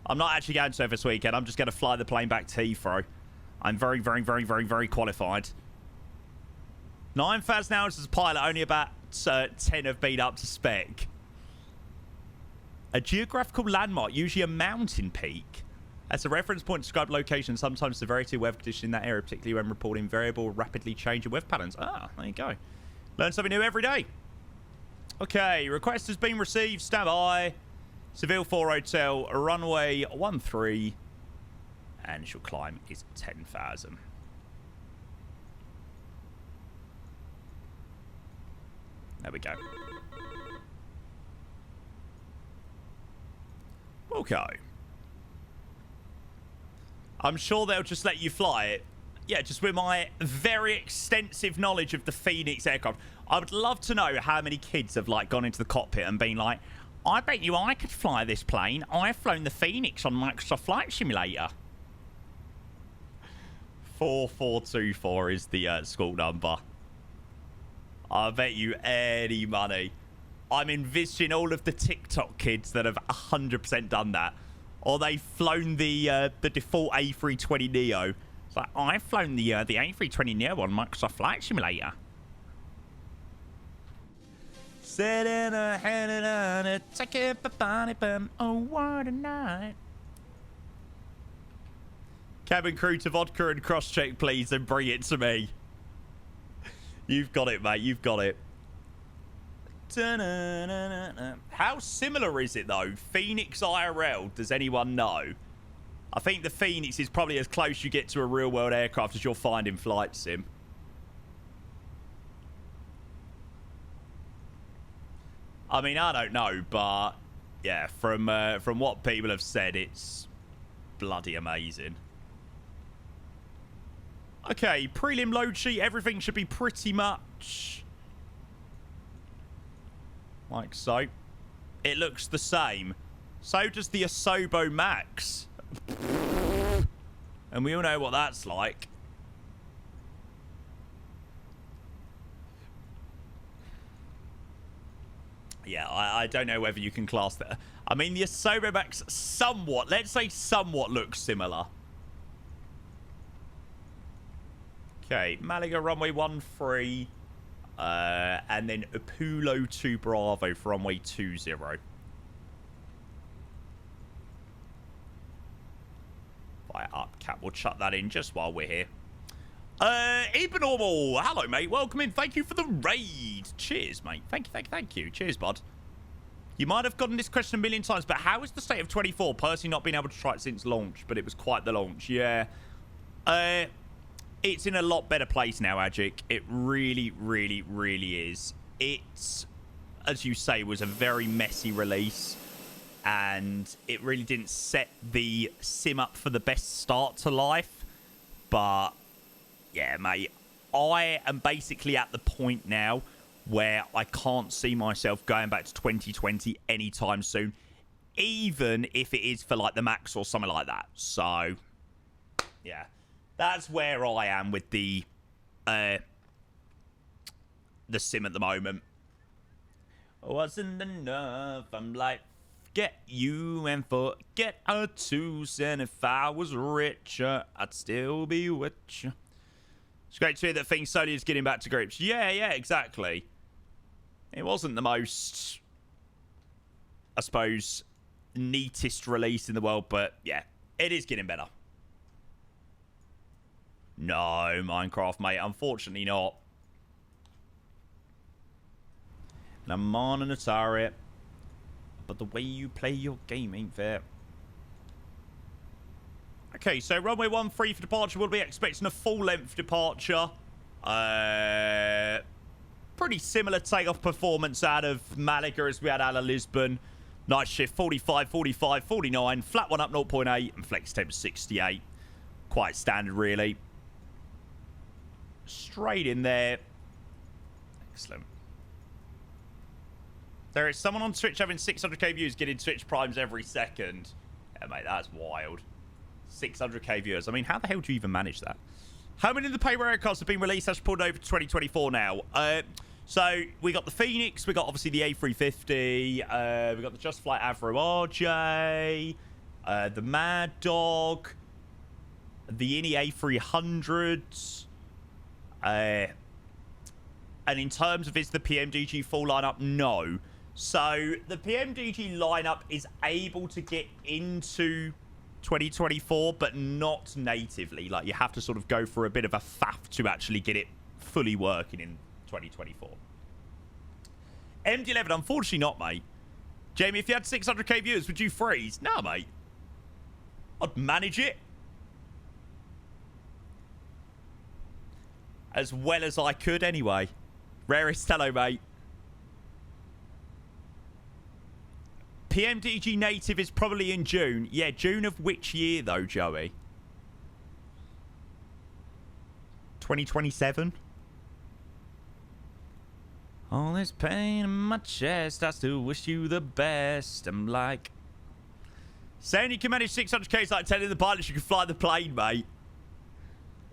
I'm not actually going to this weekend. I'm just going to fly the plane back to Heathrow. I'm very, very, very, very, very qualified. 9,000 hours as a pilot. Only about 10 have been up to spec. A geographical landmark, usually a mountain peak. As a reference point to describe location, sometimes severity of weather conditions in that area, particularly when reporting variable, rapidly changing weather patterns. Ah, there you go. Learn something new every day. Okay, request has been received. Stand by. Seville 4 Hotel, runway 13. And initial climb is 10,000. There we go. Okay. I'm sure they'll just let you fly it. Yeah, just with my very extensive knowledge of the Phoenix aircraft. I would love to know how many kids have, like, gone into the cockpit and been like, I bet you I could fly this plane. I've flown the Phoenix on Microsoft Flight Simulator. 4424 is the school number. I bet you any money. I'm envisaging all of the TikTok kids that have 100% done that. Or they've flown the default A320 Neo. It's like, I've flown the A320 Neo on Microsoft Flight Simulator. Sitting a hand on a ticket, oh, what a night. Cabin crew to vodka and cross-check, please, and bring it to me. You've got it, mate. You've got it. How similar is it, though? Phoenix IRL, does anyone know? I think the Phoenix is probably as close you get to a real-world aircraft as you'll find in Flight Sim. I mean, I don't know, but yeah, from what people have said, it's bloody amazing. Okay, prelim load sheet. Everything should be pretty much like so. It looks the same. So does the Asobo Max. And we all know what that's like. Yeah, I don't know whether you can class that. I mean, the Asobo Max somewhat, let's say somewhat looks similar. Okay, Malaga runway 13. And then Apollo 2 Bravo for runway 20. Fire up, Cap. We'll chuck that in just while we're here. Ebernormal. Hello, mate. Welcome in. Thank you for the raid. Cheers, mate. Thank you. Cheers, bud. You might have gotten this question a million times, but how is the state of 24? Personally, not been able to try it since launch, but it was quite the launch. Yeah. It's in a lot better place now, Agic. It really, really, really is. It, as you say, was a very messy release. And it really didn't set the sim up for the best start to life. But, yeah, mate. I am basically at the point now where I can't see myself going back to 2020 anytime soon. Even if it is for, like, the Max or something like that. So, yeah. That's where I am with the sim at the moment. Wasn't enough. I'm like, get you and forget her too. And if I was richer, I'd still be with you. It's great to hear that things slowly is getting back to grips. Yeah, exactly. It wasn't the most, I suppose, neatest release in the world, but yeah, it is getting better. No, Minecraft, mate. Unfortunately not. And I'm on an Atari. But the way you play your game ain't fair. Okay, so runway 13 for departure. We'll be expecting a full-length departure. Pretty similar takeoff performance out of Malaga as we had out of Lisbon. Night shift 45, 45, 49. Flat one up 0.8 and flex temp 68. Quite standard, really. Straight in there. Excellent. There is someone on Twitch having 600k views getting Twitch primes every second. Yeah, mate, that's wild. 600k viewers. I mean, how the hell do you even manage that? How many of the payroll aircrafts have been released as pulled over to 2024 now? So we got the Phoenix. We got obviously the A350. We got the Just Flight Avro RJ. The Mad Dog. The Innie A300s. And in terms of is the PMDG full lineup? No. So the PMDG lineup is able to get into 2024, but not natively. Like, you have to sort of go for a bit of a faff to actually get it fully working in 2024. MD11, unfortunately not, mate. Jamie, if you had 600k viewers, would you freeze? No, mate. I'd manage it as well as I could anyway. Rarest, hello, mate. PMDG native is probably in June. Yeah, June of which year, though, Joey? 2027? All this pain in my chest, I still wish you the best. I'm like... Saying you can manage 600k is like telling the pilots you can fly the plane, mate.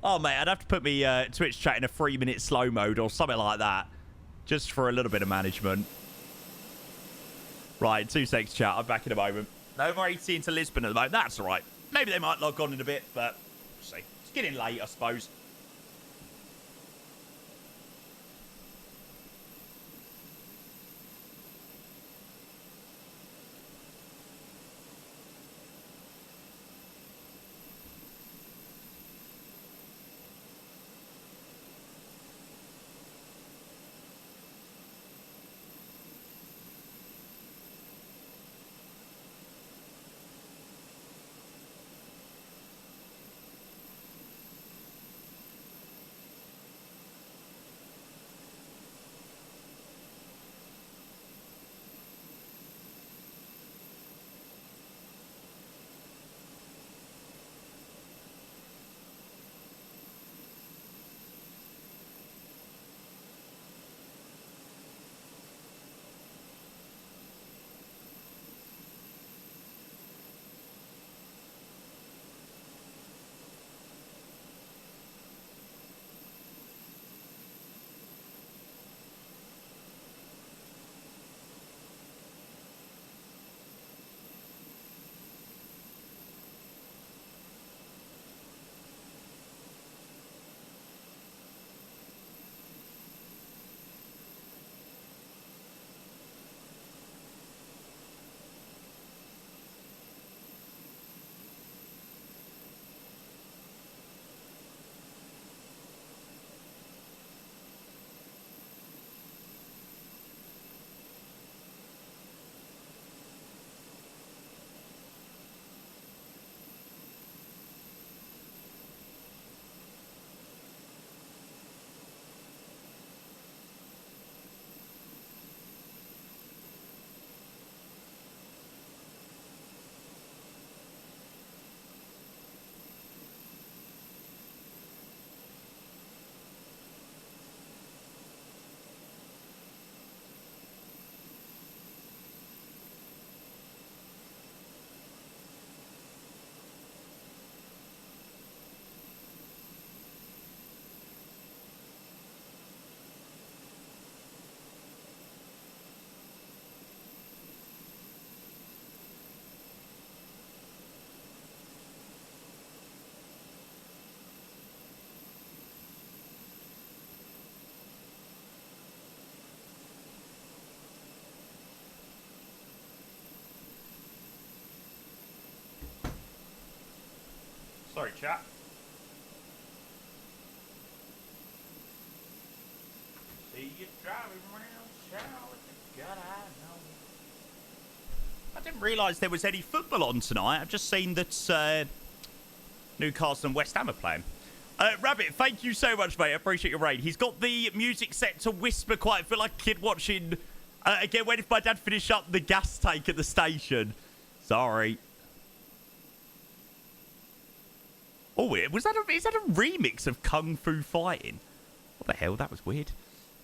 Oh, mate, I'd have to put me Twitch chat in a 3-minute slow mode or something like that. Just for a little bit of management. Right, 2 seconds, chat. I'm back in a moment. No more AT into Lisbon at the moment. That's all right. Maybe they might log on in a bit, but we'll see. It's getting late, I suppose. Sorry, chat. See you driving around town with the gut I know. I didn't realise there was any football on tonight. I've just seen that Newcastle and West Ham are playing. Rabbit, thank you so much, mate. I appreciate your raid. He's got the music set to whisper quiet. I feel like a kid watching... again, when if my dad finished up the gas tank at the station. Sorry. Oh, is that a remix of Kung Fu Fighting? What the hell? That was weird.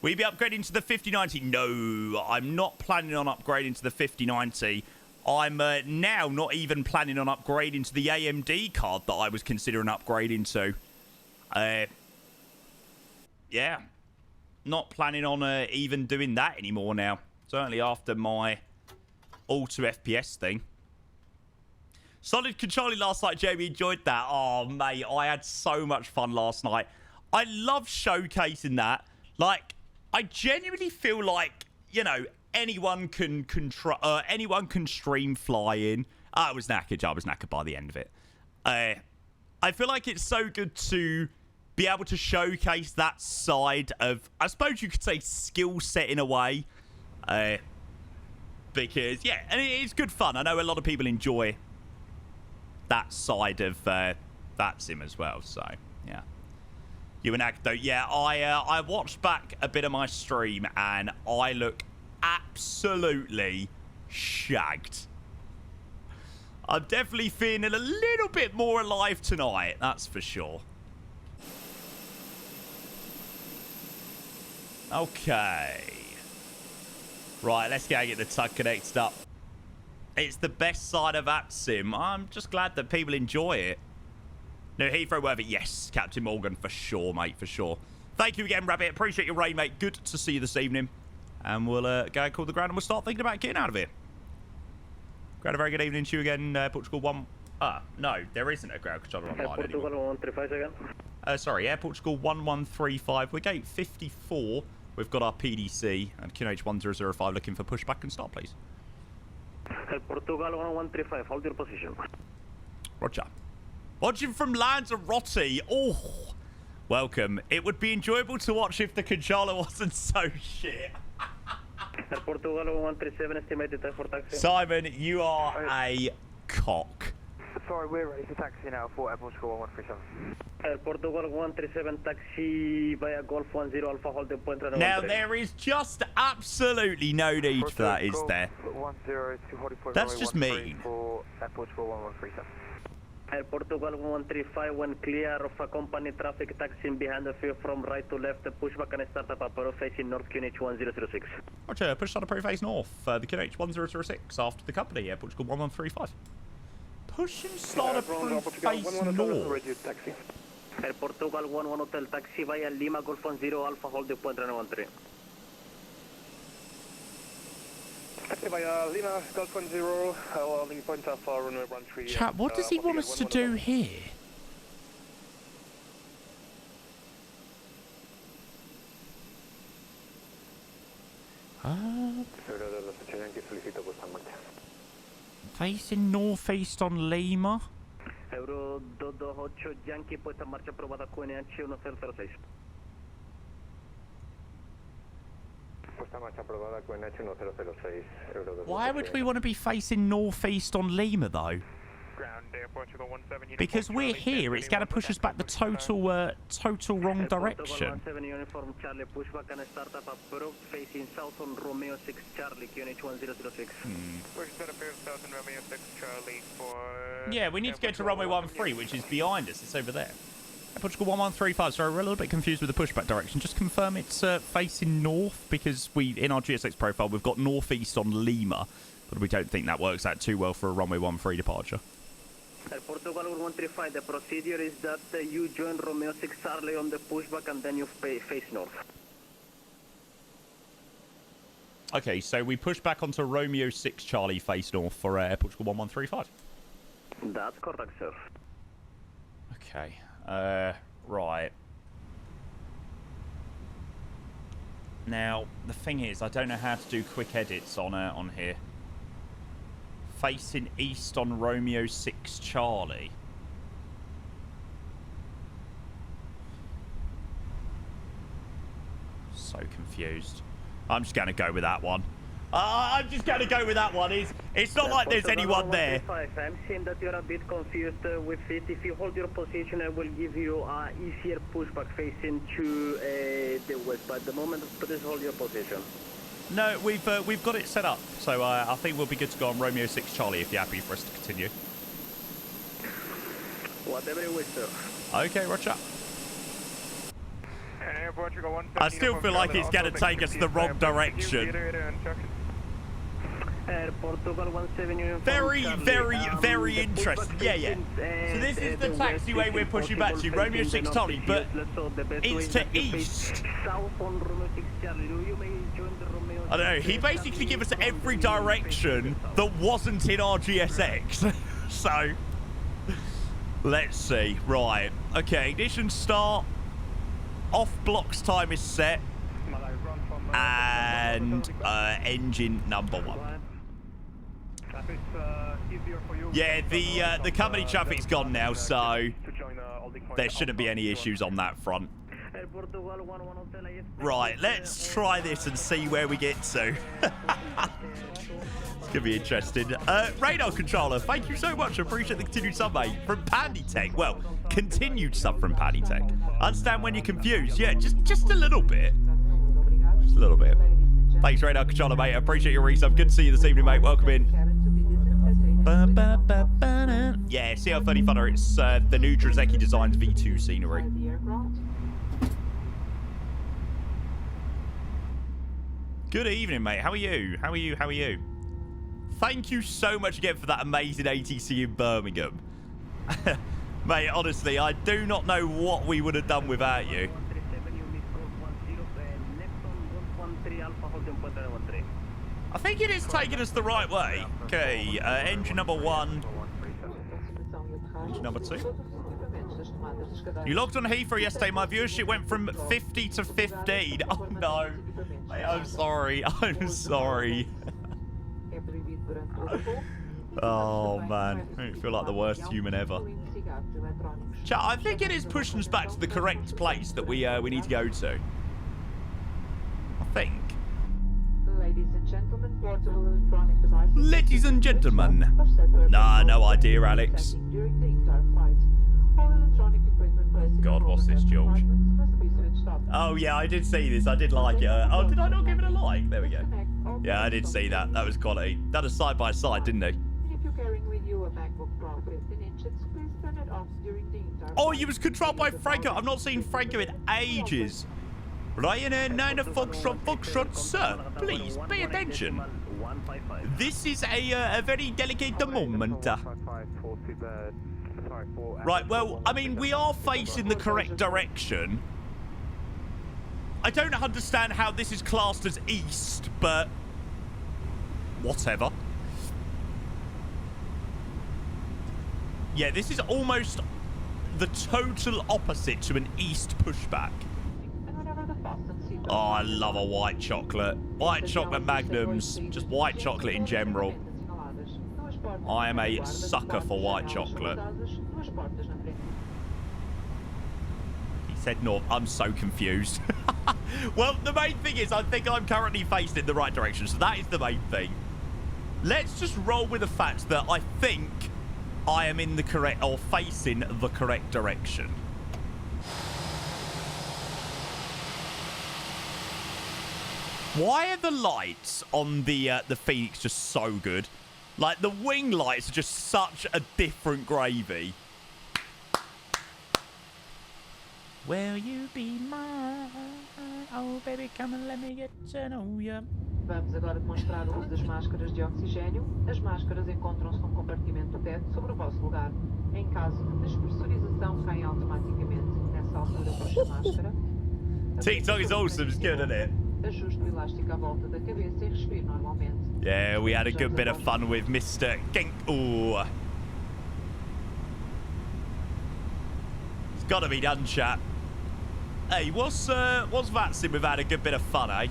Will you be upgrading to the 5090? No, I'm not planning on upgrading to the 5090. I'm now not even planning on upgrading to the AMD card that I was considering upgrading to. Yeah. Not planning on even doing that anymore now. Certainly after my Ultra FPS thing. Solid controlling last night, Jamie. Enjoyed that. Oh, mate, I had so much fun last night. I love showcasing that. Like, I genuinely feel like, you know, anyone can stream flying. I was knackered. I was knackered by the end of it. I feel like it's so good to be able to showcase that side of, I suppose you could say, skill set in a way. Because, yeah, and it's good fun. I know a lot of people enjoy that side of that sim as well. So, yeah. You and Ag, though, yeah, I watched back a bit of my stream and I look absolutely shagged. I'm definitely feeling a little bit more alive tonight, that's for sure. Okay. Right, let's go get the tug connected up. It's the best side of that sim. I'm just glad that people enjoy it. No, Heathrow Worthy, yes, Captain Morgan, for sure, mate, for sure. Thank you again, Rabbit. Appreciate your raid, mate. Good to see you this evening. And we'll go and call the ground and we'll start thinking about getting out of here. Ground, a very good evening to you again, Portugal 1. No, there isn't a ground controller online Portugal 1135 again. Sorry, Air Portugal 1135. We're gate 54. We've got our PDC and QNH 1005 looking for pushback and start, please. Portugal 1135, hold your position. Roger. Watching from Lanzarote. Oh, welcome. It would be enjoyable to watch if the controller wasn't so shit. Portugal 1137, estimated time for taxi. Simon, you are a cock. Sorry, we're ready for taxi now for Air Portugal 1137. Portugal 137, taxi via Golf 10 Alpha, hold the point. Now, there is just absolutely no need for that, is there? That's just mean. For Air Portugal 1137. Portugal 135, when clear of a company traffic taxi behind the field from right to left, pushback and start up approach facing north QNH 1006. Roger, push start approach face north, the QNH 1006 after the company, Air Portugal 1135. Push and start approach face north. Air Portugal 11 Hotel taxi via Lima Golf 10 Alpha, hold the point runway 13. Taxi via Lima Golf 10, holding point Alpha, runway 13. Chat, what does he want us to do here? Facing northeast on Lima. Euro 228 Yankee, puesta en marcha aprobada QNH 1006. Why would we want to be facing northeast on Lima, though? Because we're here, it's going to push us back the total wrong direction. Uniform Charlie, pushback and start up approach facing south on Romeo 6 Charlie, QNH 1006. Yeah, we need to go to runway 13, which is behind us. It's over there. Portugal 1135, sorry, we're a little bit confused with the pushback direction. Just confirm it's facing north, because in our GSX profile, we've got northeast on Lima, but we don't think that works out too well for a runway 13 departure. Portugal 135, the procedure is that you join Romeo 6 Charlie on the pushback and then you face north. Okay, so we push back onto Romeo 6 Charlie face north for Portugal 1135. That's correct, sir. Okay, right. Now, the thing is, I don't know how to do quick edits on here. Facing east on Romeo 6 Charlie. So confused. I'm just going to go with that one. I'm just going to go with that one. It's not like there's anyone there. I'm seeing that you're a bit confused with it. If you hold your position, I will give you an easier pushback facing to the west. But at the moment, please hold your position. No, we've got it set up, so I think we'll be good to go on Romeo 6 Charlie if you're happy for us to continue. Whatever you wish, sir. Okay, roger. I still feel like it's going to take us the wrong direction. Very, very interesting. Yeah. So this is the taxiway we're pushing back to, Romeo 6 Charlie, but it's to east. I don't know, he basically gave us every direction that wasn't in our GSX. So, let's see. Right. Okay, ignition start. Off blocks time is set. And engine number 1. Yeah, the company traffic's gone now, so there shouldn't be any issues on that front. Right, let's try this and see where we get to. It's gonna be interesting. Radar controller, thank you so much. I appreciate the continued sub, mate. From Pandy Tech. Well, continued sub from Pandy Tech. Understand when you're confused. Yeah, just a little bit. Just a little bit. Thanks, Radar controller, mate. I appreciate your resub. Good to see you this evening, mate. Welcome in. Yeah, CL30 Thunder. It's the new Drazeki Designs V2 scenery. Good evening, mate. How are you? How are you? How are you? Thank you so much again for that amazing ATC in Birmingham. Mate, honestly, I do not know what we would have done without you. I think it is taking us the right way. Okay, engine number 1. Engine number 2. You logged on Heathrow yesterday. My viewership went from 50 to 15. Oh, no. Mate, I'm sorry. I'm sorry. Oh, man. I feel like the worst human ever. Chat, I think it is pushing us back to the correct place that we need to go to. I think. Ladies and gentlemen. Nah, no idea, Alex. God, what's this, George? Oh, yeah, I did see this. I did like it. Oh, did I not give it a like? There we go. Yeah, I did see that. That was quality. That was side by side, didn't they? Oh, you was controlled by Franco. I've not seen Franco in ages. Ryanair 9 Foxtrot, sir. Please, pay attention. This is a very delicate moment. Right, well, I mean, we are facing the correct direction. I don't understand how this is classed as east, but whatever. Yeah, this is almost the total opposite to an east pushback. Oh, I love a white chocolate. White chocolate magnums, just white chocolate in general. I am a sucker for white chocolate. He said north. I'm so confused. Well, the main thing is I think I'm currently faced in the right direction, so that is the main thing. Let's just roll with the fact that I think I am in the correct, or facing the correct direction. Why are the lights on the Phoenix just so good? Like, the wing lights are just such a different gravy. Will you be mine? Oh, baby, come and let me get to know you. Vamos agora demonstrar o uso das máscaras de oxigênio. As máscaras encontram-se num compartimento teto sobre o vosso lugar. Em caso de despressurização, caem automaticamente. Nessa altura, puxa a máscara. TikTok is awesome, it's good, isn't it? Ajuste o elástico à volta da cabeça e respire normalmente. Yeah, we had a good bit of fun with Mr. Gink. Ooh. It's got to be done, chat. Hey, what's that sim? We've had a good bit of fun, eh?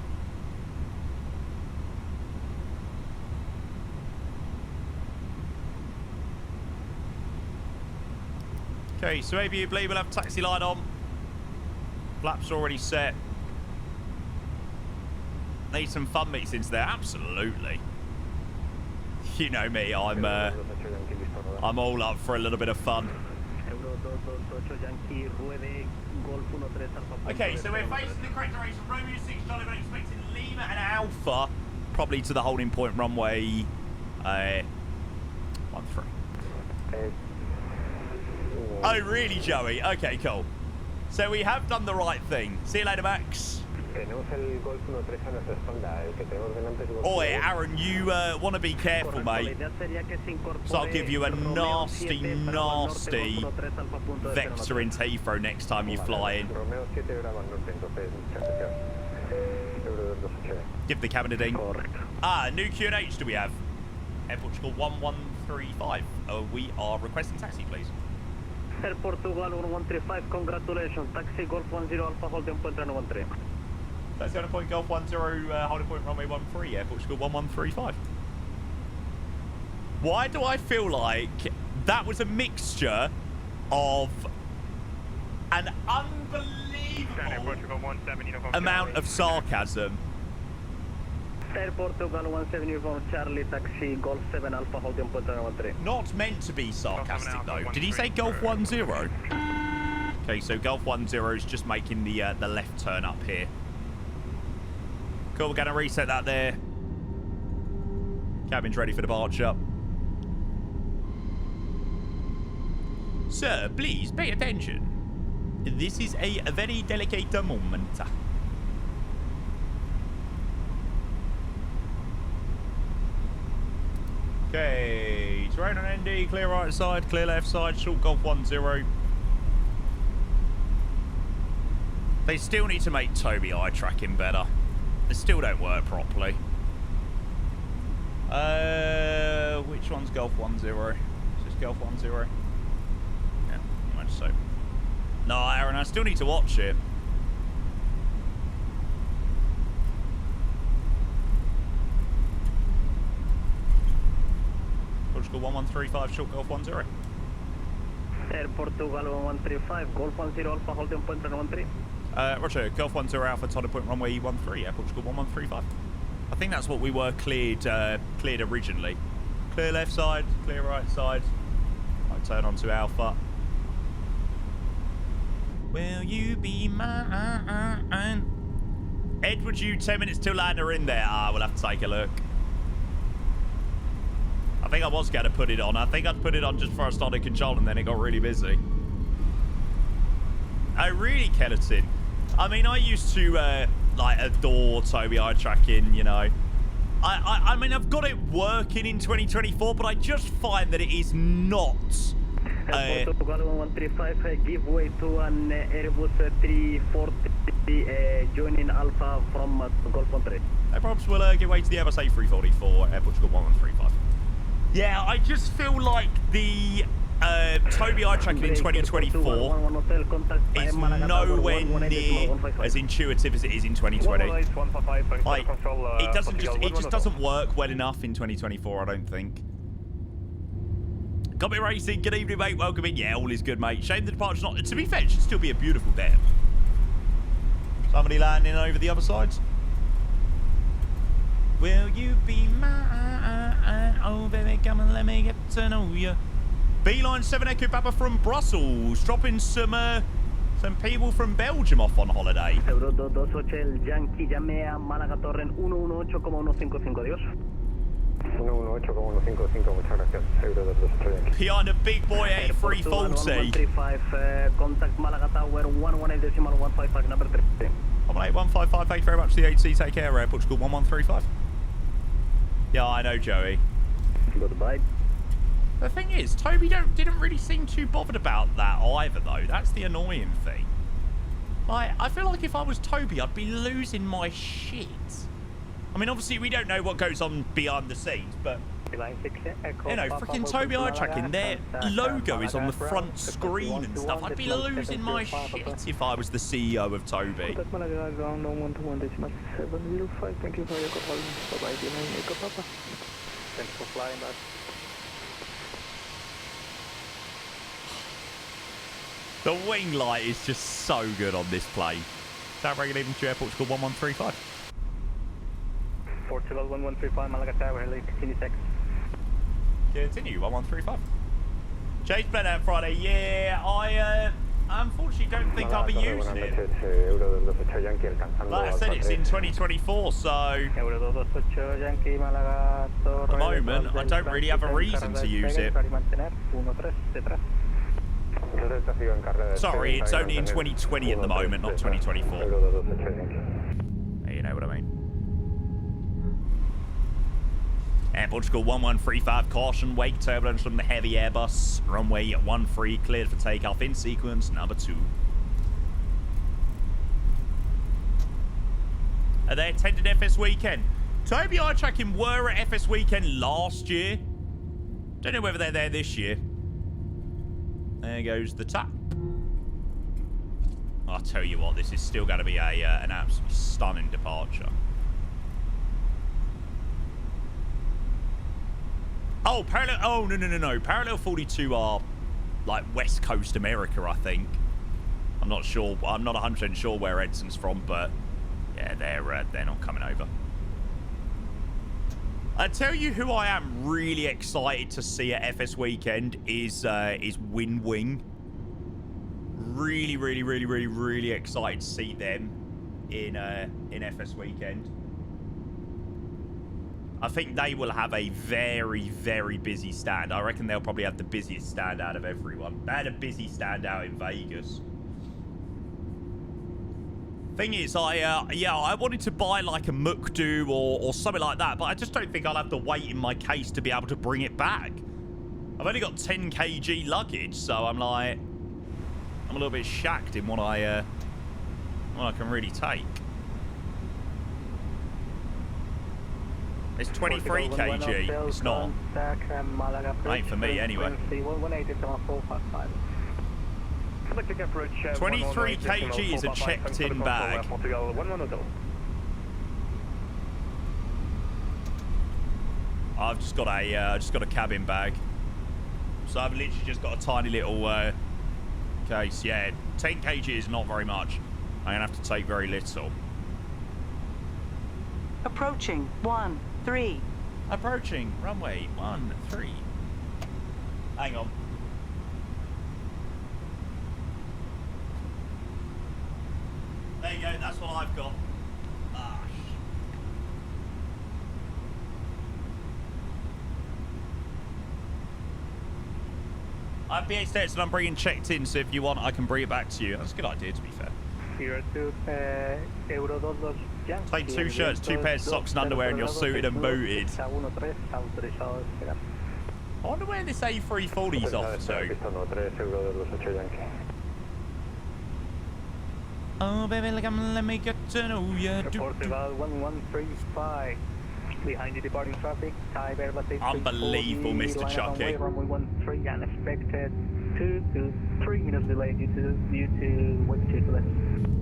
Okay, so maybe you believe we'll have taxi light on. Flaps already set. Need some fun meetings there, absolutely. You know me, I'm all up for a little bit of fun. Okay, so we're facing the correct direction. Romeo 6, Charlie, we're expecting Lima and Alpha, probably to the holding point runway 13. Oh, really, Joey? Okay, cool. So we have done the right thing. See you later, Max. Oi, Aaron, you want to be careful, mate. So I'll give you a nasty, nasty vector in Heathrow next time you fly in. Give the cabin a ding. Ah, new QNH do we have? Air Portugal 1135. We are requesting taxi, please. Air Portugal 1135, congratulations. Taxi Golf 10 Alpha, holding point runway 13. That's the point Golf 10, holding point runway 13, Air Portugal 1135. Why do I feel like that was a mixture of an unbelievable amount of sarcasm? Air Portugal 17 uniform Charlie taxi Golf 7 Alpha holding point 13. Not meant to be sarcastic though. Did he say Golf 10? Okay, so Golf 10 is just making the left turn up here. Cool, we're gonna reset that there. Cabin's ready for departure. Sir, please pay attention. This is a very delicate moment. Okay, terrain on ND, clear right side, clear left side, short Golf 10. They still need to make Toby eye tracking better. They still don't work properly. Which one's Golf 10? Is this Golf 10? Yeah, much so. No, Aaron, I still need to watch it. Portugal 1135, short Golf 10. Air Portugal 1135, Golf 10 Alpha holding point 13. Roger, Golf 10 Alpha, Todder Point runway 13, Air Portugal 1135. I think that's what we were cleared originally. Clear left side, clear right side. Might turn onto Alpha. Will you be mine? Edward, you 10 minutes till lander in there. We'll have to take a look. I think I was going to put it on. I think I'd put it on just before I started control and then it got really busy. Oh, really, Kellerton? I mean, I used to, like, adore Toby eye tracking, you know. I mean, I've got it working in 2024, but I just find that it is not... Portugal 1135, give way to an Airbus 340 joining Alpha from Golf 13. No problems, we'll give way to the Airbus A340 for Air Portugal 1135. Yeah, I just feel like the Toby eye tracking in 2024 is nowhere near as intuitive as it is in 2020. Like, it just doesn't work well enough in 2024, I don't think. Copy Racing, good evening, mate. Welcome in. Yeah, all is good, mate. Shame the departure's not. To be fair, it should still be a beautiful day. Somebody landing over the other side. Will you be mine? Oh, baby, come and let me get to know you. Beeline 7 Echo Papa from Brussels. Dropping some people from Belgium off on holiday. Euro 228 el Yankee, llame a Malaga Torrent 118,155, adiós. 118,155, muchas gracias. Euro 228 Yankee. Behind a big boy A340. 1135, contact Malaga Tower 118.155, number 3. 18155, thank you very much to the HC. Take care, Air Portugal 1135. Yeah, I know, Joey. Goodbye. The thing is, Toby didn't really seem too bothered about that either, though. That's the annoying thing. Like, I feel like if I was Toby, I'd be losing my shit. I mean, obviously, we don't know what goes on behind the scenes, but... You know, freaking Toby eye tracking, their logo is on the front screen and stuff. I'd be losing my shit if I was the CEO of Toby. Thank you for your call. Bye-bye, Papa. Thanks for flying back. The wing light is just so good on this plane. Tower regulating to Air Portugal 1135. Portugal 1135, Malaga Tower, hello, continue text. Continue, 1135. Chase bled out Friday. Yeah, I unfortunately don't think I'll be using it. Like I said, it's in 2024, so... At the moment, I don't really have a reason to use it. Sorry, it's only in 2020 at the moment, not 2024. You know what I mean. Air Portugal 1135, caution, wake turbulence from the heavy Airbus. Runway 13, cleared for takeoff in sequence number 2. Are they attended FS Weekend? Toby eye tracking were at FS Weekend last year. Don't know whether they're there this year. There goes the tap. I'll tell you what, this is still going to be an absolutely stunning departure. Oh, parallel. Oh, no. Parallel 42 are like West Coast America, I think. I'm not sure. I'm not 100% sure where Edson's from, but yeah, they're not coming over. I tell you who I am really excited to see at FS Weekend is Win Wing. Really excited to see them in FS Weekend. I think they will have a very busy stand. I reckon they'll probably have the busiest stand out of everyone. They had a busy stand out in Vegas. Thing is, I wanted to buy like a Mukdu or something like that, but I just don't think I'll have the weight in my case to be able to bring it back. I've only got 10 kg luggage, so I'm a little bit shacked in what I can really take. It's 23 kg. It's not. Ain't for me anyway. 23 kg is a checked-in bag. I've just got a cabin bag, so I've literally just got a tiny little case. Yeah, 10 kg is not very much. I'm gonna have to take very little. Approaching 13. Approaching runway 13. Hang on. There you go, that's what I've got. Ah, I have BA stats and I'm bringing checked in, so if you want, I can bring it back to you. That's a good idea, to be fair. Take 2 shirts, 2 pairs of socks and underwear, and you're suited and booted. I wonder where this A340's off to. Oh, baby, let me get to know you. Portugal 1135. Behind you departing traffic. Thai Airbus. Unbelievable, Mr. Chucky. Runway 13 unexpected. 2 to 3 minutes delay due to wind turbulence.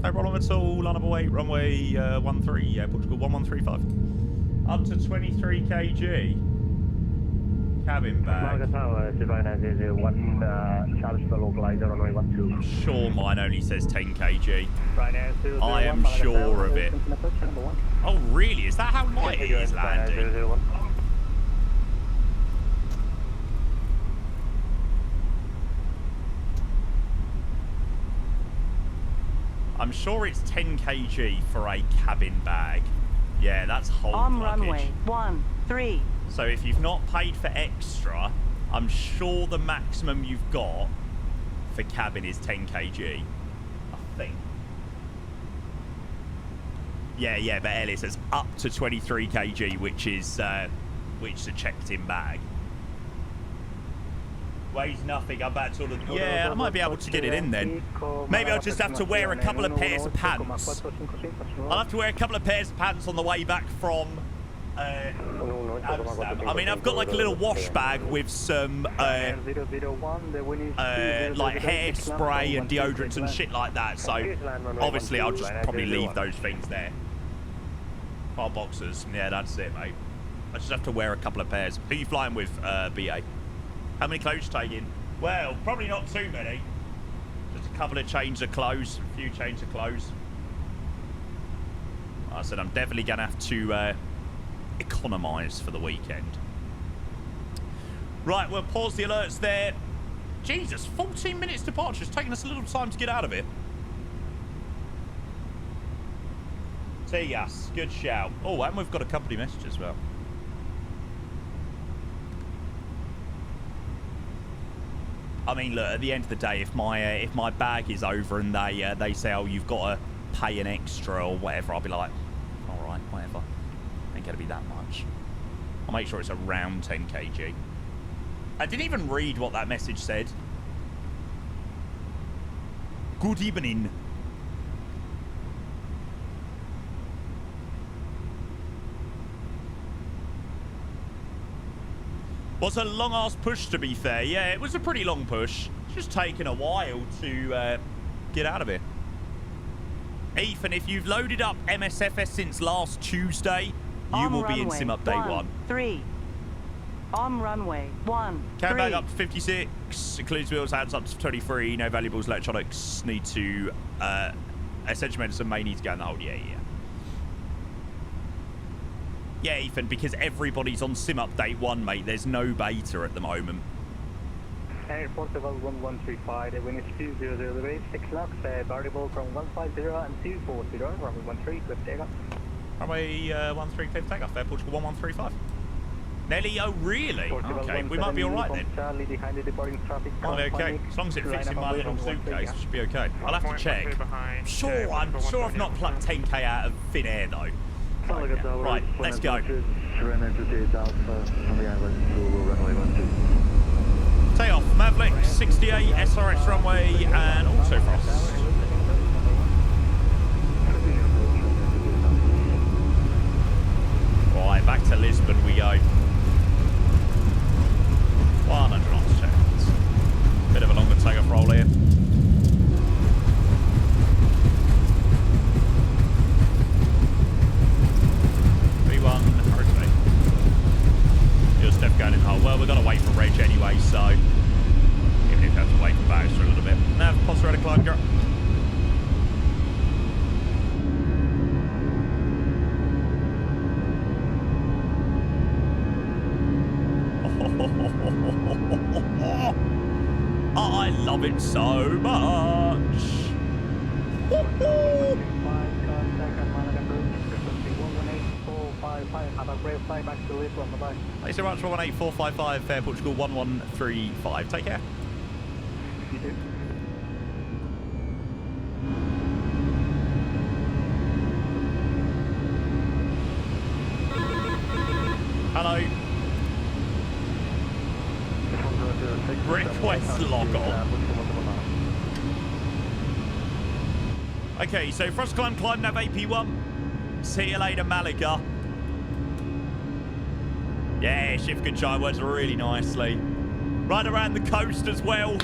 No problem at all. Line up away, runway 13, Portugal 1135. Up to 23 kg. Cabin bag. I'm sure mine only says 10 kg. I am sure of it. Oh, really? Is that how light it is landing? I'm sure it's 10 kg for a cabin bag. Yeah, that's whole on luggage. Runway 13. So if you've not paid for extra, I'm sure the maximum you've got for cabin is 10 kg. I think. Yeah, but Ellie says up to 23 kg, which is a checked-in bag. Weighs nothing. I'm about to order. Yeah, I might be able to get it in then. Maybe I'll just have to wear a couple of pairs of pants. I'll have to wear a couple of pairs of pants on the way back from Amsterdam. I mean, I've got like a little wash bag with some like hairspray and deodorants and shit like that. So obviously I'll just probably leave those things there. Our boxers. Yeah, that's it, mate. I just have to wear a couple of pairs. Who are you flying with, BA? How many clothes you taking? Well, probably not too many. Just a couple of changes of clothes. A few changes of clothes. Like I said, I'm definitely going to have to economise for the weekend. Right, we'll pause the alerts there. Jesus, 14 minutes departure. It's taking us a little time to get out of it. Yes, good shout. Oh, and we've got a company message as well. I mean, look, at the end of the day, if my bag is over and they say, oh, you've got to pay an extra or whatever, I'll be like, all right, whatever. Ain't gonna be that much. I'll make sure it's around 10 kg. I didn't even read what that message said. Good evening. Was a long-ass push, to be fair. Yeah, it was a pretty long push. It's just taken a while to get out of it. Ethan, if you've loaded up MSFS since last Tuesday, you will be in Sim Update 1. 3. On runway 13. Cam back up to 56. Includes wheels, hands up to 23. No valuables, electronics. Need to... essential medicine may need to go in the hold. Yeah. Yeah, Ethan, because everybody's on sim update 1, mate. There's no beta at the moment. Airport level 1135, the wind is 200 degrees, 6 knots, variable from 150 and 240, runway 13, clear for takeoff. Runway 13, clear for takeoff, Air Portugal 1135. Nelly, oh really? Okay, we might be alright then. Charlie behind the departing traffic. Might be okay. As long as it fits in my little suitcase, it should be okay. I'll have to check. I'm sure I've not plucked 10k out of thin air though. Right, let's go. Take off, Maverick 68, SRX runway, and also frost. Right, back to Lisbon we go. 100 knots checked. Bit of a longer takeoff roll here. V1, rotate. Your step going in the hole. Well, we're going to wait for Reg anyway, so even if we have to wait for bags for a little bit. Nav, posture at a climb, girl. I love it so much. Thanks so much for 18455 Air Portugal 1135. Take care. Hello. Request log on. Okay, so first climb nav AP1. See you later, Malaga. Yeah, shift control works really nicely. Right around the coast as well.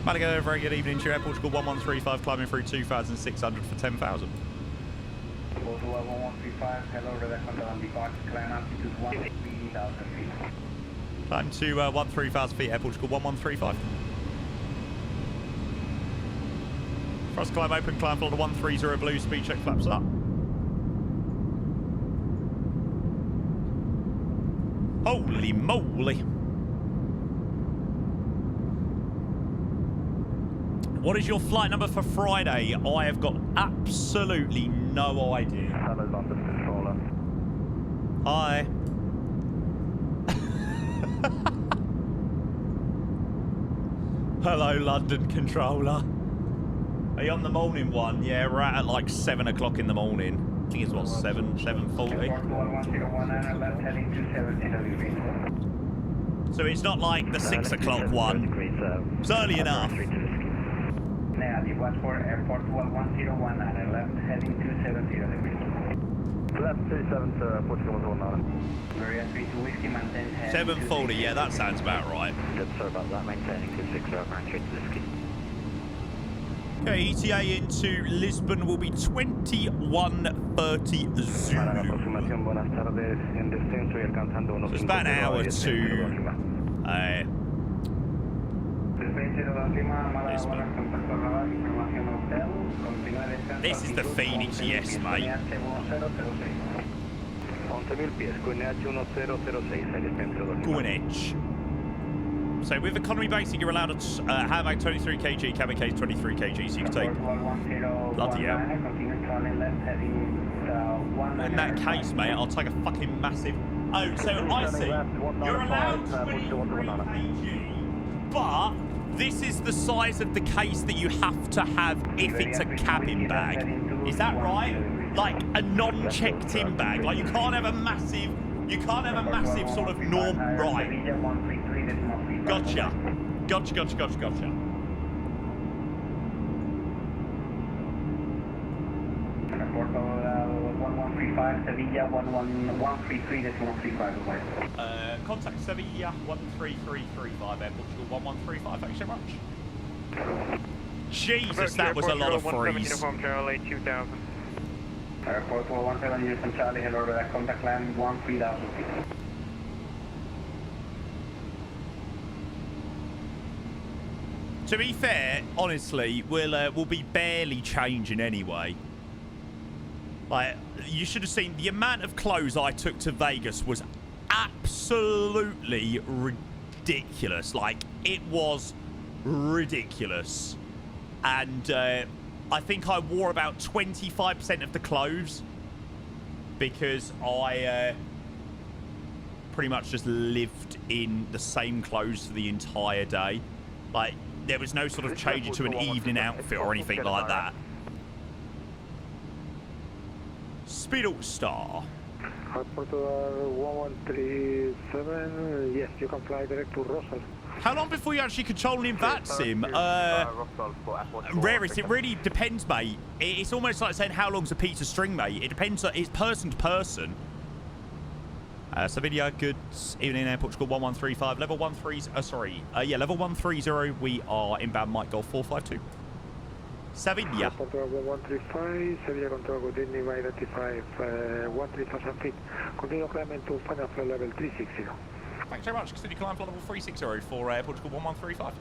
Malaga, very good evening to you. Air Portugal 1135 climbing through 2,600 for 10,000. 1135, hello, Redacon, Departure, climb altitude 13,000 feet. Climb to 13,000 feet, Air Portugal 1135. First climb open, climb floor to 130 blue, speed check flaps up. Holy moly. What is your flight number for Friday? I have got absolutely no idea. Hello, London controller. Hi. Hello, London controller. Are you on the morning one? Yeah, we're at like 7 o'clock in the morning. I think it's what, 7:40. So it's not like the 6 o'clock one. It's early enough. Negative, watch for airport 1101 and 11 heading 270 degrees. Left 27 to Portugal 119. Maria 32 whiskey, maintain heading 7:40, yeah, that sounds about right. Good, sorry about that, maintaining 26 ground straight to whiskey. Okay, ETA into Lisbon will be 21:30 Zulu. So it's about an hour to Lisbon. This is the Phoenix, yes, mate. Greenwich. So with economy basic, you're allowed to handbag 23 kg, cabin case 23 kg, so you can take bloody hell. In that case, mate, I'll take a fucking massive... Oh, so I see. You're allowed 23 kg, but this is the size of the case that you have to have if it's a cabin bag. Is that right? Like a non-checked in bag. Like you can't have a massive... You can't have a massive sort of norm... Right. Gotcha. Gotcha. Airport 1135, Sevilla 11133.35 away. Contact Sevilla 13335, Air Portugal 1135. Thanks so much. Jesus, that was a lot of freeze. Uniform Charlie 2000. Airport 417, Houston Charlie, hello, contact land 13,000 feet. To be fair, honestly, we'll be barely changing anyway. Like, you should have seen the amount of clothes I took to Vegas was absolutely ridiculous. Like, it was ridiculous. And I think I wore about 25% of the clothes because I pretty much just lived in the same clothes for the entire day. Like, there was no sort of change into an evening outfit or anything like that. Speedo Star. Airport 1137, yes, you can fly direct to Rosal. How long before you actually control an invat sim? Rarest, it really depends, mate. It's almost like saying how long's a piece of string, mate. It depends, it's person to person. Sevilla, good evening, Air Portugal 1135, level 130, level 130, we are inbound Mike Golf 452. Sevilla. Control 1135, Sevilla control, good evening, identify 13,000 feet. Continue climbing to final floor level 360. Thanks very much. Continue climb for level 360 for Air Portugal 1135.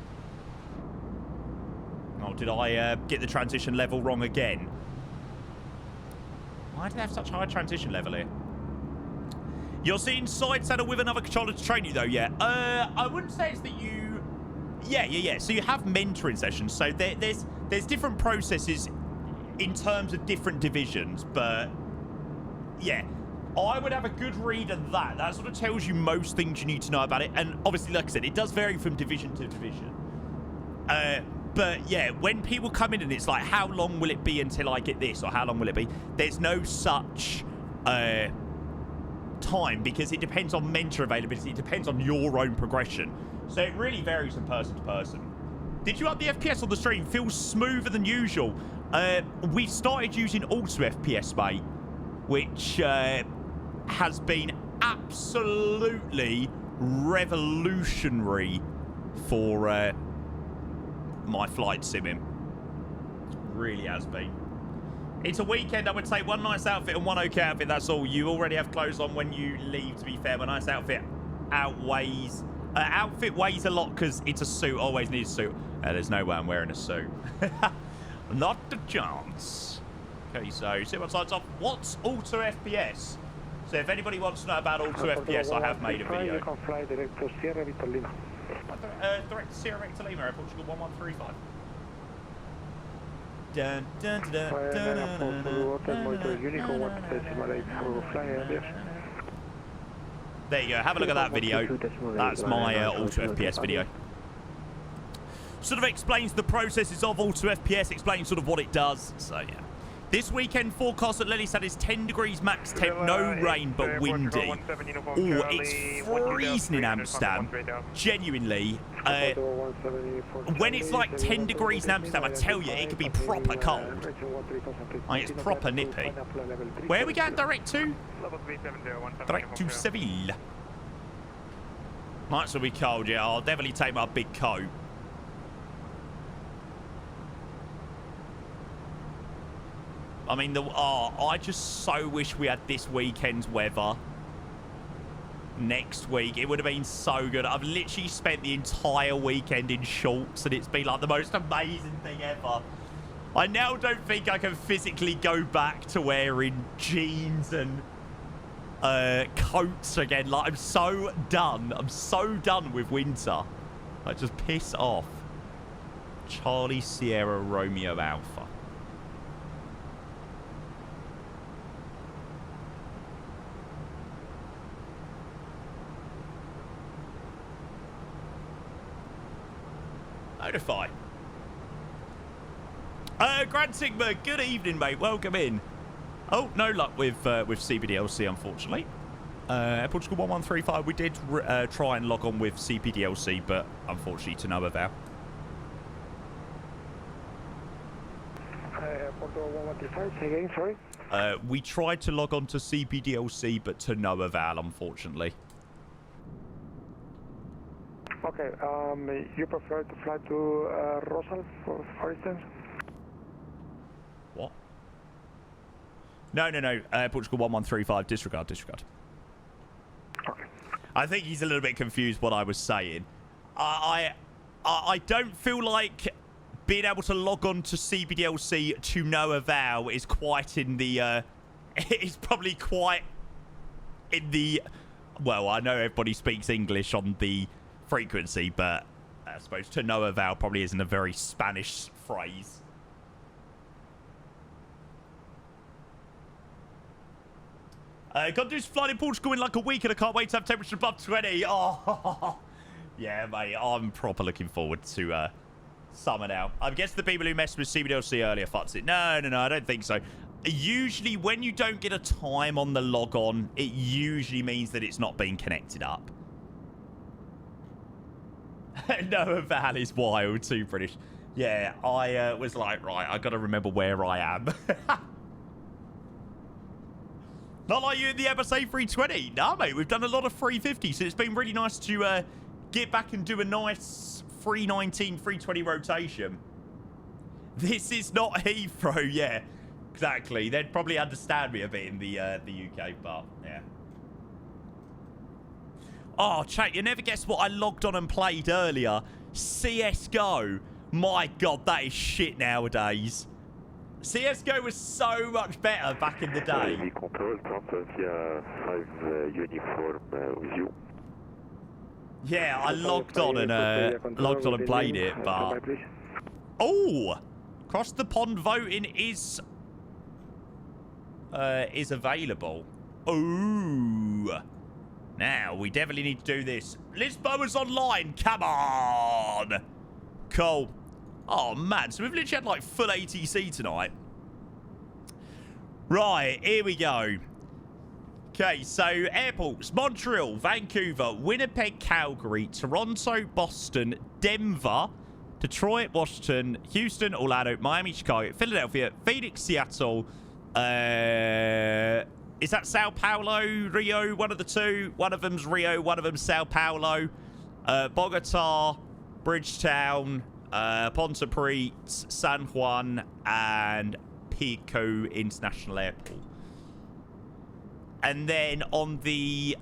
Oh, did I get the transition level wrong again? Why do they have such high transition level here? You're seeing side saddle with another controller to train you, though, yeah? I wouldn't say it's that you... Yeah. So you have mentoring sessions. So there's different processes in terms of different divisions, but... Yeah. I would have a good read of that. That sort of tells you most things you need to know about it. And obviously, like I said, it does vary from division to division. But yeah, when people come in and it's like, how long will it be until I get this? Or how long will it be? There's no such... time, because it depends on mentor availability. It depends on your own progression, so it really varies from person to person. Did you up the FPS on the stream? Feels smoother than usual. We've started using Auto FPS, mate, which has been absolutely revolutionary for my flight simming. Really has been. It's a weekend, I would say. One nice outfit and one okay outfit, that's all. You already have clothes on when you leave, to be fair. But nice outfit outweighs... outfit weighs a lot because it's a suit. Always need a suit. There's no way I'm wearing a suit. Not a chance. Okay, so see what sides off. What's Auto FPS? So if anybody wants to know about Auto FPS, I have made a video. You can fly direct to Sierra Victor Lima. Direct to Sierra Victor Lima, Air Portugal 1135. Dun, dun, dun, dun, dun, there you go. Have a look at that video. That's my Auto FPS video. Sort of explains the processes of Auto FPS, explains sort of what it does. So yeah. This weekend forecast at Lelystad is 10 degrees max temp, no rain but windy. Oh, it's freezing in Amsterdam. Genuinely. When it's like 10 degrees in Amsterdam, I tell you, it could be proper cold. Like, it's proper nippy. Where are we going direct to? Direct to Seville. Might still be cold, yeah. I'll definitely take my big coat. I mean, I just so wish we had this weekend's weather next week. It would have been so good. I've literally spent the entire weekend in shorts, and it's been like the most amazing thing ever. I now don't think I can physically go back to wearing jeans and coats again. Like, I'm so done. I'm so done with winter. Like, just piss off. Charlie Sierra Romeo Alpha. Notify. Grand Sigma, good evening, mate. Welcome in. Oh, no luck with CPDLC, unfortunately. Portugal 1135, we did try and log on with CPDLC, but unfortunately to no avail. Portugal 1135, say again, sorry? We tried to log on to CPDLC, but to no avail, unfortunately. Okay, you prefer to fly to Rosal, for instance? What? No. Portugal 1135. Disregard. I think he's a little bit confused what I was saying. I don't feel like being able to log on to CBDLC to no avail is quite in the... it's probably quite in the... Well, I know everybody speaks English on the frequency, but I suppose to no avail probably isn't a very Spanish phrase. Got to do flight in Portugal in like a week and I can't wait to have temperature above 20. Oh, yeah, mate. I'm proper looking forward to summer now. I guess the people who messed with CBDLC earlier fucked it. No, I don't think so. Usually, when you don't get a time on the log on, it usually means that it's not being connected up. Noah Val is wild, too British. Yeah, I was like, right, I got to remember where I am. Not like you in the Airbus A320. Nah, mate, we've done a lot of 350s, so it's been really nice to get back and do a nice 319, 320 rotation. This is not Heathrow, yeah. Exactly. They'd probably understand me a bit in the UK, but yeah. Oh, chat, you never guess what I logged on and played earlier. CSGO. My God, that is shit nowadays. CSGO was so much better back in the day. Control, via 5 uniform with you. Yeah, I logged on and played it, but... Oh! Cross the pond voting is available. Ooh. Now, we definitely need to do this. Lisboa's online. Come on. Cool. Oh, man. So we've literally had, like, full ATC tonight. Right. Here we go. Okay, so airports. Montreal, Vancouver, Winnipeg, Calgary, Toronto, Boston, Denver, Detroit, Washington, Houston, Orlando, Miami, Chicago, Philadelphia, Phoenix, Seattle. Is that Sao Paulo, Rio? One of the two. One of them's Rio, one of them's Sao Paulo. Bogota, Bridgetown, Ponte Prete, San Juan, and Pico International Airport. And then on the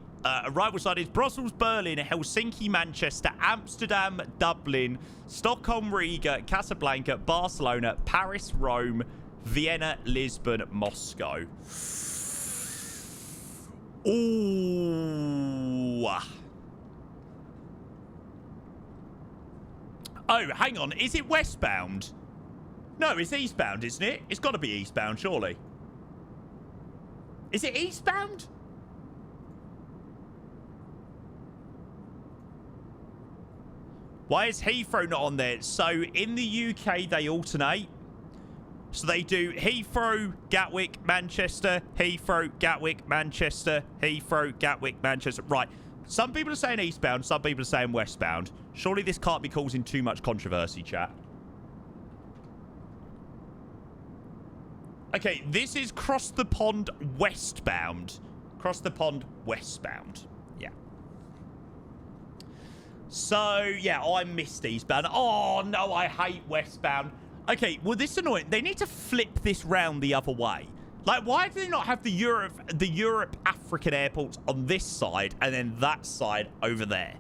arrival side is Brussels, Berlin, Helsinki, Manchester, Amsterdam, Dublin, Stockholm, Riga, Casablanca, Barcelona, Paris, Rome, Vienna, Lisbon, Moscow. Ooh. Oh, hang on. Is it westbound? No, it's eastbound, isn't it? It's got to be eastbound, surely. Is it eastbound? Why is Heathrow not on there? So, in the UK, they alternate. So, they do Heathrow, Gatwick, Manchester, Heathrow, Gatwick, Manchester, Heathrow, Gatwick, Manchester. Right. Some people are saying eastbound, some people are saying westbound. Surely this can't be causing too much controversy, chat. Okay, this is cross the pond westbound. Cross the pond westbound. Yeah. So, yeah, I missed eastbound. Oh, no, I hate westbound. Okay, well, this is annoying. They need to flip this round the other way. Like, why do they not have the Europe African airports on this side and then that side over there?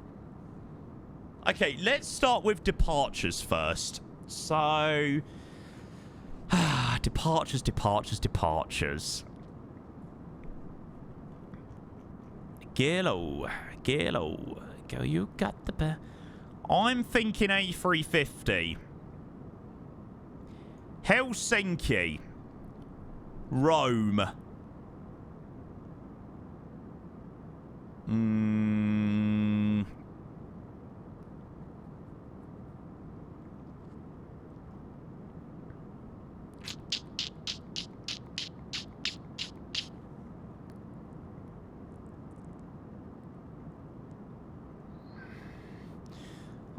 Okay, let's start with departures first. So, departures. Gillo, go, you got the bear. I'm thinking A350. Helsinki. Rome. I'm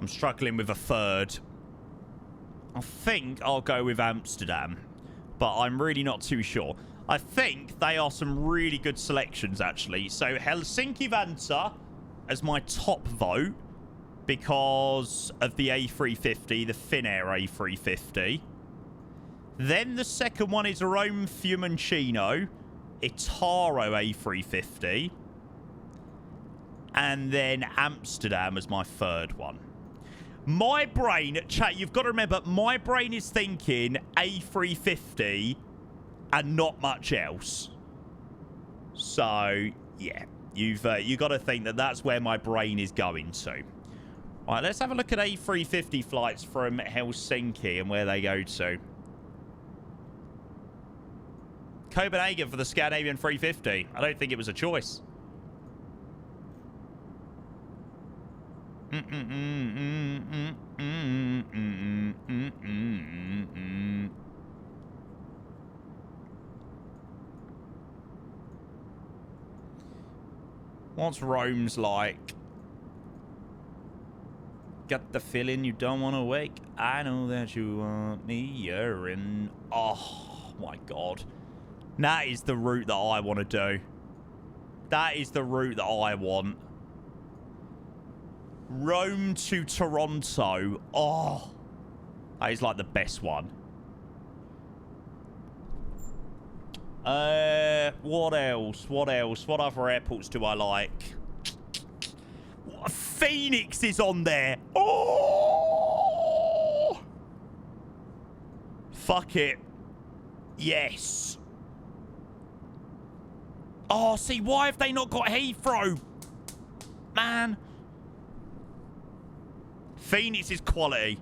struggling with a third. I think I'll go with Amsterdam, but I'm really not too sure. I think they are some really good selections, actually. So Helsinki Vantaa as my top vote because of the A350, the Finnair A350. Then the second one is Rome Fiumicino Itaro A350. And then Amsterdam as my third one. My brain, chat, you've got to remember, my brain is thinking A350 and not much else. So, yeah, you've got to think that that's where my brain is going to. All right, let's have a look at A350 flights from Helsinki and where they go to. Copenhagen for the Scandinavian 350. I don't think it was a choice. What's Rome's like? Got the feeling you don't want to wake. I know that you want me. You're in. Oh my god. That is the route that I want to do. That is the route that I want. Rome to Toronto. Oh. That is like the best one. What else? What else? What other airports do I like? Phoenix is on there. Oh! Fuck it. Yes. Oh, see, why have they not got Heathrow? Man. Phoenix is quality.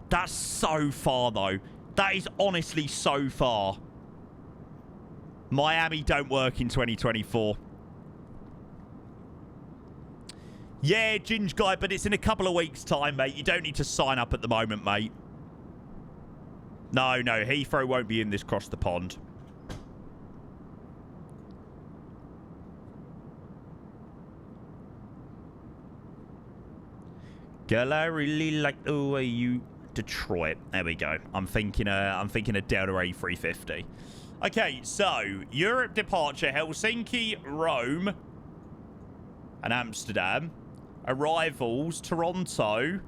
That's so far, though. That is honestly so far. Miami don't work in 2024. Yeah, Ginge Guy, but it's in a couple of weeks' time, mate. You don't need to sign up at the moment, mate. No, no, Heathrow won't be in this cross the pond. Girl, I really like the way you... Detroit. There we go. I'm thinking a Delta A350. Okay, so Europe departure, Helsinki, Rome, and Amsterdam. Arrivals, Toronto,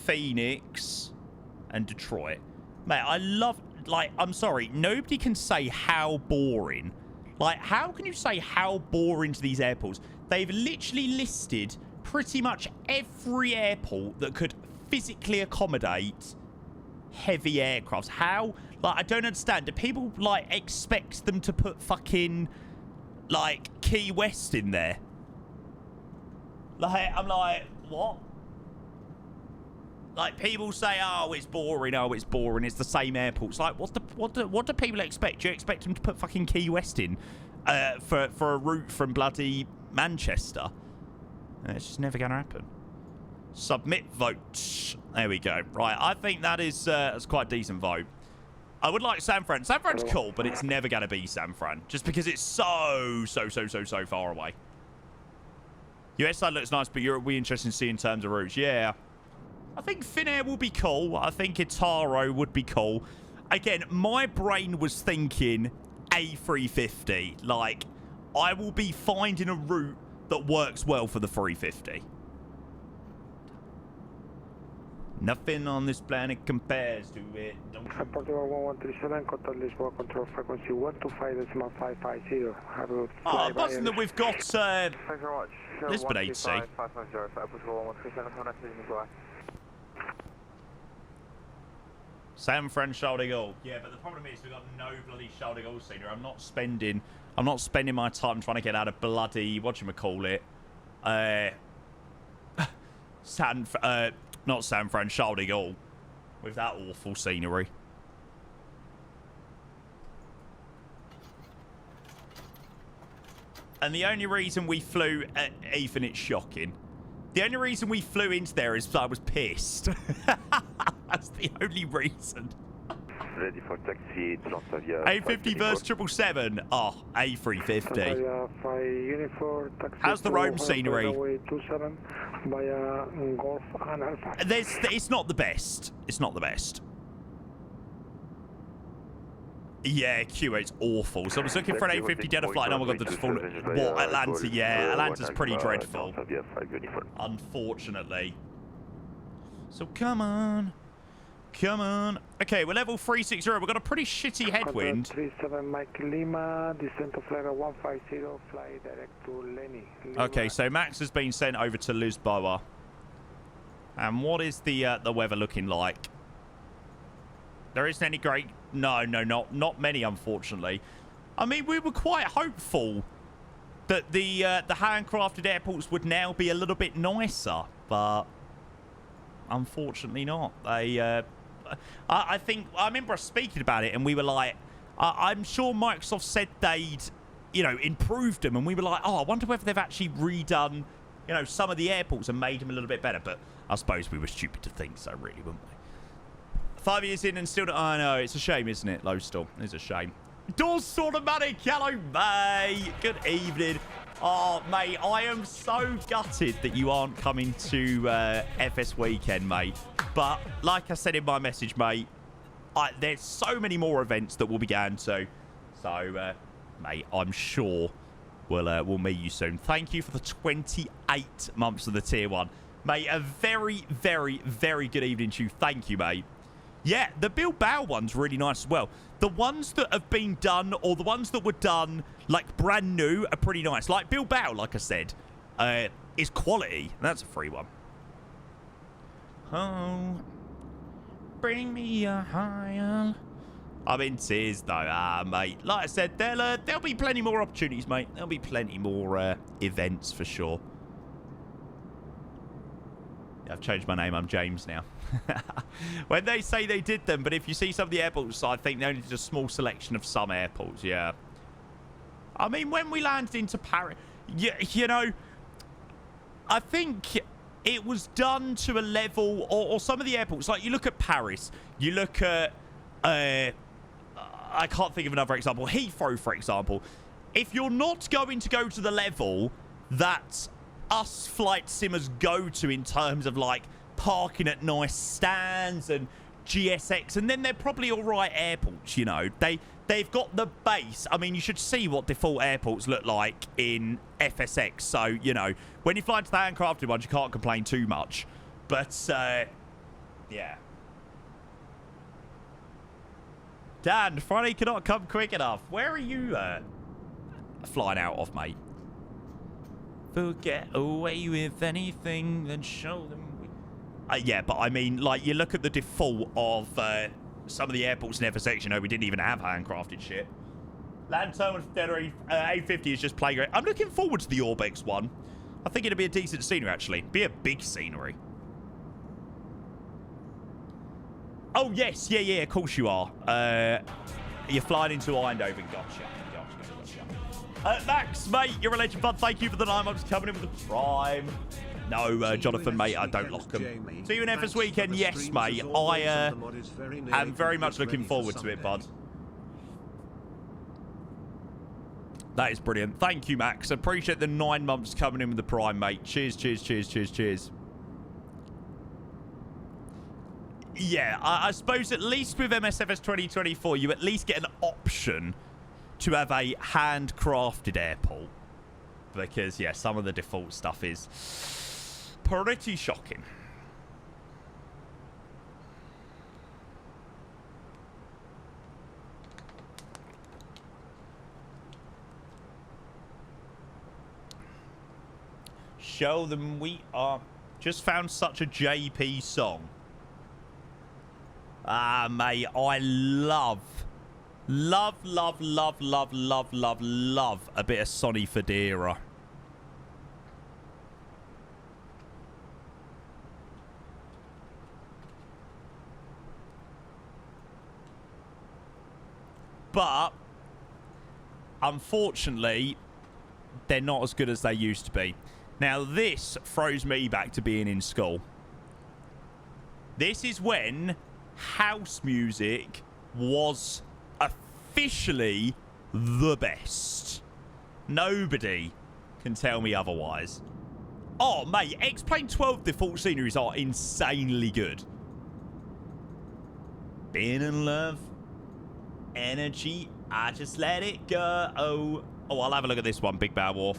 Phoenix, and Detroit. Mate, I love... Like, I'm sorry. Nobody can say how boring. Like, how can you say how boring to these airports? They've literally listed pretty much every airport that could physically accommodate heavy aircrafts. How? Like, I don't understand. Do people, like, expect them to put fucking, like, Key West in there? Like, I'm like, what? Like, people say, oh, it's boring, it's the same airports. Like, what do people expect? Do you expect them to put fucking Key West in for a route from bloody Manchester? It's just never going to happen. Submit vote. There we go. Right, I think that's quite a decent vote. I would like San Fran. San Fran's cool, but it's never going to be San Fran. Just because it's so far away. US side looks nice, but Europe will be interesting to see in terms of routes. Yeah. I think Finnair will be cool. I think Itaro would be cool. Again, my brain was thinking A350. Like, I will be finding a route that works well for the 350. Nothing on this planet compares to it. Airport 1137, contact Lisboa, control frequency 125.550. I'm buzzing that we've got Lisbon 8C. San Fran Charles de Gaulle. Yeah, but the problem is we've got no bloody Charles de Gaulle scenery. I'm not spending my time trying to get out of bloody whatchamacallit. Not San Fran, Charles de Gaulle. With that awful scenery. And the only reason we flew... Ethan, it's shocking. The only reason we flew into there is I was pissed. That's the only reason. Ready for taxi, A50 versus 777. Oh, A350. How's the Rome scenery? It's not the best. It's not the best. Yeah, Q8's awful. So I was looking for an A50 Delta flight. Oh my god, the full... What, Atlanta? Yeah, Atlanta's pretty dreadful. Unfortunately. So come on. Come on. Okay, we're level 360. We've got a pretty shitty headwind. 37 Mike Lima, descent to flight 150, fly direct to Lenny. Okay, so Max has been sent over to Lisboa. And what is the weather looking like? There isn't any great... No, not many, unfortunately. I mean, we were quite hopeful that the handcrafted airports would now be a little bit nicer, but unfortunately not. They, I think, I remember us speaking about it, and we were like, I'm sure Microsoft said they'd, you know, improved them, and we were like, oh, I wonder whether they've actually redone, you know, some of the airports and made them a little bit better, but I suppose we were stupid to think so, really, weren't we? 5 years in and still... I know, it's a shame, isn't it, Lowstall? It's a shame. Doors automatic. Hello, mate. Good evening. Oh, mate, I am so gutted that you aren't coming to FS Weekend, mate. But like I said in my message, mate, there's so many more events that we'll be going to. So, mate, I'm sure we'll meet you soon. Thank you for the 28 months of the Tier 1. Mate, a very, very, very good evening to you. Thank you, mate. Yeah, the Bilbao one's really nice as well. The ones that have been done, or the ones that were done, like, brand new, are pretty nice. Like, Bilbao, like I said, is quality. That's a free one. Oh, bring me a higher... I'm in tears, though. Mate. Like I said, there'll be plenty more opportunities, mate. There'll be plenty more events, for sure. I've changed my name. I'm James now. When they say they did them, but if you see some of the airports, I think they only did a small selection of some airports, yeah. I mean, when we landed into Paris, you know, I think it was done to a level, or some of the airports, like you look at Paris, you look at, I can't think of another example, Heathrow, for example. If you're not going to go to the level that us flight simmers go to in terms of, like, parking at nice stands and GSX, and then they're probably all right airports, you know. They've got the base. I mean, you should see what default airports look like in FSX. So, you know, when you fly to the handcrafted ones, you can't complain too much. But, yeah. Dan, Friday cannot come quick enough. Where are you flying out of, mate? Get away with anything, then show them. Yeah, but I mean, like, you look at the default of some of the airports in FSX, you know, we didn't even have handcrafted shit. Land Terminal Federation A50 is just playing great. I'm looking forward to the Orbex one. I think it'll be a decent scenery, actually. Be a big scenery. Oh, yes. Yeah, of course you are. You're flying into Eindhoven. Gotcha. Max, mate, you're a legend, bud. Thank you for the 9 months coming in with the Prime. No, Jonathan, mate, I don't lock them. See you in FS Weekend. Yes, mate. I am very much looking forward to it, bud. That is brilliant. Thank you, Max. Appreciate the 9 months coming in with the Prime, mate. Cheers. Yeah, I suppose at least with MSFS 2024, you at least get an option to have a handcrafted airport. Because, yeah, some of the default stuff is pretty shocking. Show them we are... Just found such a JP song. Mate, I love a bit of Sonny Fodera. But, unfortunately, they're not as good as they used to be. Now, this throws me back to being in school. This is when house music was officially the best. Nobody can tell me otherwise. Oh, mate, X-Plane 12 default sceneries are insanely good. Being in love, energy, I just let it go. Oh, I'll have a look at this one, Big Bad Wharf.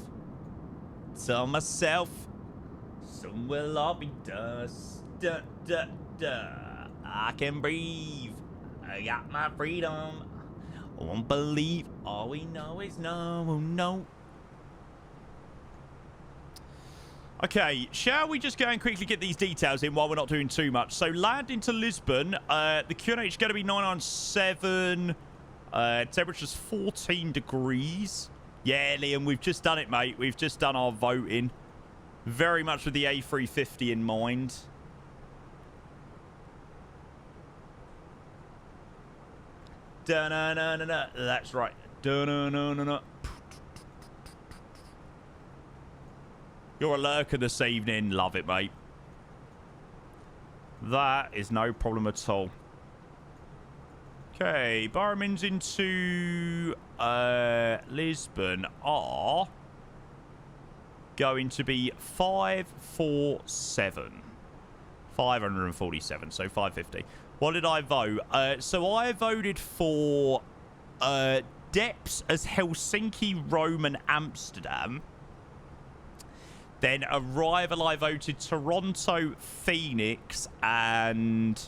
Tell myself, somewhere I'll be dust. I can breathe. I got my freedom. Won't believe. All we know is no, no. Okay, shall we just go and quickly get these details in while we're not doing too much? So, landing to Lisbon. The QNH is going to be 997. Temperature's 14 degrees. Yeah, Liam, we've just done it, mate. We've just done our voting. Very much with the A350 in mind. Da-na-na-na-na. That's right. Da-na-na-na-na. You're a lurker this evening. Love it, mate. That is no problem at all. Okay, Barrowmans into Lisbon are going to be 547. 547, so 550. What did I vote? So I voted for Depps as Helsinki, Rome, and Amsterdam. Then arrival, I voted Toronto, Phoenix, and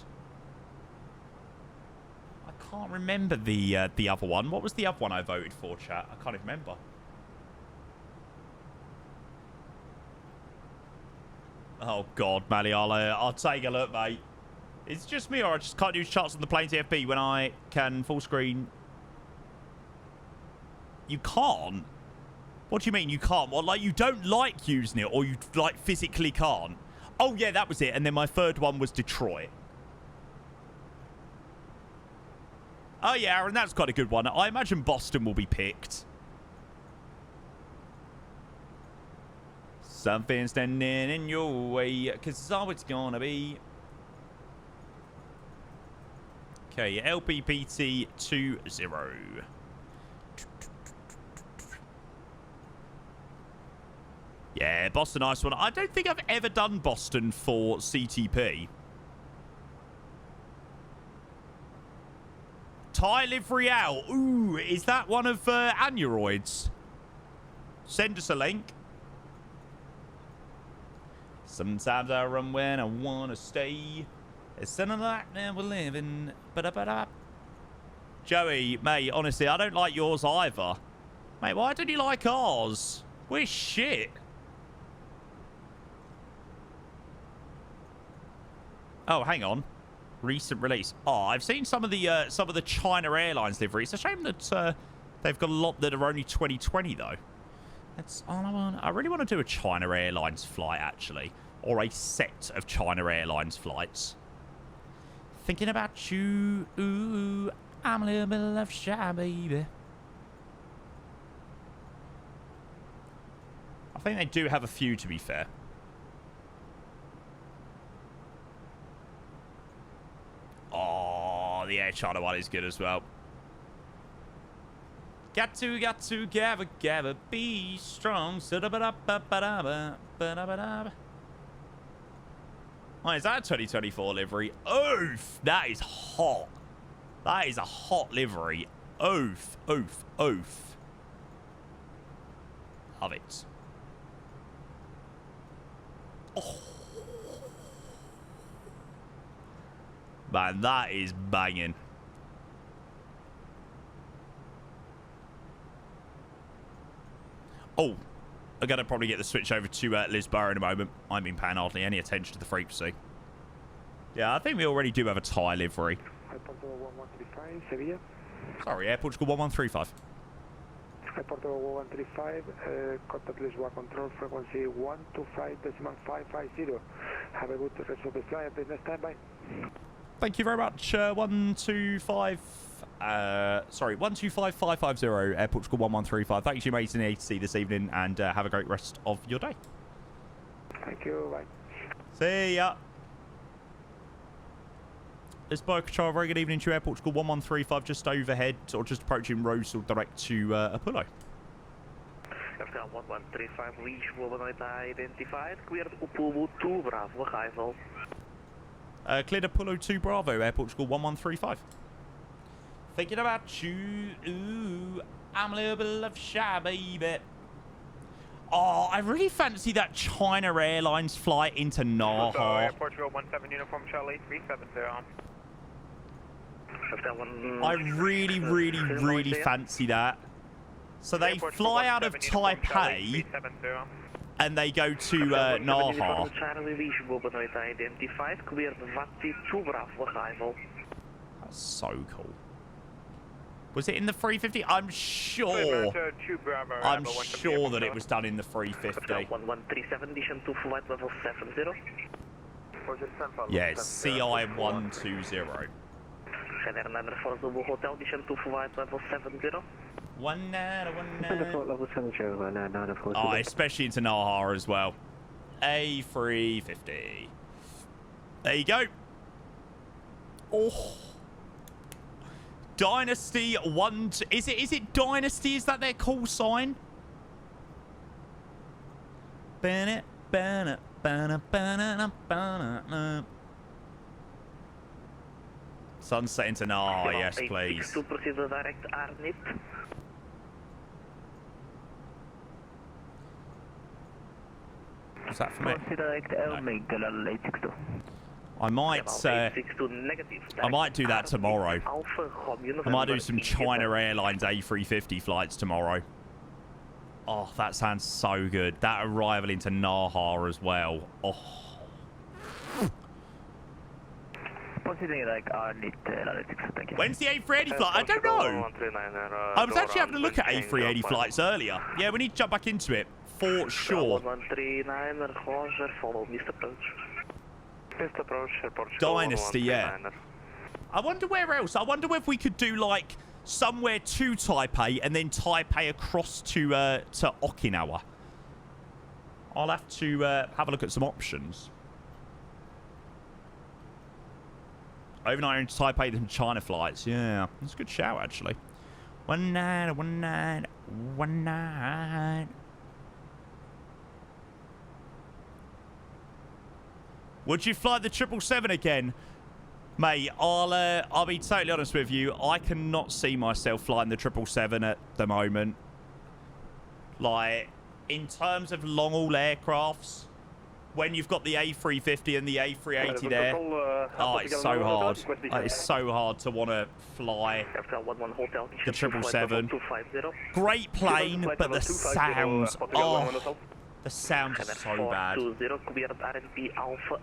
I can't remember the other one. What was the other one I voted for, chat? I can't even remember. Oh God, Mally, I'll take a look, mate. It's just me, or I just can't use charts on the plane TFP when I can full screen. You can't. What do you mean you can't? What, like you don't like using it, or you like physically can't? Oh yeah, that was it. And then my third one was Detroit. Oh yeah, Aaron, that's quite a good one. I imagine Boston will be picked. Something standing in your way, cause it's all it's gonna be. Okay, LPPT 20. Yeah, Boston, nice one. I don't think I've ever done Boston for CTP. Thai livery out. Ooh, is that one of aneroids? Send us a link. Sometimes I run when I want to stay. It's something like that we're living. Ba-da-ba-da. Joey, mate, honestly, I don't like yours either. Mate, why don't you like ours? We're shit. Oh, hang on. Recent release. Oh, I've seen some of the China Airlines liveries. It's a shame that they've got a lot that are only 2020 though. That's all I want. I really want to do a China Airlines flight actually, or a set of China Airlines flights. Thinking about you, ooh, I'm a little bit love shy, baby. I think they do have a few, to be fair. Oh, the Air China one is good as well. Got to, gabba, be strong. Oh, is that a 2024 livery? Oof, that is hot. That is a hot livery. Oof, oof, oof. Love it. Oh. Man, that is banging. Oh, I'm going to probably get the switch over to Lisbon in a moment. I haven't been paying hardly any attention to the frequency. Yeah, I think we already do have a Thai livery. Portugal 1135, Sevilla. Sorry, Air Portugal 1135. Portugal 1135, contact Lisbon control frequency 125.550. Have a good rest of the flight. Business time, bye. Thank you very much. 125550 Air Portugal 1135. Thanks you, mate, in the ATC this evening, and have a great rest of your day. Thank you. Bye. See ya. This Bio Control, very good evening to you, Air Portugal 1135, just overhead, or just approaching Rosal direct to Apollo. After 1135, visual not identified, cleared Apollo 2 Bravo arrival. Cleared Apollo 2 Bravo, Air Portugal 1135. Thinking about you, ooh, I'm a little bit of shy, baby. Oh, I really fancy that China Airlines flight into Naha. Portugal 17 Uniform Charlie 370. I really, really, really fancy that. So they fly out of Taipei and they go to Naha. That's so cool. Was it in the 350? I'm sure. I'm sure that it was done in the 350. Yeah, it's CI120. One night. Oh, especially into Naha as well. A350. There you go. Oh. Dynasty 1. Is it Dynasty? Is that their call sign? Sunset into Naha, yes, please. What's that for me? I might do that tomorrow. I might do some China Airlines A350 flights tomorrow. Oh, that sounds so good. That arrival into Naha as well. Oh. When's the A380 flight? I don't know. I was actually having a look at A380 flights earlier. Yeah, we need to jump back into it for sure. Dynasty, yeah. I wonder where else. I wonder if we could do like somewhere to Taipei and then Taipei across to Okinawa. I'll have to have a look at some options. Overnight into Taipei, then China flights. Yeah, that's a good shout actually. One night. Would you fly the 777 again? Mate, I'll be totally honest with you. I cannot see myself flying the 777 at the moment. Like, in terms of long-haul aircrafts, when you've got the A350 and the A380 there, oh, it's so hard. It's so hard to want to fly the 777. Great plane, but the sounds, oh, the sounds are so bad. Clear the RNP Alpha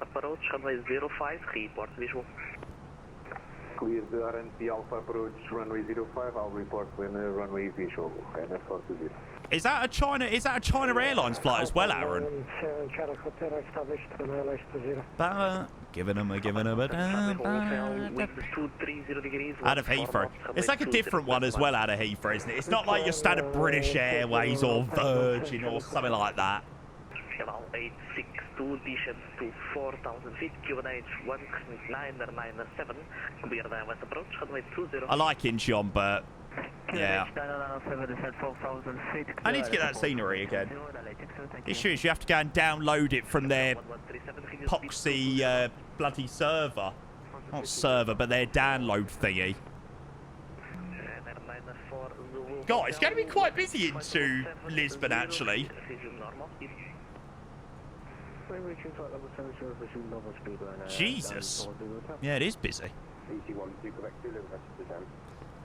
approach, runway 05. I'll report when runway visual. NS420. Is that a China Airlines flight as well, Aaron? Giving them a out of Heathrow. It's like a different one as well out of Heathrow, isn't it? It's not like your standard British Airways or Virgin or something like that. 862 descent to 4,000 feet, QNH 1997, clear the west approach, runway 20. I like Incheon, but yeah. I need to get that scenery again. The issue is you have to go and download it from their poxy bloody server. Not server, but their download thingy. God, it's going to be quite busy into Lisbon, actually. Jesus. Yeah, it is busy.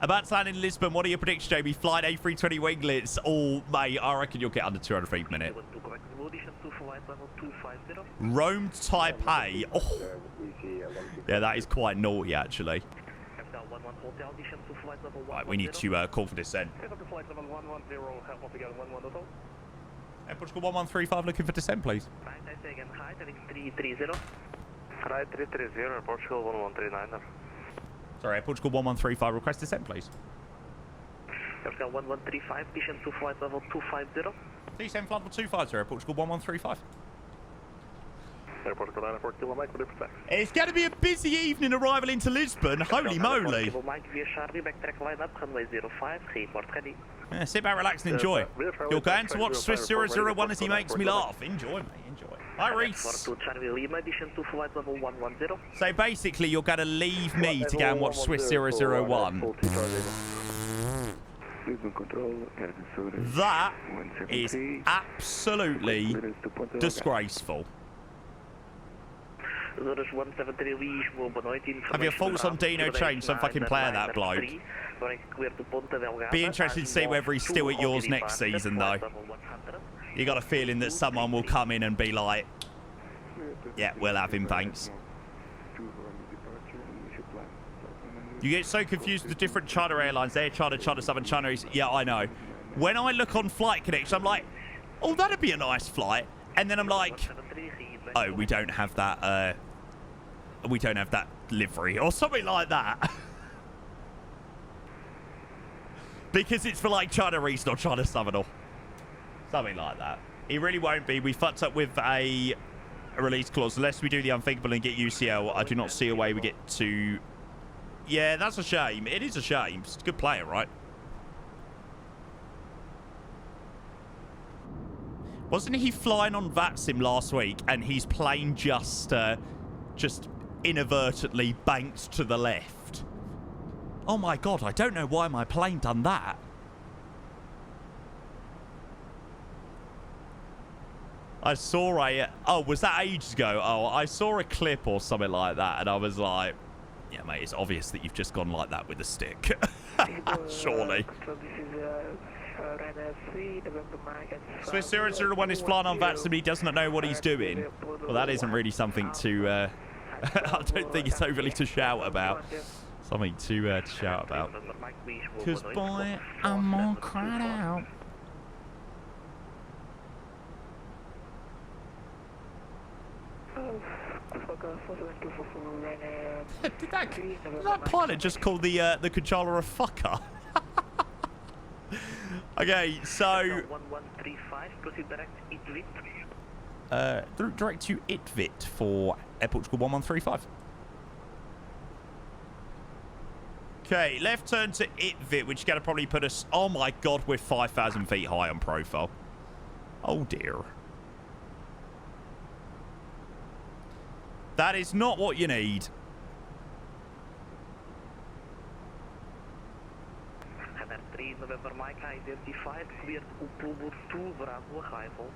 About to land in Lisbon, what are your predictions, Jamie? Flight A320 winglets. Oh, mate, I reckon you'll get under 200 feet a minute. Rome to Taipei. Oh. Yeah, that is quite naughty, actually. Right, we need to call for descent. Portugal 1135 looking for descent, please. Right 330. Right 330, Portugal 1139. Sorry, Portugal 1135, request descent, please. Portugal 1135, descent to flight level 250. Descent flight level 250, Portugal 1135. Portugal 940 kilo Mike, ready for taxi. It's going to be a busy evening arrival into Lisbon. Holy moly. Yeah, sit back, relax and enjoy. You're going to watch Swiss 001 as he makes me laugh. Enjoy, mate, enjoy. Hi, Reese. So basically, you're going to leave me to go and watch Swiss 001. That is absolutely disgraceful. Have your thoughts on Dino changed? Some fucking player, that bloke. Be interested to see whether he's still at yours next season, though. You got a feeling that someone will come in and be like, yeah, we'll have him, thanks. You get so confused with the different China airlines. Air China, China Southern, China East. Yeah, I know. When I look on Flight Connection, I'm like, oh, that'd be a nice flight. And then I'm like, oh, we don't have that, livery or something like that. Because it's for like China East or China Southern or something like that. It really won't be. We fucked up with a release clause. Unless we do the unthinkable and get UCL, I do not see a way we get to... Yeah, that's a shame. It is a shame. It's a good player, right? Wasn't he flying on VATSIM last week and his plane just inadvertently banked to the left? Oh my god, I don't know why my plane done that. I saw a... Oh, was that ages ago? Oh, I saw a clip or something like that, and I was like, yeah, mate, it's obvious that you've just gone like that with a stick. Surely. Swiss 001 is flying on VATS and he does not know what he's doing. Well, that isn't really something to... I don't think it's overly to shout about. Something to shout about. Because, boy, I'm all cried out. Did that pilot just call the controller a fucker? Okay, so 1135, proceed direct direct to Itvit for Air Portugal 1135. Okay, left turn to Itvit, which is going to probably put us... Oh my god, we're 5,000 feet high on profile. Oh dear. That is not what you need. November Mike identified, cleared October 2 Bravo arrival.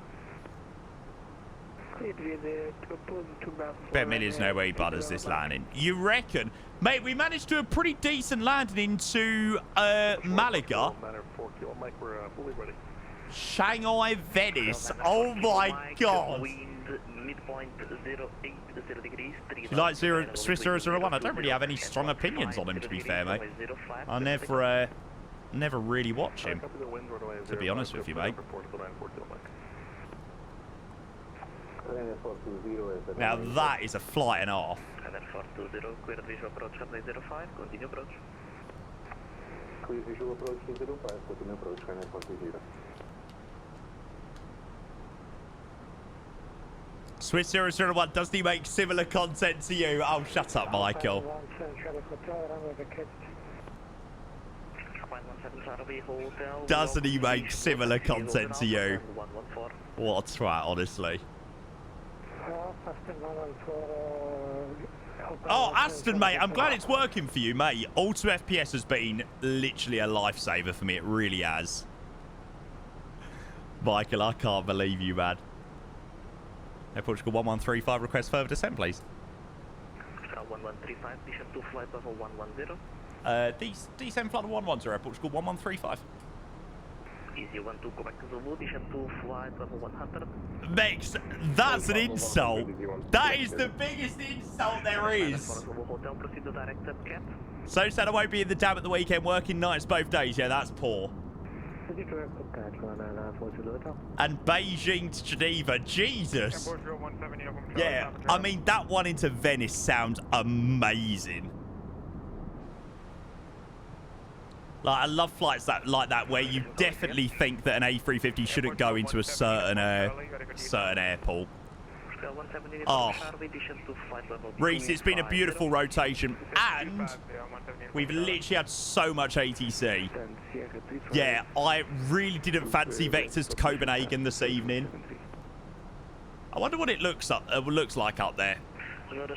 Bet millions no way butters this landing. You reckon? Mate, we managed to do a pretty decent landing into Malaga. Shanghai, Venice. Oh my god. You like Swiss 001? I don't really have any strong opinions on him, to be fair, mate. I never really watch him, to be honest with you, mate. Now that is a flight and a half. Swiss 001, doesn't he make similar content to you? Oh, shut up, Michael. Doesn't he make similar content to you? What a twat, honestly. Oh, Aston, mate, I'm glad it's working for you, mate. Auto FPS has been literally a lifesaver for me. It really has. Michael, I can't believe you, man. Air Portugal 1135, request further descent, please. 1135, descent to flight level 110. Descent flight 110, Air Portugal 1135. Easy 12, go back to Zulu, descent to flight level 100. Mex, that's an insult. That is the biggest insult there is. So sad I won't be in the dam at the weekend, working nights both days. Yeah, that's poor. And Beijing to Geneva, Jesus. Yeah, I mean, that one into Venice sounds amazing. Like, I love flights like that where you definitely think that an A350 shouldn't go into a certain airport. Oh, Reese, it's been a beautiful rotation, and we've literally had so much ATC. Yeah, I really didn't fancy Vectors to Copenhagen this evening. I wonder what it looks like up there. It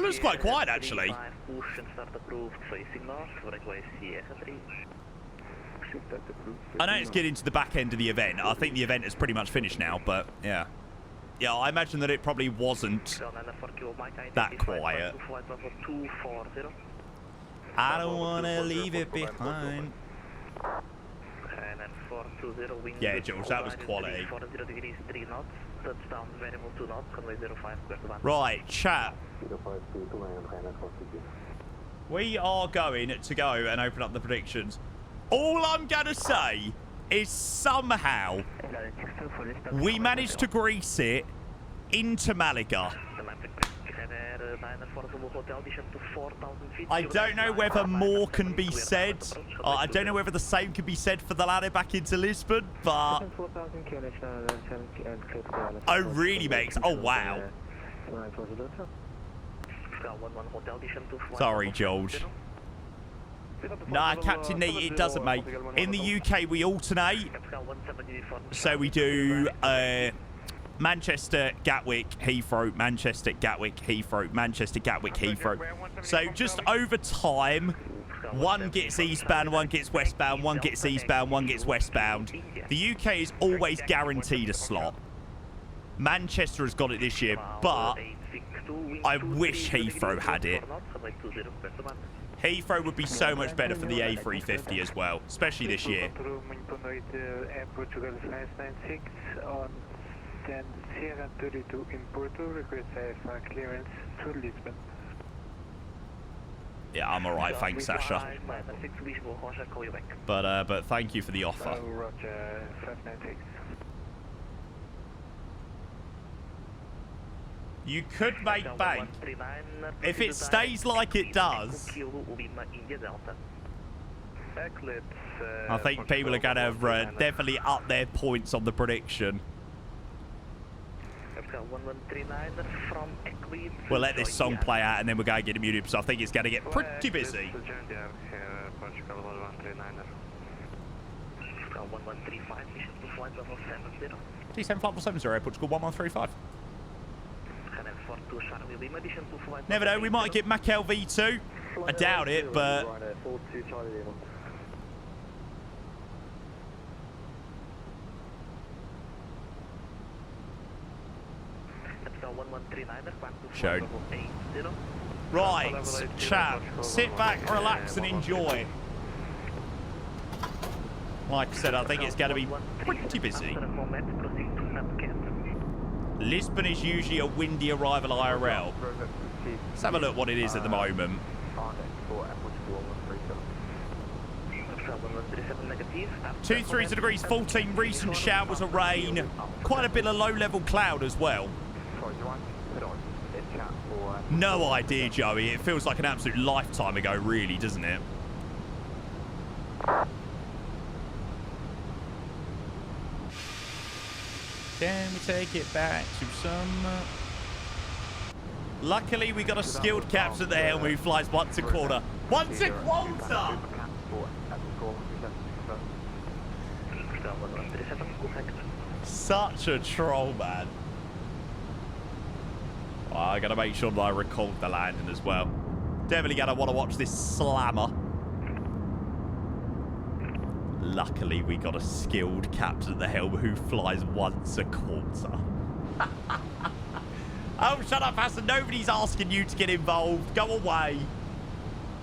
looks quite quiet, actually. I know it's getting to the back end of the event. I think the event is pretty much finished now, but yeah. yeah, I imagine that it probably wasn't that quiet. I don't want to leave it behind. Yeah, Jules, that was quality. Right, chat. We are going to go and open up the predictions. All I'm going to say is somehow we managed to grease it into Malaga. I don't know whether more can be said. I don't know whether the same can be said for the ladder back into Lisbon, but oh, really makes. Oh, wow. Sorry, George. Nah, Captain Neat, it doesn't, mate. In the UK, we alternate. So we do Manchester, Gatwick, Heathrow, Manchester, Gatwick, Heathrow, Manchester, Gatwick, Heathrow. So just over time, one gets eastbound, one gets westbound, one gets eastbound, one gets westbound. The UK is always guaranteed a slot. Manchester has got it this year, but I wish Heathrow had it. Heathrow would be so much better for the A350 as well, especially this year. Yeah, I'm alright, thanks, Sasha. But thank you for the offer. You could make bank if it stays like it does. I think people are going to definitely up their points on the prediction. We'll let this song play out and then we're going to get it muted, so I think it's going to get pretty busy. T7 flight 470, Portugal 1135. Never know, we might get Mac LV2. I doubt it, but shown. Right, chat. Sit back, relax, and enjoy. Like I said, I think it's going to be pretty busy. Lisbon is usually a windy arrival IRL. Let's have a look what it is at the moment. 230 degrees, 14 recent showers of rain. Quite a bit of low-level cloud as well. No idea, Joey. It feels like an absolute lifetime ago, really, doesn't it? Can we take it back to some... Luckily, we got a skilled captain there who flies once a quarter. Once a quarter! Such a troll, man. Oh, I gotta make sure that I record the landing as well. Definitely gonna want to watch this slammer. Luckily, we got a skilled captain at the helm who flies once a quarter. Oh, shut up, Hassan. Nobody's asking you to get involved. Go away.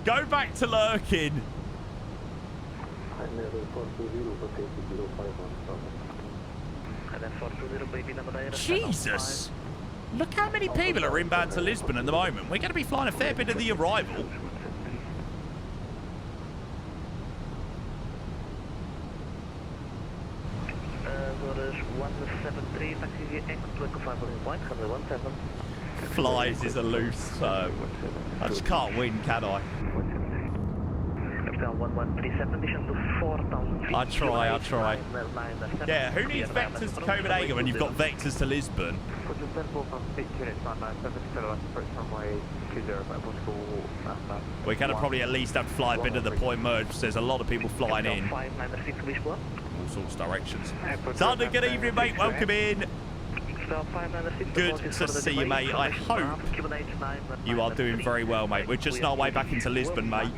Go back to lurking. Jesus. Look how many people are inbound to Lisbon at the moment. We're going to be flying a fair bit of the arrival. Flies is a loose term. I just can't win, can I? I try. Yeah, who needs vectors to Copenhagen when you've got vectors to Lisbon? We're going to probably at least have to fly a bit of the point merge. There's a lot of people flying in all sorts of directions. Thunder, good evening, mate. Welcome in. Good to see you, mate. I hope you are doing very well, mate. We're just on our way back into Lisbon, mate.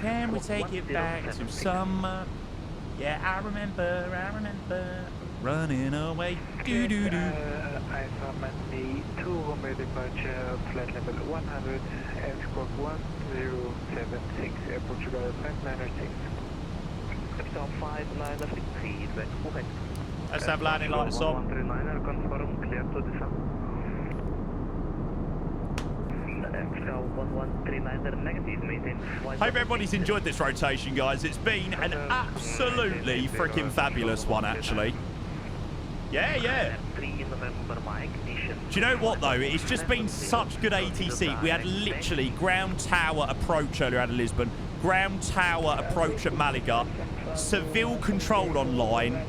Can we take it back to summer? Yeah, I remember. running away. Do do do. I summon the 2 runway departure, flight level 100, escort 1076, Portugal, flight 906. Capital 5953, back full height. Let's have landing lights on. 139er, confirm, clear to descend. Capital 1139er, negative, maintain flight. Hope everybody's enjoyed this rotation, guys. It's been an absolutely freaking fabulous one, actually. Yeah, yeah. Do you know what, though? It's just been such good ATC. We had literally ground tower approach earlier out of Lisbon, ground tower approach at Malaga, Seville control online.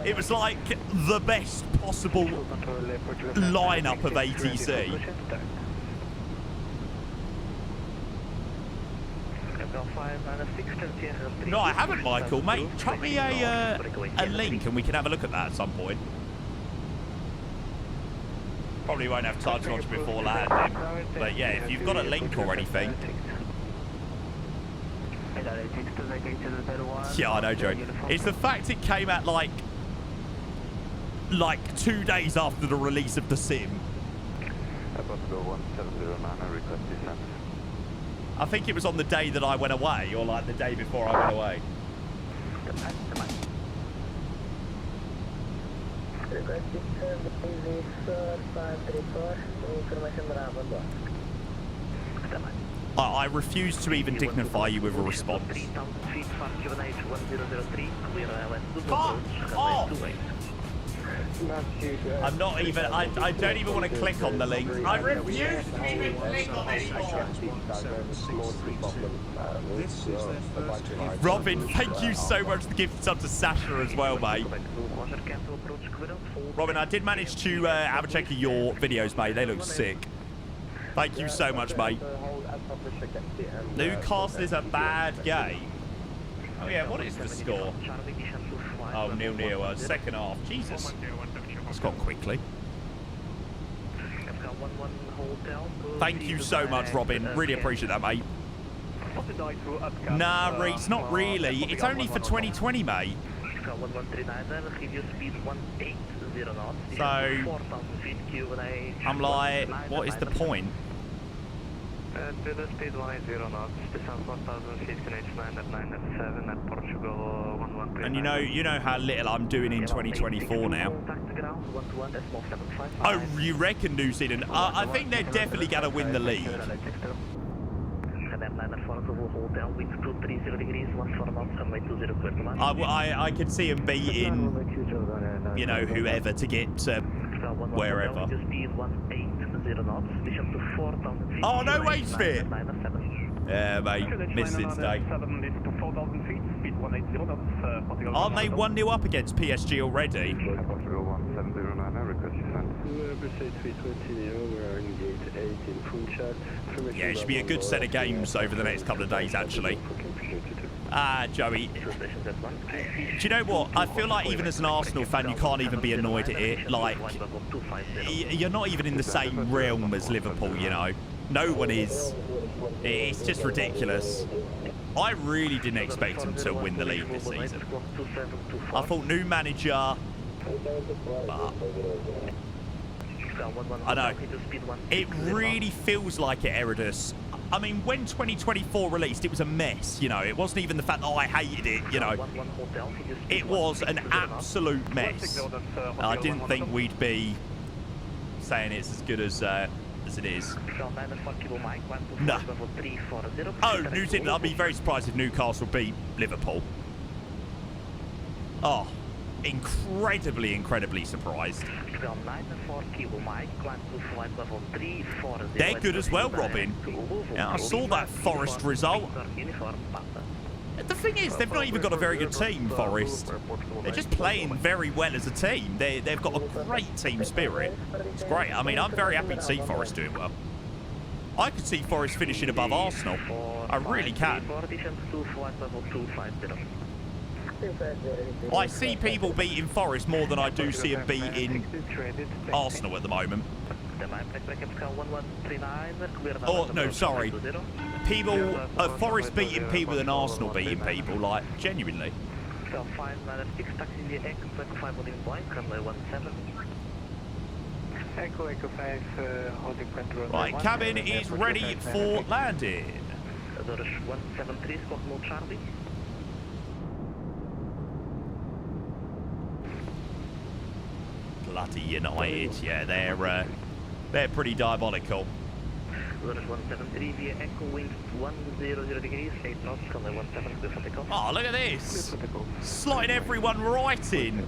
It was like the best possible lineup of ATC. No, I haven't, Michael. Mate, chuck me a link and we can have a look at that at some point. Probably won't have time to watch before landing. But yeah, if you've got a link or anything. Yeah, I know, Joe. It's the fact it came out like 2 days after the release of the sim. I think it was on the day that I went away, or like the day before I went away. I refuse to even dignify you with a response. Fuck off! I'm not even, I don't even want to click on the link. I refuse to even click on it anymore. Robin, thank you so much for the gift sub to Sasha as well, mate. Robin, I did manage to have a check of your videos, mate. They look sick. Thank you so much, mate. Newcastle is a bad game. Oh yeah, what is the score? Oh, 0-0, second half. Jesus. It's gone quickly. Thank you so much, Robin. Really appreciate that, mate. Nah, Reese, not really. It's only for 2020, mate. So, I'm like, what is the point? Speed 180 knots, descent 1000 feet, connection 997 at Portugal 1139. And you know how little I'm doing in 2024 now. Oh, you reckon New Zealand? I think they're definitely going to win the league. I could see them beating, you know, whoever to get to wherever. Oh, no way, Sphere! Yeah, mate. Missed it today. Aren't they 1-0 up against PSG already? Yeah, it should be a good set of games over the next couple of days, actually. Joey, do you know what? I feel like even as an Arsenal fan, you can't even be annoyed at it. Like, you're not even in the same realm as Liverpool, you know. No one is. It's just ridiculous. I really didn't expect him to win the league this season. I thought new manager, but I know. It really feels like it, Eridus. I mean, when 2024 released, it was a mess, you know. It wasn't even the fact that I hated it, you know. It was an absolute mess. I didn't think we'd be saying it's as good as it is. No. Oh, New Zealand. I'd be very surprised if Newcastle beat Liverpool. Oh, incredibly surprised. They're good as well, Robin. Yeah, I saw that Forest result. The thing is, they've not even got a very good team, Forest. They're just playing very well as a team. They've got a great team spirit. It's great. I mean, I'm very happy to see Forest doing well. I could see Forest finishing above Arsenal. I really can. I see people beating Forest more than I do see them beating Arsenal at the moment. Oh, no, sorry. People, Forest beating people than Arsenal beating people, like, genuinely. Scout 596, taxi via Echo 5 holding point, runway 17. Echo 5 holding point, runway Right, cabin is ready for landing. Door 173, squawk mode Charlie. Bloody United, yeah, they're pretty diabolical. Door 173 via Echo, wind 100 degrees, 8 knots, runway 17, clear for takeoff. Oh, look at this. Slotting everyone right in.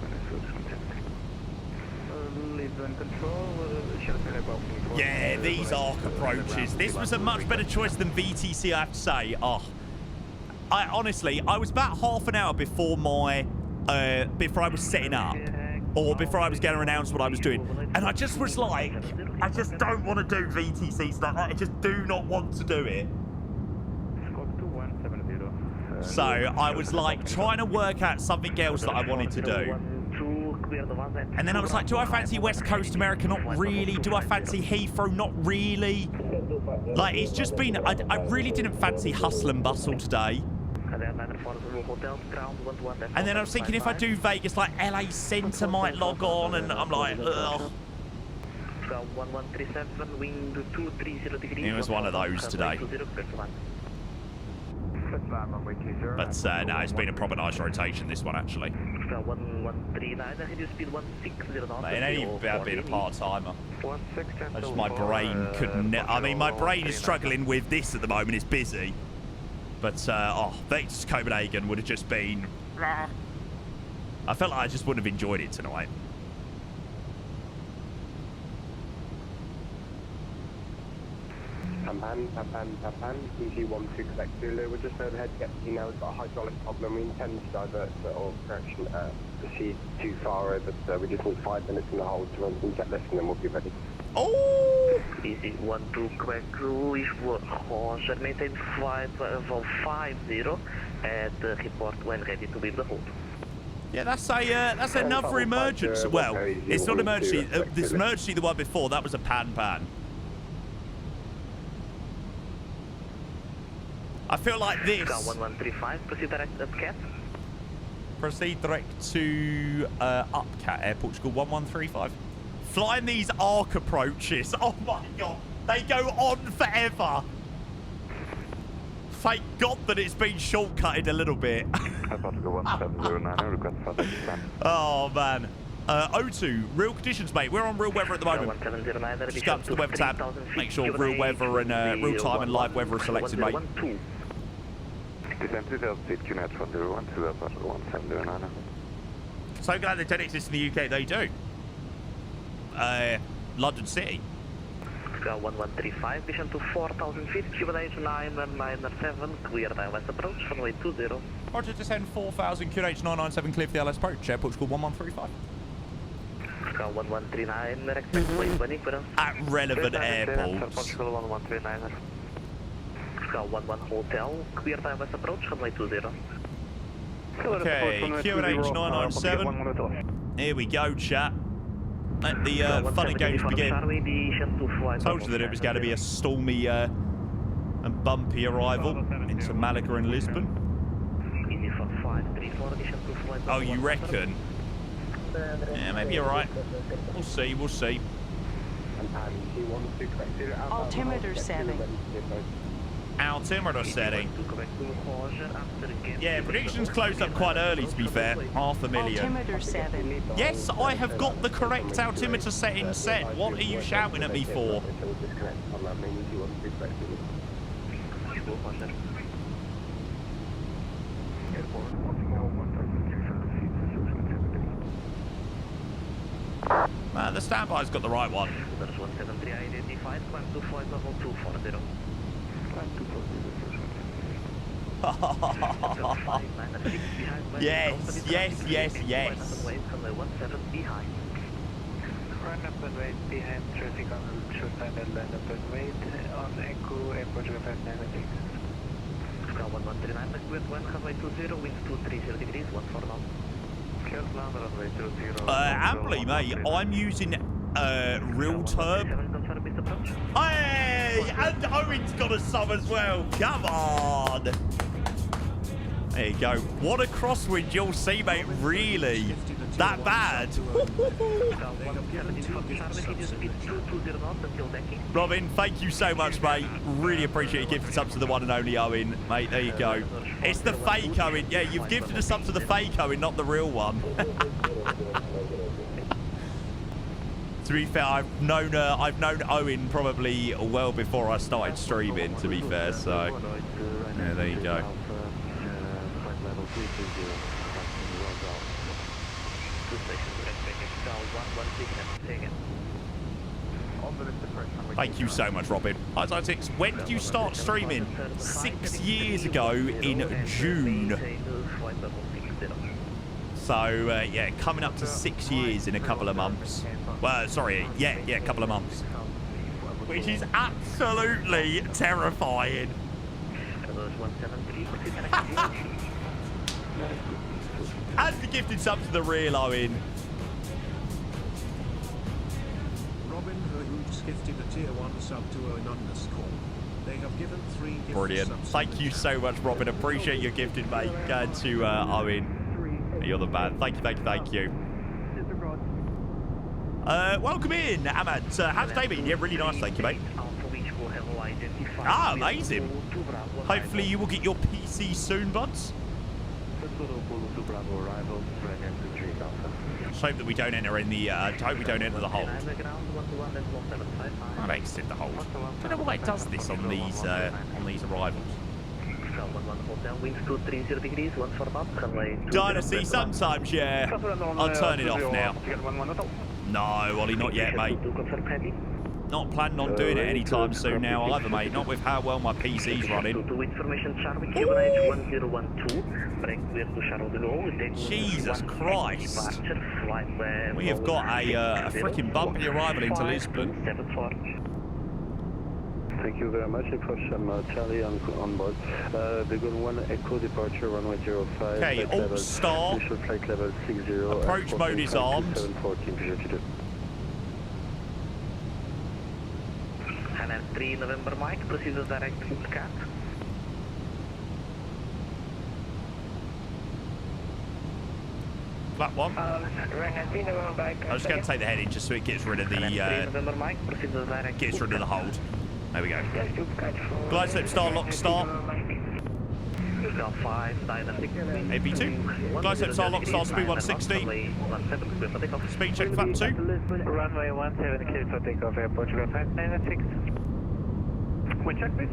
Yeah, these arc approaches. This was a much better choice than VTC, I have to say. Oh, I was about half an hour before before I was setting up, or before I was going to announce what I was doing, and I just was like, I just don't want to do VTC stuff. I just do not want to do it. So I was like trying to work out something else that I wanted to do. And then I was like, do I fancy West Coast America? Not really. Do I fancy Heathrow? Not really. Like, it's just been... I really didn't fancy hustle and bustle today. And then I was thinking if I do Vegas, like, LA Center might log on, and I'm like, ugh. It was one of those today. But no, it's been a proper nice rotation, this one, actually. It ain't even about being a part-timer. Just my brain couldn't... I mean, my brain is struggling with this at the moment. It's busy. But, Vegas Copenhagen would have just been... I felt like I just wouldn't have enjoyed it tonight. Tapan, EG12 Quebec Zulu. We're just overhead to get the now. We've got a hydraulic problem. We intend to divert or correction proceed too far over, so we just need 5 minutes in the hold to run some jet lift and then we'll be ready. Oh! EG12 Quebec Zulu is Roger, maintain 50 at report when ready to leave the hold. Yeah, that's another emergency. Well, it's not emergency. This emergency, the one before, that was a pan. I feel like this. 1135, proceed direct to Upcat. Proceed direct to Upcat, Air Portugal 1135. Flying these arc approaches. Oh my god, they go on forever. Thank God that it's been shortcutted a little bit. Oh man. O2, real conditions, mate. We're on real weather at the moment. Just go up to the weather tab. Make sure real weather and real time and live weather are selected, mate. So glad they don't exist in the UK. They do. London City. 1135, vision to 4000 feet, QNH 997, clear ILS approach, runway 20. Roger, descend 4000, QNH 997, clear for the ILS approach, Air Portugal 1135. 1139, expect place when equidance. At relevant airports. Portugal 1139. 11 hotel, clear ILS approach, runway 20. Okay, QNH 997. Here we go, chat. Let the fun and games begin. Told you that it was going to be a stormy and bumpy arrival into Malaga and Lisbon. Oh, you reckon? Yeah, maybe you're right. We'll see, we'll see. Altimeter setting. Altimeter setting. Yeah, predictions closed up quite early, to be fair. 500,000. Altimeter setting. Yes, I have got the correct altimeter setting set. What are you shouting at me for? The standby's got the right one. Yes, yes, yes, yes. Run up and wait behind traffic on short time and land up and wait on Echo Airport 596. 1139, with 1 runway 20, winds 230 degrees, 1 for now. Amply, mate, I'm using real turb. Hey, and Owen's got a sub as well. Come on. There you go. What a crosswind you'll see, mate. Really? That bad? Robin, thank you so much, mate. Really appreciate you gifting subs to the one and only Owen. Mate, there you go. It's the fake Owen. Yeah, you've gifted us up to the fake Owen, not the real one. To be fair, I've known Owen probably well before I started streaming, to be fair, so... Yeah, there you go. Thank you so much, Robin. I6, when did you start streaming? 6 years ago in June. So, yeah, coming up to 6 years in a couple of months. Well, sorry, yeah, a couple of months. Which is absolutely terrifying. And the gifted sub to the real Owen. Robin Hood's gifted a tier 1 sub to Owen underscore. They have given 3 gifted Brilliant. subs. Thank you so much, Robin. Appreciate your gifted, mate. Go to Owen. You're the man. Thank you. Welcome in, Ahmad. How's day been? Yeah, really nice, thank you, mate. Ah, amazing. Hopefully you will get your PC soon, buds. Let's hope that we don't enter in the. Hope we don't enter the hold. I've exited the hold. I don't know why it does this on these arrivals. Dynasty, sometimes, yeah. I'll turn it off now. No, Ollie, not yet, mate. Not planning on doing it anytime soon now either, mate. Not with how well my PC's running. Jesus Christ. We have got a freaking bumpy arrival into Lisbon. Thank you very much. From Charlie on board. Beagle 1 Echo departure runway 05. Okay, alt start. Flight level 60. Approach mode is armed. 714. Hangar 3 November Mike, proceed direct to Cat. Flat one. I'm just going to take the heading just so it gets rid of the gets rid of the hold. There we go. Glide slip start, lock start. AP2. Glide slip start, lock start, speed 160. Speed check flap 2. Runway 17 clear for takeoff, airport 596. Wind check, please.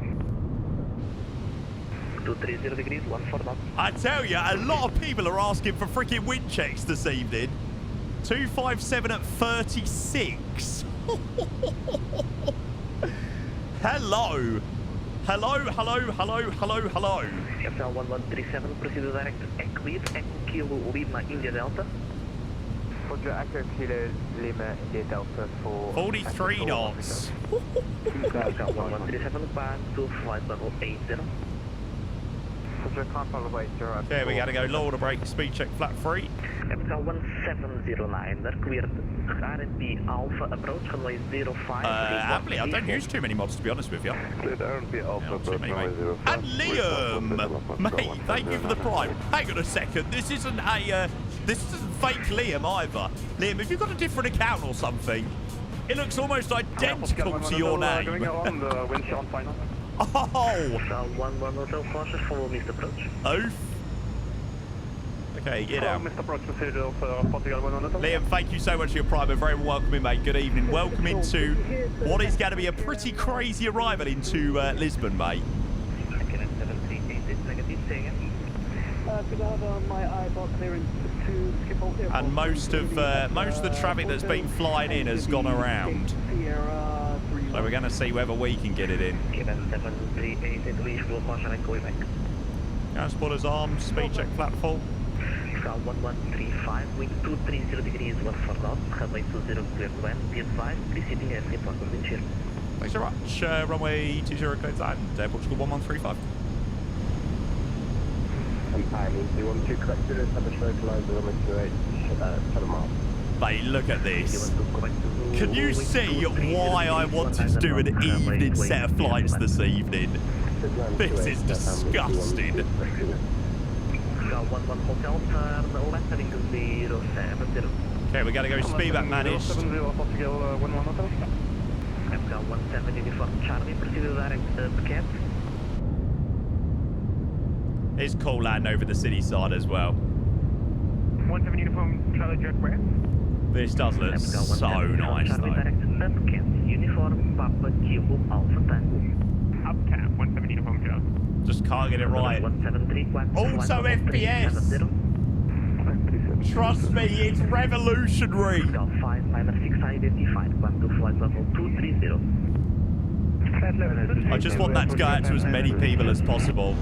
230 degrees, 14 knots. I tell you, a lot of people are asking for freaking wind checks this evening. 257 at 36. Hello. Hello. FL 1137, proceed direct clear, Echo Kilo Lima India Delta. Roger, Echo Kilo Lima India Delta for 43 knots. FL 1137, back to flight level 80. Okay, we gotta go lower the brake, speed check flat 3. FL 1709, they're cleared. R&B Alpha approach, runway 05. Happily, I don't use too many mods to be honest with you. Cleared R&B Alpha approach, many, runway 05. And Liam! Mate, thank you for the prime. Hang on a second, this isn't fake Liam either. Liam, have you got a different account or something? It looks almost identical to your name. Oh! Oof. Okay, get out. Liam, thank you so much for your prime. Very welcome in, mate. Good evening. Welcome into what is going to be a pretty crazy arrival into Lisbon, mate. And most of the traffic that's been flying in has gone around. So we're going to see whether we can get it in. Gas spotters armed, speed check flat full. 1135, wind 230 degrees, 14 knots, runway 20 clear to land, be advised, preceding airfield for wind shear. Thanks very much. Runway 20 clear to land, Portugal 1135. You want to correct it, establish localizer, runway 28, 7 miles. Mate, look at this. Can you see why I wanted to do an evening set of flights this evening? This is disgusting. 11 Hotel, turn left heading 070. Okay, we got to go speed back managed. 070 Portugal 11 Hotel. MK 17 Uniform Charlie, proceed to direct Phuket. It's cool land over the city side as well. 17 Uniform Charlie Jet where? This does look so nice though. Uniform Papa Kilo Alpha Tango. Up cap, 17 Uniform Charlie. Just can't get it right. Also FPS. Trust me, it's revolutionary. 596 identified. One to flight level 230. I just want that to go out to as many people as possible.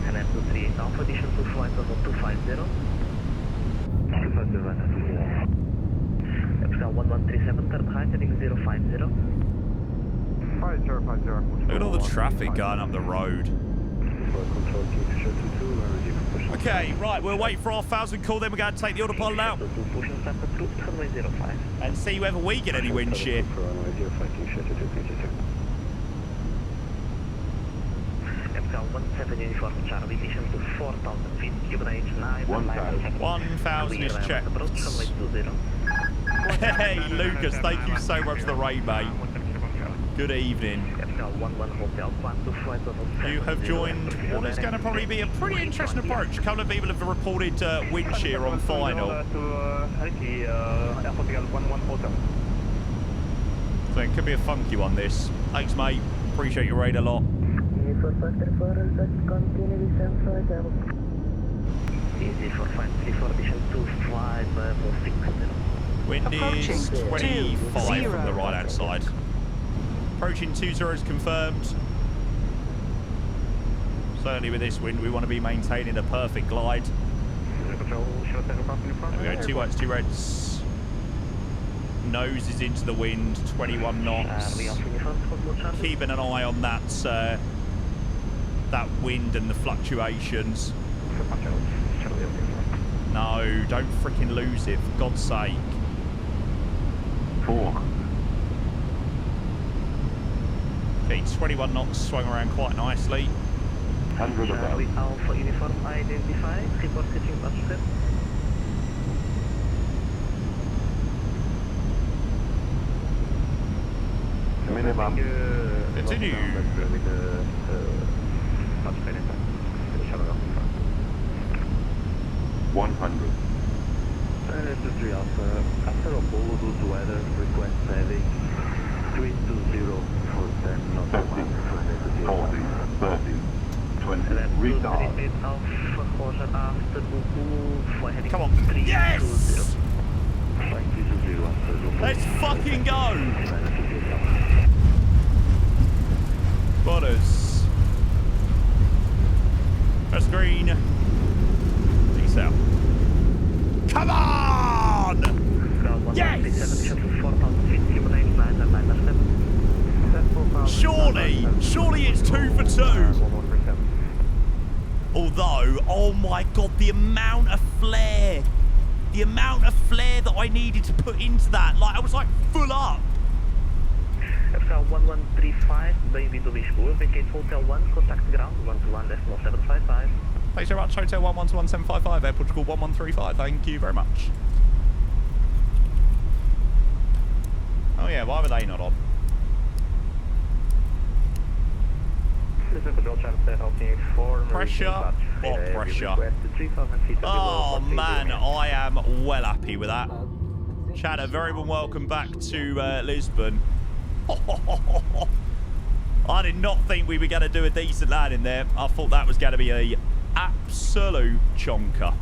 And then 238 Alpha addition to flight level 250. 250. Epsilon 1137, turn height heading 050. 5050. Look at all the traffic going up the road. Okay, right, we'll wait for our 1,000 call, then we're going to take the autopilot out. And see whether we get any wind shear. Epsilon 17 Uniform Charlie, addition to 4,000 feet, Cuban H 9. 1,000 is checked. Hey, Lucas, thank you so much for the raid, mate. Good evening. You have joined what is going to probably be a pretty interesting approach. A couple of people have reported wind shear on final. So it could be a funky one, this. Thanks, mate. Appreciate your raid a lot. Easy for 534 addition to 560. Wind is 25 from the right-hand side. Approaching 20 is confirmed. Certainly with this wind, we want to be maintaining a perfect glide. There we go, 2 whites, 2 reds. Nose is into the wind, 21 knots. Keeping an eye on that, that wind and the fluctuations. No, don't freaking lose it, for God's sake. 4. Okay, 21 knots, swung around quite nicely. 100 above. Alpha Uniform identified, report catching passenger. Minimum. Continue. 100. This is 3 Alpha. After Apollo due to weather, request heading 320 for 10 knots. 30, 40, 30, 20. Retard. Alpha Horse after Buku, fly heading Come on. 320. Yes! Let's fucking go! Spotters. First green. Peace out. Come on! Yes! Surely it's 2 for 2. Although, oh my god, the amount of flare that I needed to put into that, like I was like full up. Epsilon 1135, baby to be school, vacate Hotel 1, contact ground 121.755. Thanks very much, Hotel 1121755, Air Portugal 1135, thank you very much. Oh yeah, why were they not on? Pressure? What pressure? Oh man, I am well happy with that. Chad, a very warm welcome back to Lisbon. I did not think we were going to do a decent landing there. I thought that was going to be a absolute chonker.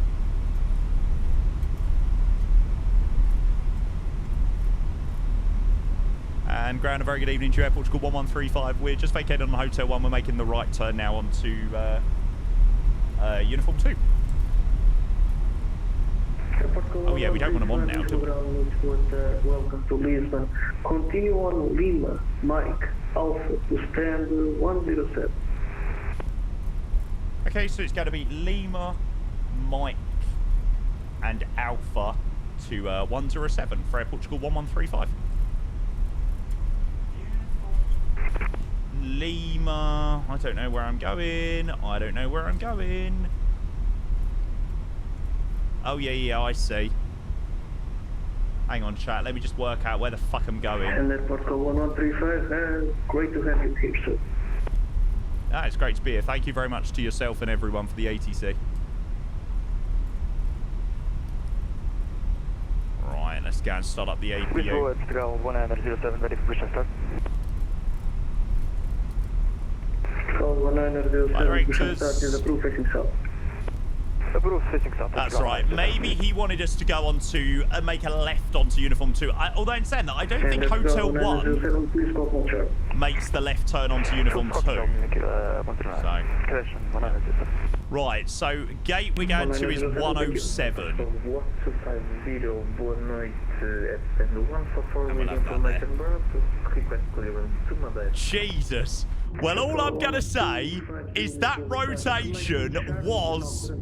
And ground, a very good evening to you, Air Portugal 1135. We're just vacated on Hotel 1. We're making the right turn now onto Uniform 2. Oh yeah, we don't want them on now, do we? Welcome to Lisbon. Continue on Lima, Mike, Alpha to stand 107. Okay, so it's going to be Lima, Mike, and Alpha to 107 for Air Portugal 1135. Lima, I don't know where I'm going. I don't know where I'm going. Oh, yeah, I see. Hang on, chat. Let me just work out where the fuck I'm going. And airport call 1135. Great to have you here, sir. Ah, it's great to be here. Thank you very much to yourself and everyone for the ATC. Right, let's go and start up the APU. Portugal 1907, ready for push and start. Call 1907, push and start is approved facing south. Approved facing south. That's right. Maybe he wanted us to go on to make a left onto Uniform 2. Although in saying that, I don't think Hotel 1 makes the left turn onto Uniform 2. So. Right, so gate we're going to is 107. Jesus. Well, all I'm going to say is that rotation was...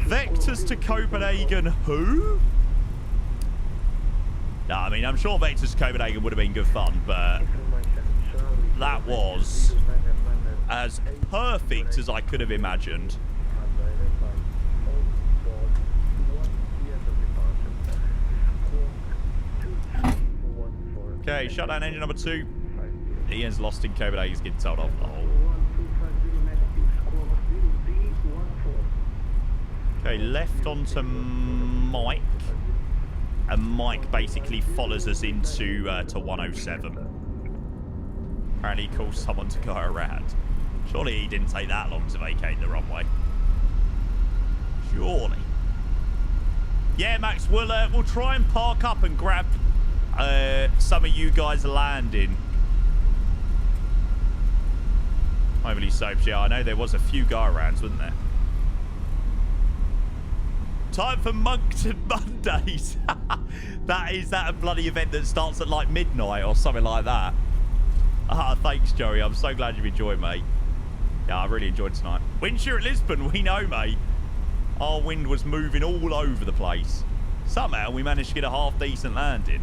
Vectors to Copenhagen, who? No, I mean, I'm sure Vectors to Copenhagen would have been good fun, but that was as perfect as I could have imagined. Okay, shut down engine number 2. Ian's lost in Copenhagen. He's getting told off. Oh. Okay, left onto Mike. And Mike basically follows us into to 107. Apparently he calls someone to go around. Surely he didn't take that long to vacate the runway. Surely. Yeah, Max, we'll try and park up and grab some of you guys landing. Overly soaps, yeah, I know there was a few go-arounds, wasn't there? Time for Moncton Mondays. Is that a bloody event that starts at like midnight or something like that? Ah, thanks, Joey. I'm so glad you've enjoyed, mate. Yeah, I really enjoyed tonight. Wind shear at Lisbon, we know, mate. Our wind was moving all over the place. Somehow we managed to get a half-decent landing.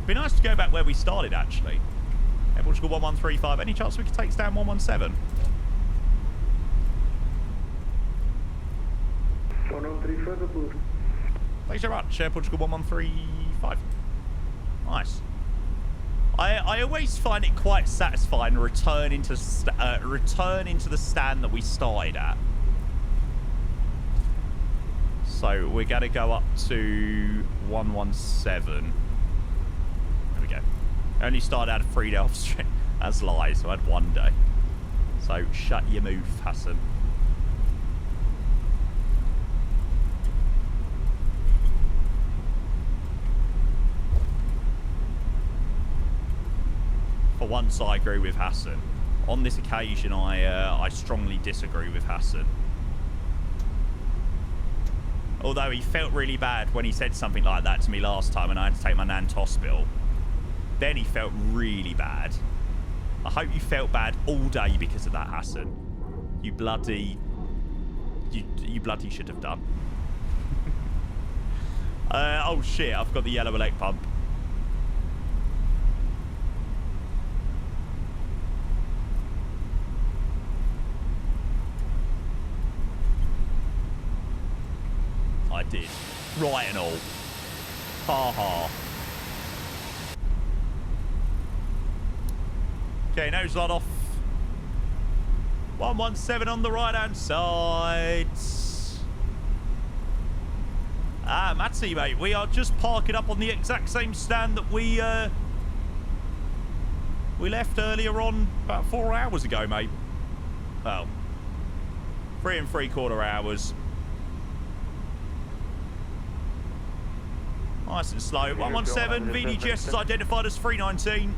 Be nice to go back where we started, actually. Air Portugal 1135. Any chance we could take down 117? 135 approved. Thanks very much. Air Portugal 1135. Nice. I always find it quite satisfying to return into the stand that we started at. So we're going to go up to 117. I only started out at 3 Delft Street. That's lies, so I had 1 day. So shut your mouth, Hassan. For once, I agree with Hassan. On this occasion, I strongly disagree with Hassan. Although he felt really bad when he said something like that to me last time and I had to take my nan to hospital. Then he felt really bad. I hope you felt bad all day because of that, Hassan. You bloody should have done. Oh shit, I've got the yellow elect pump. I did. Right and all. Ha ha. Okay, nose light off. 117 on the right-hand side. Ah, Matsy, mate, we are just parking up on the exact same stand that we left earlier on about 4 hours ago, mate. Well, 3 3/4 hours. Nice and slow. 117, VDGS is identified as 319.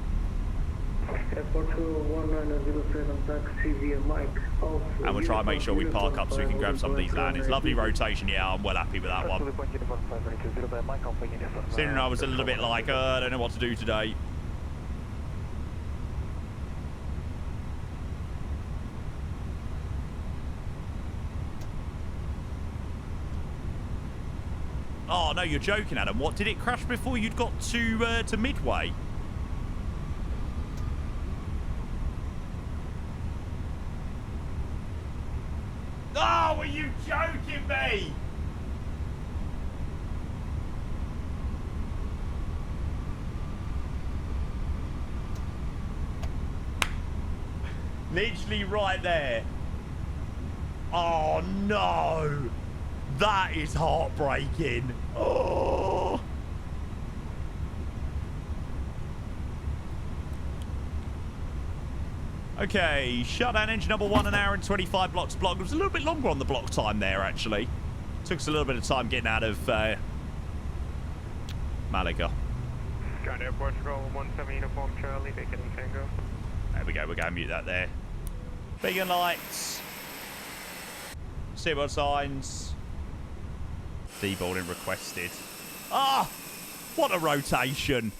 Airport 1907, taxi via Mike. And we'll try and make sure we park up so we can grab some of these landings. Lovely rotation, yeah, I'm well happy with that one. Considering I was a little bit like, I don't know what to do today. Oh, no, you're joking, Adam. What, did it crash before you'd got to Midway? Oh, were you joking me? Literally right there. Oh, no. That is heartbreaking. Oh. Okay, shutdown engine number 1, an hour and 25 blocks blocked. It was a little bit longer on the block time there, actually. Took us a little bit of time getting out of Malaga. Ground Air Portugal, 17 uniform Charlie, vacating Tango. There we go, we're going to mute that there. Beacon lights. Seatbelt signs. Deboarding requested. Ah! What a rotation.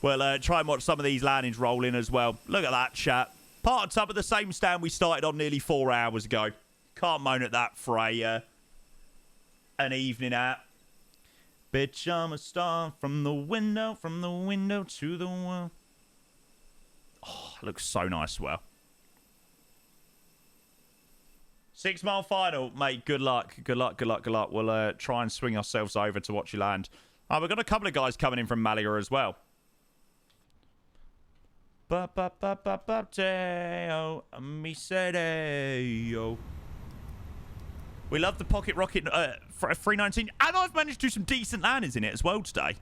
We'll try and watch some of these landings roll in as well. Look at that, chat. Parked up at the same stand we started on nearly 4 hours ago. Can't moan at that for an evening out. Bitch, I'm a star from the window to the world. Oh, looks so nice as well. 6 mile final, mate. Good luck. Good luck, good luck, good luck. We'll try and swing ourselves over to watch you land. We've got a couple of guys coming in from Malaga as well. We love the pocket rocket for a 319, and I've managed to do some decent landings in it as well today.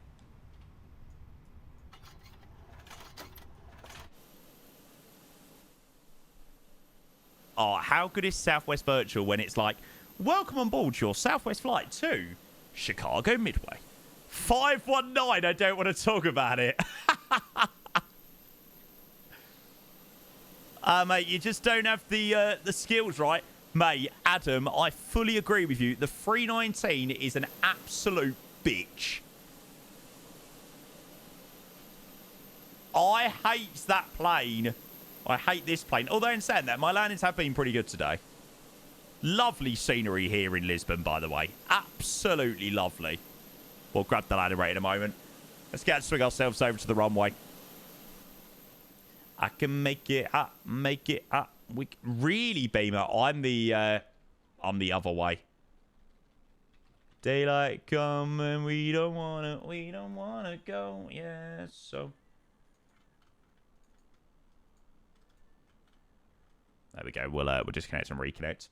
Oh, how good is Southwest Virtual when it's like, welcome on board your Southwest flight to Chicago Midway. 519, I don't want to talk about it. Mate, you just don't have the skills, right? Mate, Adam, I fully agree with you. The 319 is an absolute bitch. I hate that plane. I hate this plane. Although in saying that, my landings have been pretty good today. Lovely scenery here in Lisbon, by the way. Absolutely lovely. We'll grab the landing rate in a moment. Let's get swing ourselves over to the runway. I can make it up, make it up. We really, Beamer. I'm the other way. Daylight come and we don't wanna go. Yeah, so. There we go. We'll disconnect and reconnect.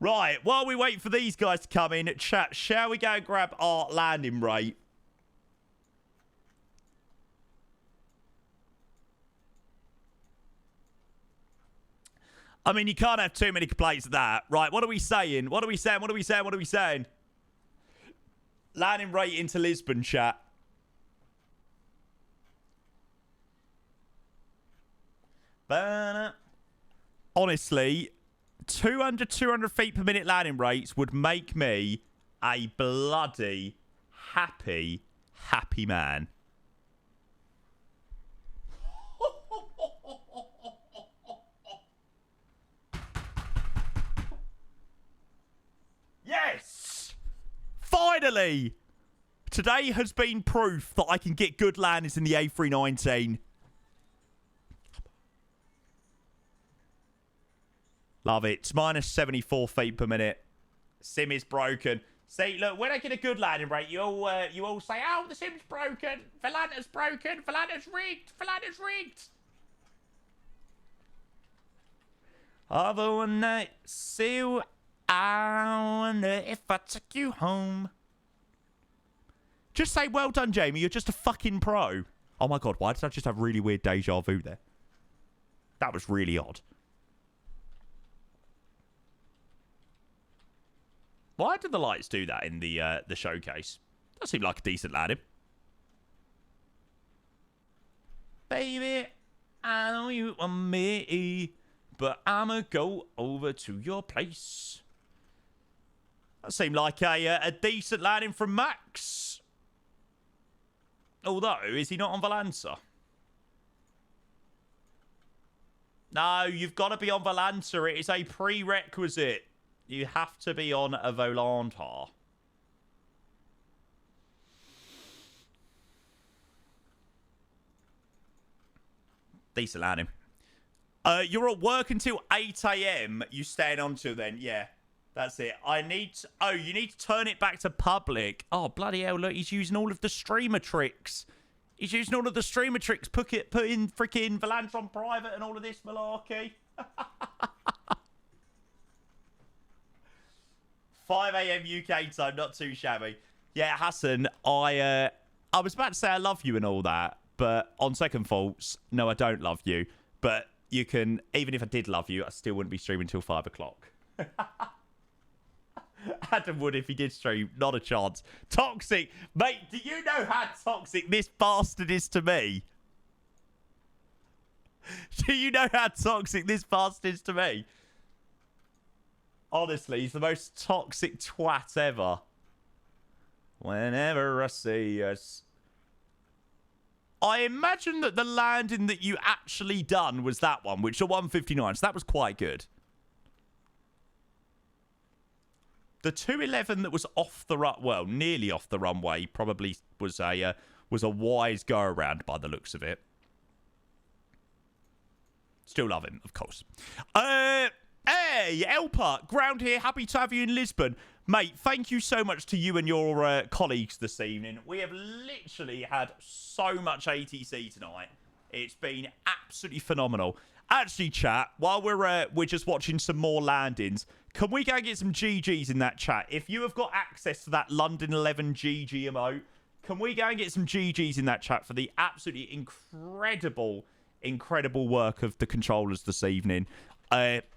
Right, while we wait for these guys to come in, chat, shall we go and grab our landing rate? I mean, you can't have too many complaints of that. Right, what are we saying? What are we saying? What are we saying? What are we saying? Landing rate into Lisbon, chat. Honestly, 200 feet per minute landing rates would make me a bloody happy man. Yes! Finally! Today has been proof that I can get good landings in the A319. Love it. It's minus 74 feet per minute. Sim is broken. See, look, when I get a good landing rate, you all say, oh, the sim's broken. Volanta's broken. Volanta's rigged. Volanta's rigged. Although one night, see, I wonder if I took you home. Just say, well done, Jamie. You're just a fucking pro. Oh, my God. Why did I just have really weird deja vu there? That was really odd. Why did the lights do that in the showcase? That seemed like a decent landing. Baby, I know you want me, but I'ma go over to your place. That seemed like a decent landing from Max. Although, is he not on Volanta? No, you've got to be on Volanta. It is a prerequisite. You have to be on a Volantar. Decent landing. You're at work until 8 a.m. You staying on till then. Yeah, that's it. I need to, oh, you need to turn it back to public. Oh, bloody hell. Look, he's using all of the streamer tricks. He's using all of the streamer tricks. Put in freaking Volantar on private and all of this malarkey. 5 a.m. UK time, not too shabby. Yeah, Hassan, I was about to say I love you and all that, but on second thoughts, no, I don't love you. But you can, even if I did love you, I still wouldn't be streaming till 5 o'clock. Adam would if he did stream, not a chance. Toxic, mate, do you know how toxic this bastard is to me? Do you know how toxic this bastard is to me? Honestly, he's the most toxic twat ever. Whenever I see us. I imagine that the landing that you actually done was that one, which are 159, so that was quite good. The 211 that was off the run, well, nearly off the runway, probably was a wise go around by the looks of it. Still love him, of course. Hey, Elpa, ground here. Happy to have you in Lisbon. Mate, thank you so much to you and your colleagues this evening. We have literally had so much ATC tonight. It's been absolutely phenomenal. Actually, chat, while we're just watching some more landings, can we go and get some GGs in that chat? If you have got access to that London 11 GG emote, can we go and get some GGs in that chat for the absolutely incredible work of the controllers this evening?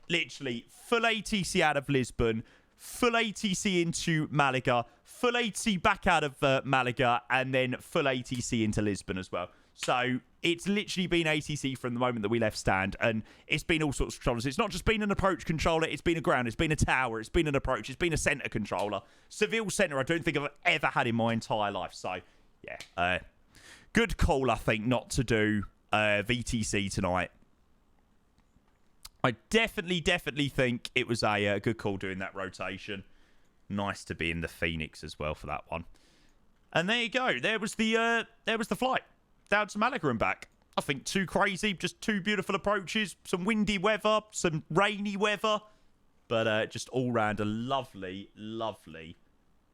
Literally full ATC out of Lisbon, full ATC into Malaga, full ATC back out of Malaga, and then full ATC into Lisbon as well. So it's literally been ATC from the moment that we left stand, and it's been all sorts of controllers. It's not just been an approach controller, it's been a ground, it's been a tower, it's been an approach, it's been a centre controller. Seville centre I don't think I've ever had in my entire life. So, yeah, good call, I think, not to do VTC tonight. I definitely think it was a good call doing that rotation. Nice to be in the Phoenix as well for that one. And there you go. There was the flight down to Malaga and back. I think too crazy, just two beautiful approaches, some windy weather, some rainy weather, but just all round a lovely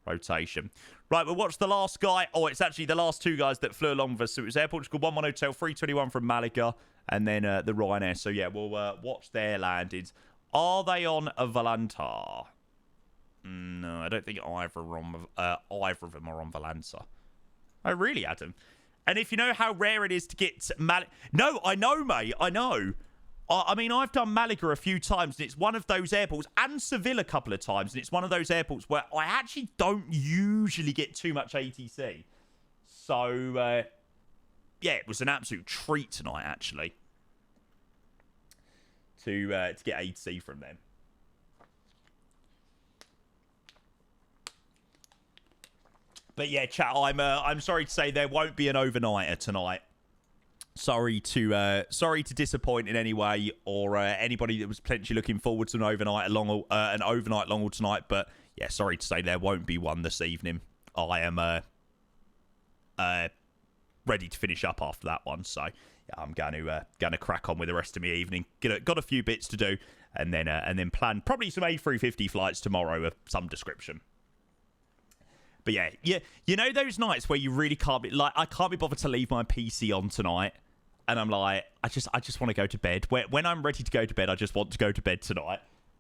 rotation. Right, we'll watch the last guy. Oh, it's actually the last two guys that flew along with us. So it was Air Portugal 11 Hotel 321 from Malaga, and then the Ryanair. So yeah, we'll watch their landings. Are they on a Volantar? No, I don't think either of them are on Volantar. Oh, really, Adam? And if you know how rare it is to get No, I know, mate. I know. I mean, I've done Malaga a few times, and it's one of those airports, and Seville a couple of times, and it's one of those airports where I actually don't usually get too much ATC. So, yeah, it was an absolute treat tonight, actually, to get ATC from them. But yeah, chat, I'm sorry to say there won't be an overnighter tonight. Sorry to disappoint in any way, or anybody that was potentially looking forward to an overnight long haul tonight. But yeah, sorry to say there won't be one this evening. I am ready to finish up after that one, so yeah, I'm going to crack on with the rest of my evening. Got a few bits to do, and then plan probably some A350 flights tomorrow of some description. But yeah, you know those nights where you really can't be like, I can't be bothered to leave my PC on tonight, and I'm like, I just want to go to bed. When I'm ready to go to bed, I just want to go to bed tonight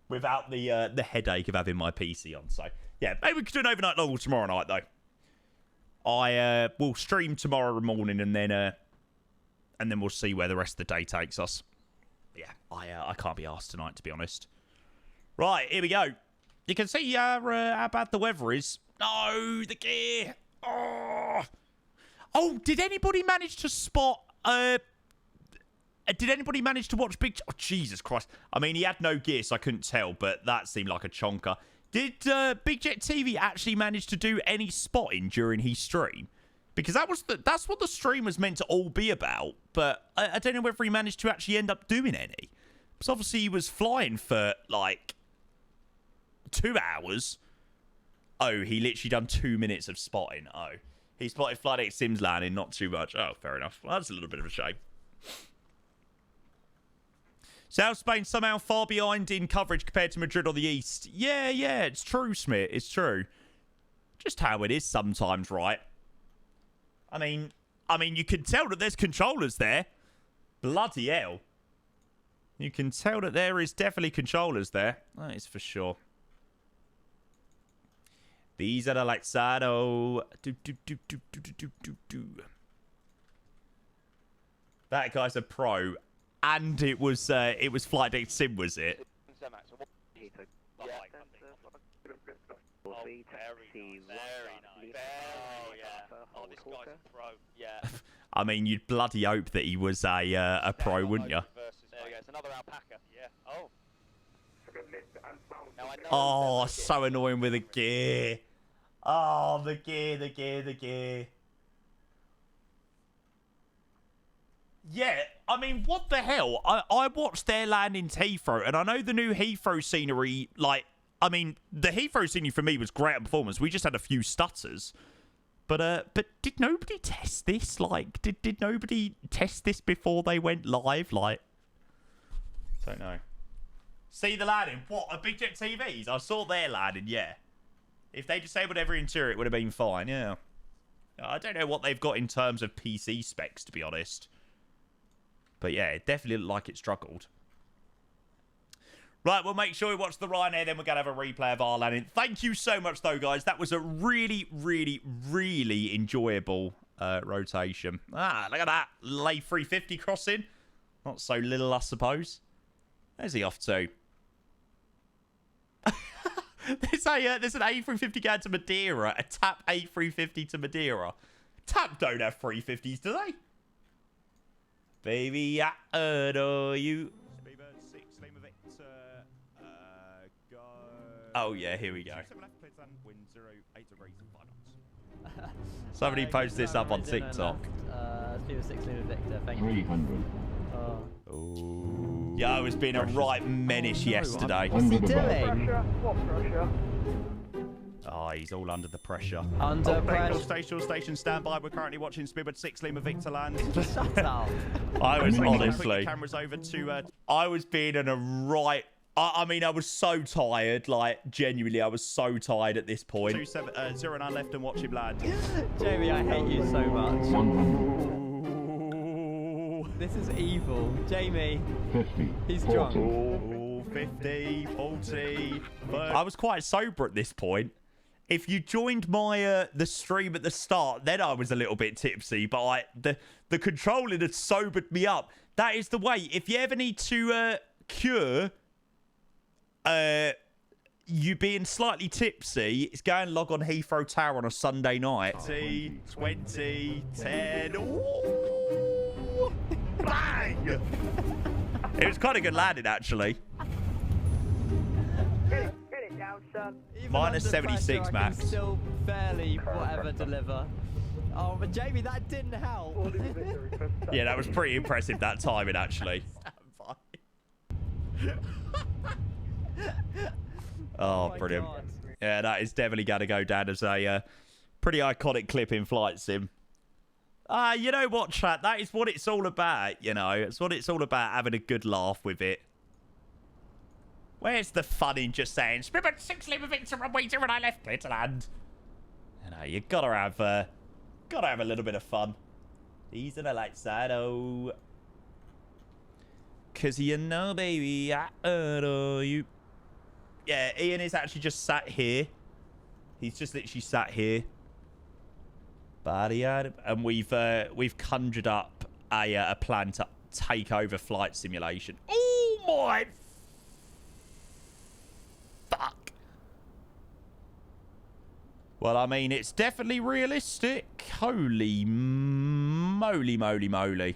without the headache of having my PC on. So yeah, maybe we could do an overnight long tomorrow night though. I will stream tomorrow morning, and then we'll see where the rest of the day takes us. Yeah, I can't be arsed tonight, to be honest. Right, here we go. You can see how bad the weather is. No, the gear. Oh, did anybody manage to spot? Did anybody manage to watch Big? Oh, Jesus Christ! I mean, he had no gear, so I couldn't tell, but that seemed like a chonker. Did Big Jet TV actually manage to do any spotting during his stream? Because that's what the stream was meant to all be about. But I don't know whether he managed to actually end up doing any. Because obviously he was flying for like 2 hours? Oh, he literally done 2 minutes of spotting. Oh, he spotted Flight X Sims landing, not too much. Oh, fair enough. Well, that's a little bit of a shame. South Spain somehow far behind in coverage compared to Madrid or the East. Yeah, it's true, Smith. It's true. Just how it is sometimes, right? I mean, you can tell that there's controllers there. Bloody hell. You can tell that there is definitely controllers there. That is for sure. These are the Laxado. That guy's a pro. And it was Flight Deck Sim, was it? I mean, you'd bloody hope that he was a pro, wouldn't you? Oh, so annoying with the gear. Oh, the gear. Yeah, I mean, what the hell? I watched their land in Heathrow, and I know the new Heathrow scenery, like, I mean, the Heathrow scenery for me was great at performance. We just had a few stutters. But did nobody test this? Like, did nobody test this before they went live? Like, don't know. See the landing? What, a Big Jet TVs? I saw their landing, yeah. If they disabled every interior, it would have been fine, yeah. I don't know what they've got in terms of PC specs, to be honest. But yeah, it definitely looked like it struggled. Right, we'll make sure we watch the Ryanair, then we're going to have a replay of our landing. Thank you so much, though, guys. That was a really, really, really enjoyable rotation. Ah, look at that. Lay 350 crossing. Not so little, I suppose. Where's he off to? There's an A350 going to Madeira. A TAP A350 to Madeira. TAP don't have 350s, do they? Baby, I adore you. Oh, yeah, here we go. Somebody post this up on TikTok. Speed 6 Lima Victor, thank you. 300. Oh. Yeah, I was being a right menace yesterday. What's he doing? Oh, he's all under the pressure. Under pressure. Station, stand by. We're currently watching Spibbard 6 Lima Victor land. Shut up. I was honestly. Put your cameras over to. I was being in a right. I mean, I was so tired. Like, genuinely, I was so tired at this point. 09 left and watch him land. Jamie, I hate you so much. 100. This is evil. Jamie. 50. He's drunk. 50, 40. 30. I was quite sober at this point. If you joined my the stream at the start, then I was a little bit tipsy. But the controlling had sobered me up. That is the way. If you ever need to cure you being slightly tipsy, it's go and log on Heathrow Tower on a Sunday night. 20, 10. Ooh, bang! It was quite a good landing, actually. Get it down, son. Minus 76 pressure, max. I can still barely whatever deliver. Oh, but Jamie, that didn't help. Yeah, that was pretty impressive, that timing, actually. Oh, brilliant. God. Yeah, that is definitely going to go down as a pretty iconic clip in Flight Sim. You know what, chat? That is what it's all about, you know. It's what it's all about, having a good laugh with it. Where's the fun in just saying, Spibbard 6 Lima Victor runway 09 left, clear to land? You know, you gotta have a little bit of fun. These are the lights, oh. Cause you know, baby, I adore you. Yeah, Ian is actually just sat here. He's just literally sat here. And we've conjured up a plan to take over flight simulation. Oh my fuck. Well, I mean, it's definitely realistic. Holy moly, moly, moly.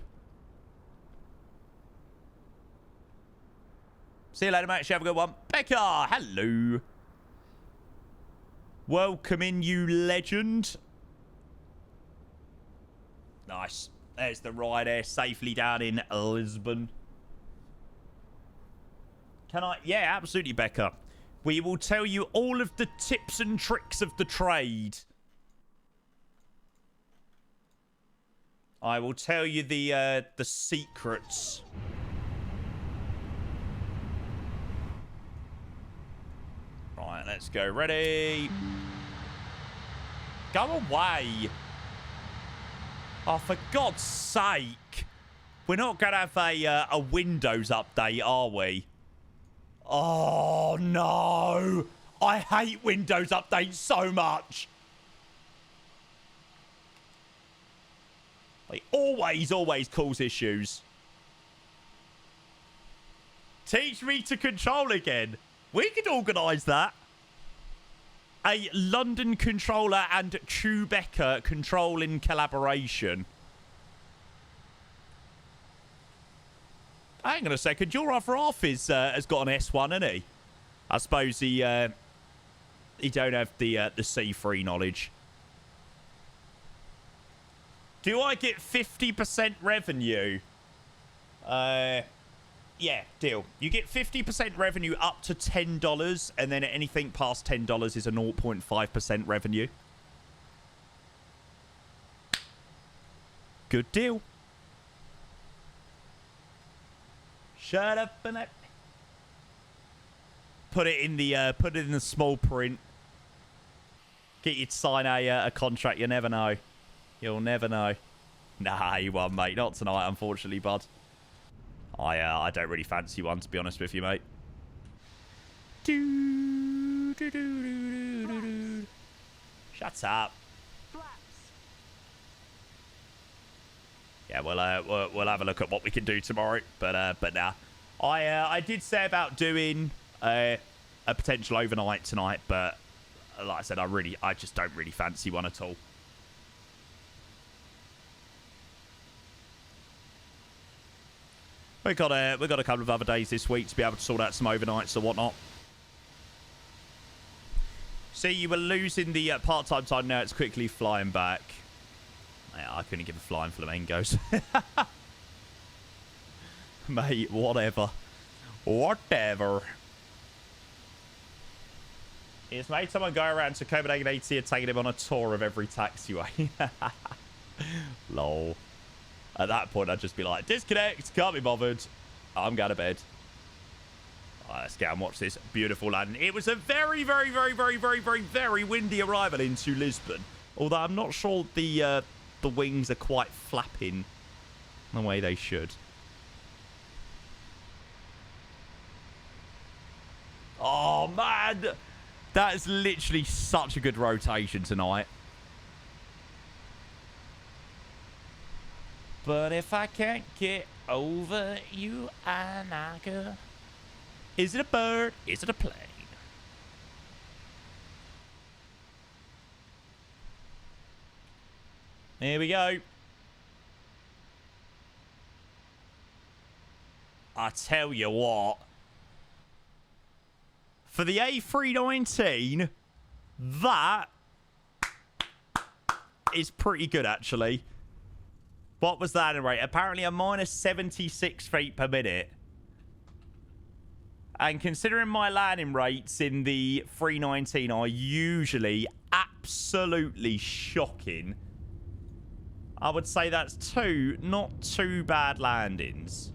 See you later, mate. Have a good one. Becca, hello. Welcome in, you legend. Nice. There's the Ryanair safely down in Lisbon. Can I? Yeah, absolutely, Becca. We will tell you all of the tips and tricks of the trade. I will tell you the secrets. Right, let's go. Ready? Go away. Oh, for God's sake. We're not going to have a Windows update, are we? Oh, no. I hate Windows updates so much. They always cause issues. Teach me to control again. We could organise that. A London controller and Chewbacca control in collaboration. Hang on a second. Your other half has got an S1, hasn't he? I suppose he don't have the C3 knowledge. Do I get 50% revenue? Yeah, deal. You get 50% revenue up to $10, and then anything past $10 is a 0.5% revenue. Good deal. Shut up and let me. Put it in the small print. Get you to sign a contract. You never know. You'll never know. Nah, you won't, mate. Not tonight, unfortunately, bud. I don't really fancy one, to be honest with you, mate. Shut up. Yeah, we'll have a look at what we can do tomorrow, but nah. I did say about doing a potential overnight tonight, but like I said, I just don't really fancy one at all. We've got a couple of other days this week to be able to sort out some overnights or whatnot. See, you were losing the part-time time. Now it's quickly flying back. Yeah, I couldn't give a flying flamingos. Mate, whatever. Whatever. He's made someone go around to Copenhagen AT and taking him on a tour of every taxiway. Lol. At that point, I'd just be like, disconnect, can't be bothered. I'm going to bed. Right, let's get and watch this beautiful landing. It was a very, very, very, very, very, very, very windy arrival into Lisbon. Although I'm not sure the wings are quite flapping the way they should. Oh, man. That is literally such a good rotation tonight. But if I can't get over you, Anaka. Is it a bird? Is it a plane? Here we go. I tell you what. For the A319, that is pretty good, actually. What was that rate? Apparently a minus 76 feet per minute. And considering my landing rates in the 319 are usually absolutely shocking, I would say that's two not too bad landings.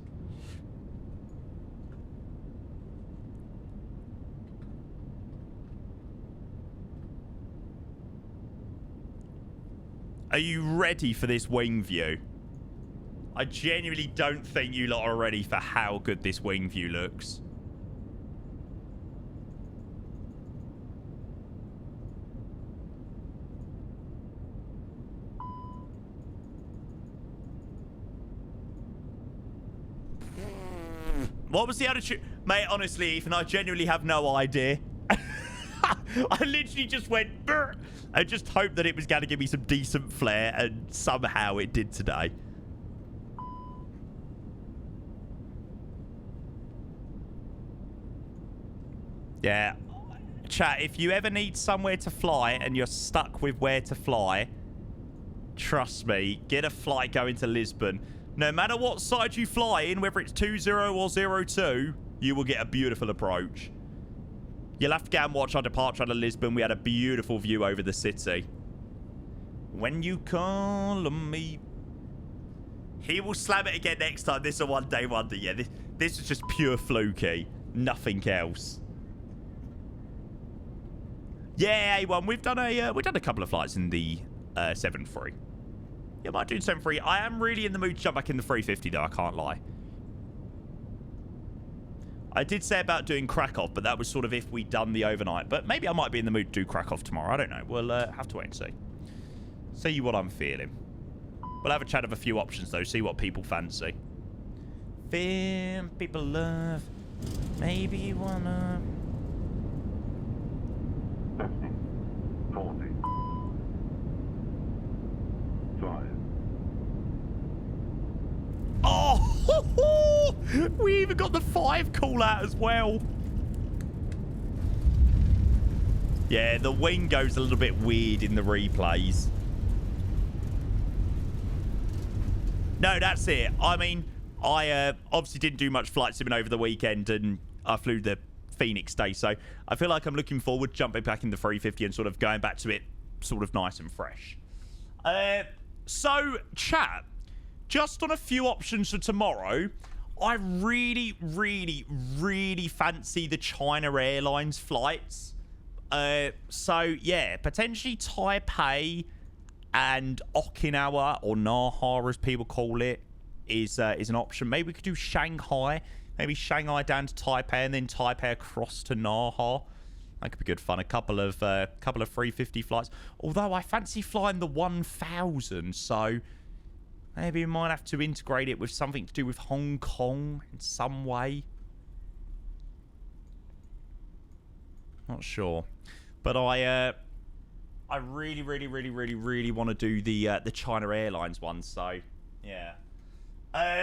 Are you ready for this wing view? I genuinely don't think you lot are ready for how good this wing view looks. What was the attitude? Mate, honestly, Ethan, I genuinely have no idea. I literally just went, brr, and just hoped that it was going to give me some decent flair, and somehow it did today. Yeah. Chat, if you ever need somewhere to fly and you're stuck with where to fly, trust me, get a flight going to Lisbon. No matter what side you fly in, whether it's 20 or 02, you will get a beautiful approach. You'll have to go and watch our departure out of Lisbon. We had a beautiful view over the city. When you call on me. He will slam it again next time. This is a one-day wonder. Yeah, this is just pure fluky. Nothing else. Yeah, A1. We've done a couple of flights in the 7-3. Yeah, might do 7-3. I am really in the mood to jump back in the 350 though. I can't lie. I did say about doing Krakow, but that was sort of if we'd done the overnight. But maybe I might be in the mood to do Krakow tomorrow. I don't know. We'll have to wait and see. See what I'm feeling. We'll have a chat of a few options, though. See what people fancy. Film people love. Maybe you wanna... 50, 40, 5. Oh! We even got the 5 call out as well. Yeah, the wing goes a little bit weird in the replays. No, that's it. I mean, I obviously didn't do much flight simming over the weekend, and I flew the Phoenix day, so I feel like I'm looking forward to jumping back in the 350 and sort of going back to it sort of nice and fresh. So, chat, just on a few options for tomorrow, I really, really, really fancy the China Airlines flights. So, yeah, potentially Taipei and Okinawa, or Naha as people call it, is an option. Maybe we could do Shanghai. Maybe Shanghai down to Taipei and then Taipei across to Naha. That could be good fun. A couple of 350 flights. Although I fancy flying the 1000, so maybe we might have to integrate it with something to do with Hong Kong in some way. Not sure. But I really, really, really, really, really want to do the China Airlines one. So, yeah.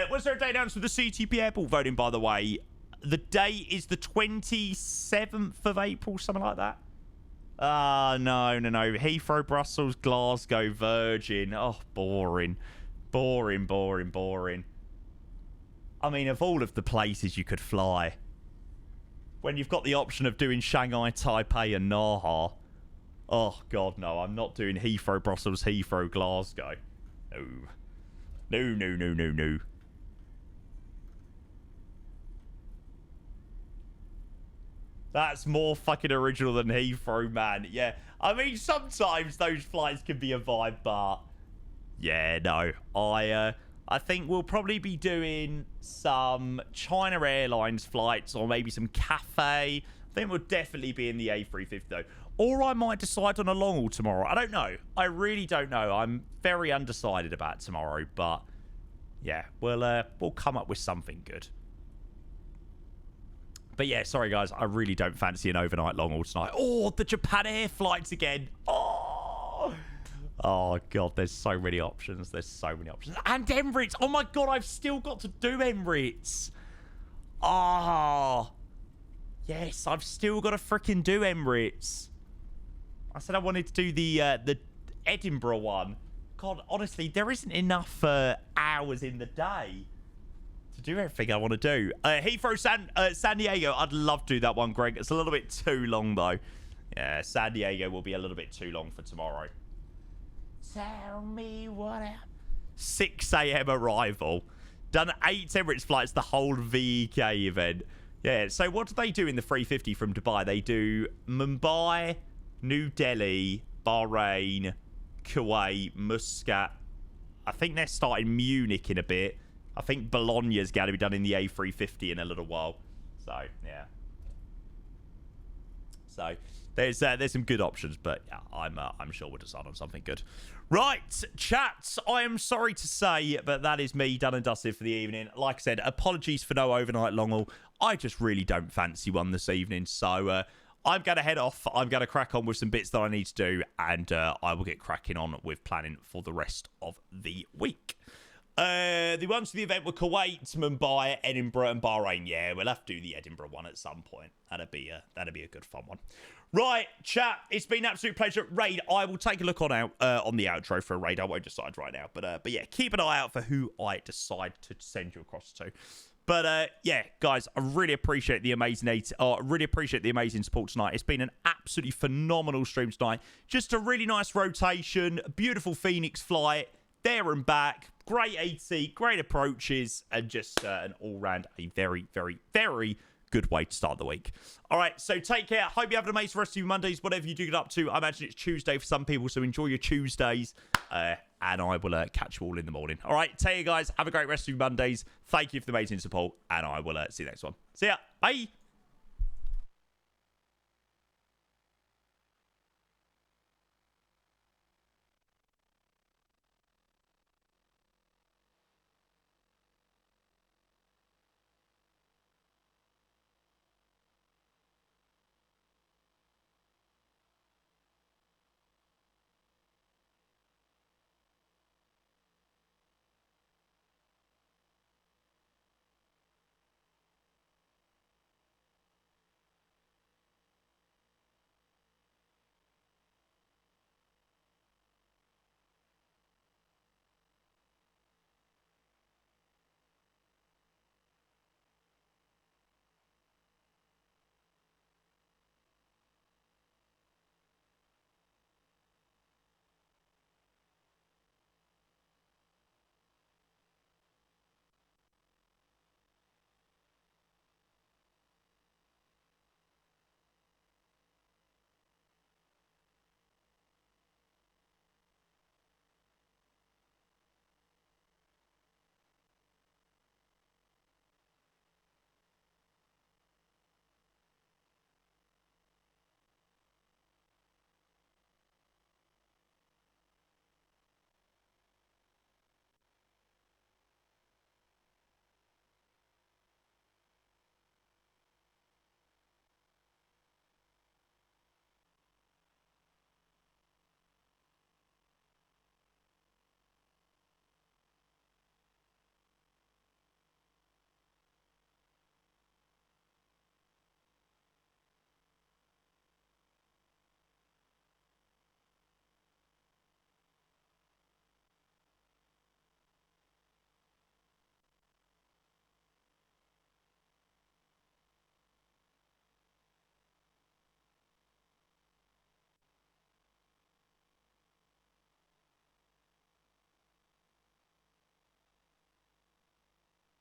Was there a day announced with the CTP airport voting, by the way? The date is the 27th of April, something like that. No. Heathrow, Brussels, Glasgow, Virgin. Oh, boring. Boring. I mean, of all of the places you could fly, when you've got the option of doing Shanghai, Taipei, and Naha. Oh, God, no. I'm not doing Heathrow, Brussels, Heathrow, Glasgow. No. That's more fucking original than Heathrow, man. Yeah. I mean, sometimes those flights can be a vibe, but... yeah, no. I think we'll probably be doing some China Airlines flights or maybe some Cathay. I think we'll definitely be in the A350, though. Or I might decide on a long haul tomorrow. I don't know. I really don't know. I'm very undecided about tomorrow, but yeah, we'll come up with something good. But yeah, sorry guys, I really don't fancy an overnight long haul tonight. Oh, the Japan Air flights again. Oh God, there's so many options. And Emirates. Oh my God, I've still got to do Emirates. Yes, I've still got to freaking do Emirates. I said I wanted to do the Edinburgh one. God, honestly, there isn't enough hours in the day to do everything I want to do. Heathrow, San Diego. I'd love to do that one, Greg. It's a little bit too long, though. Yeah, San Diego will be a little bit too long for tomorrow. Tell me what happened. 6 a.m. arrival. Done 8 Emirates flights the whole VEK event. Yeah, so what do they do in the 350 from Dubai? They do Mumbai, New Delhi, Bahrain, Kuwait, Muscat. I think they're starting Munich in a bit. I think Bologna's going to be done in the A350 in a little while. So, yeah. So, there's some good options, but yeah, I'm sure we'll decide on something good. Right, chat, I am sorry to say, but that is me done and dusted for the evening. Like I said, apologies for no overnight long haul. I just really don't fancy one this evening, so I'm going to head off. I'm going to crack on with some bits that I need to do, and I will get cracking on with planning for the rest of the week. The ones for the event were Kuwait, Mumbai, Edinburgh, and Bahrain. Yeah, we'll have to do the Edinburgh one at some point. That'd be a good fun one. Right, chat, it's been an absolute pleasure. Raid, I will take a look on the outro for a raid. I won't decide right now. But yeah, keep an eye out for who I decide to send you across to. But yeah, guys, I really appreciate the amazing support tonight. It's been an absolutely phenomenal stream tonight. Just a really nice rotation, beautiful Phoenix flight, there and back, great AT, great approaches, and just an all-round a very, very, very good way to start the week. All right, so take care. Hope you have an amazing rest of your Mondays, whatever you do get up to. I imagine it's Tuesday for some people, so enjoy your Tuesdays. And I will catch you all in the morning. All right, take care, guys. Have a great rest of your Mondays. Thank you for the amazing support, and I will see you next one. See ya. Bye.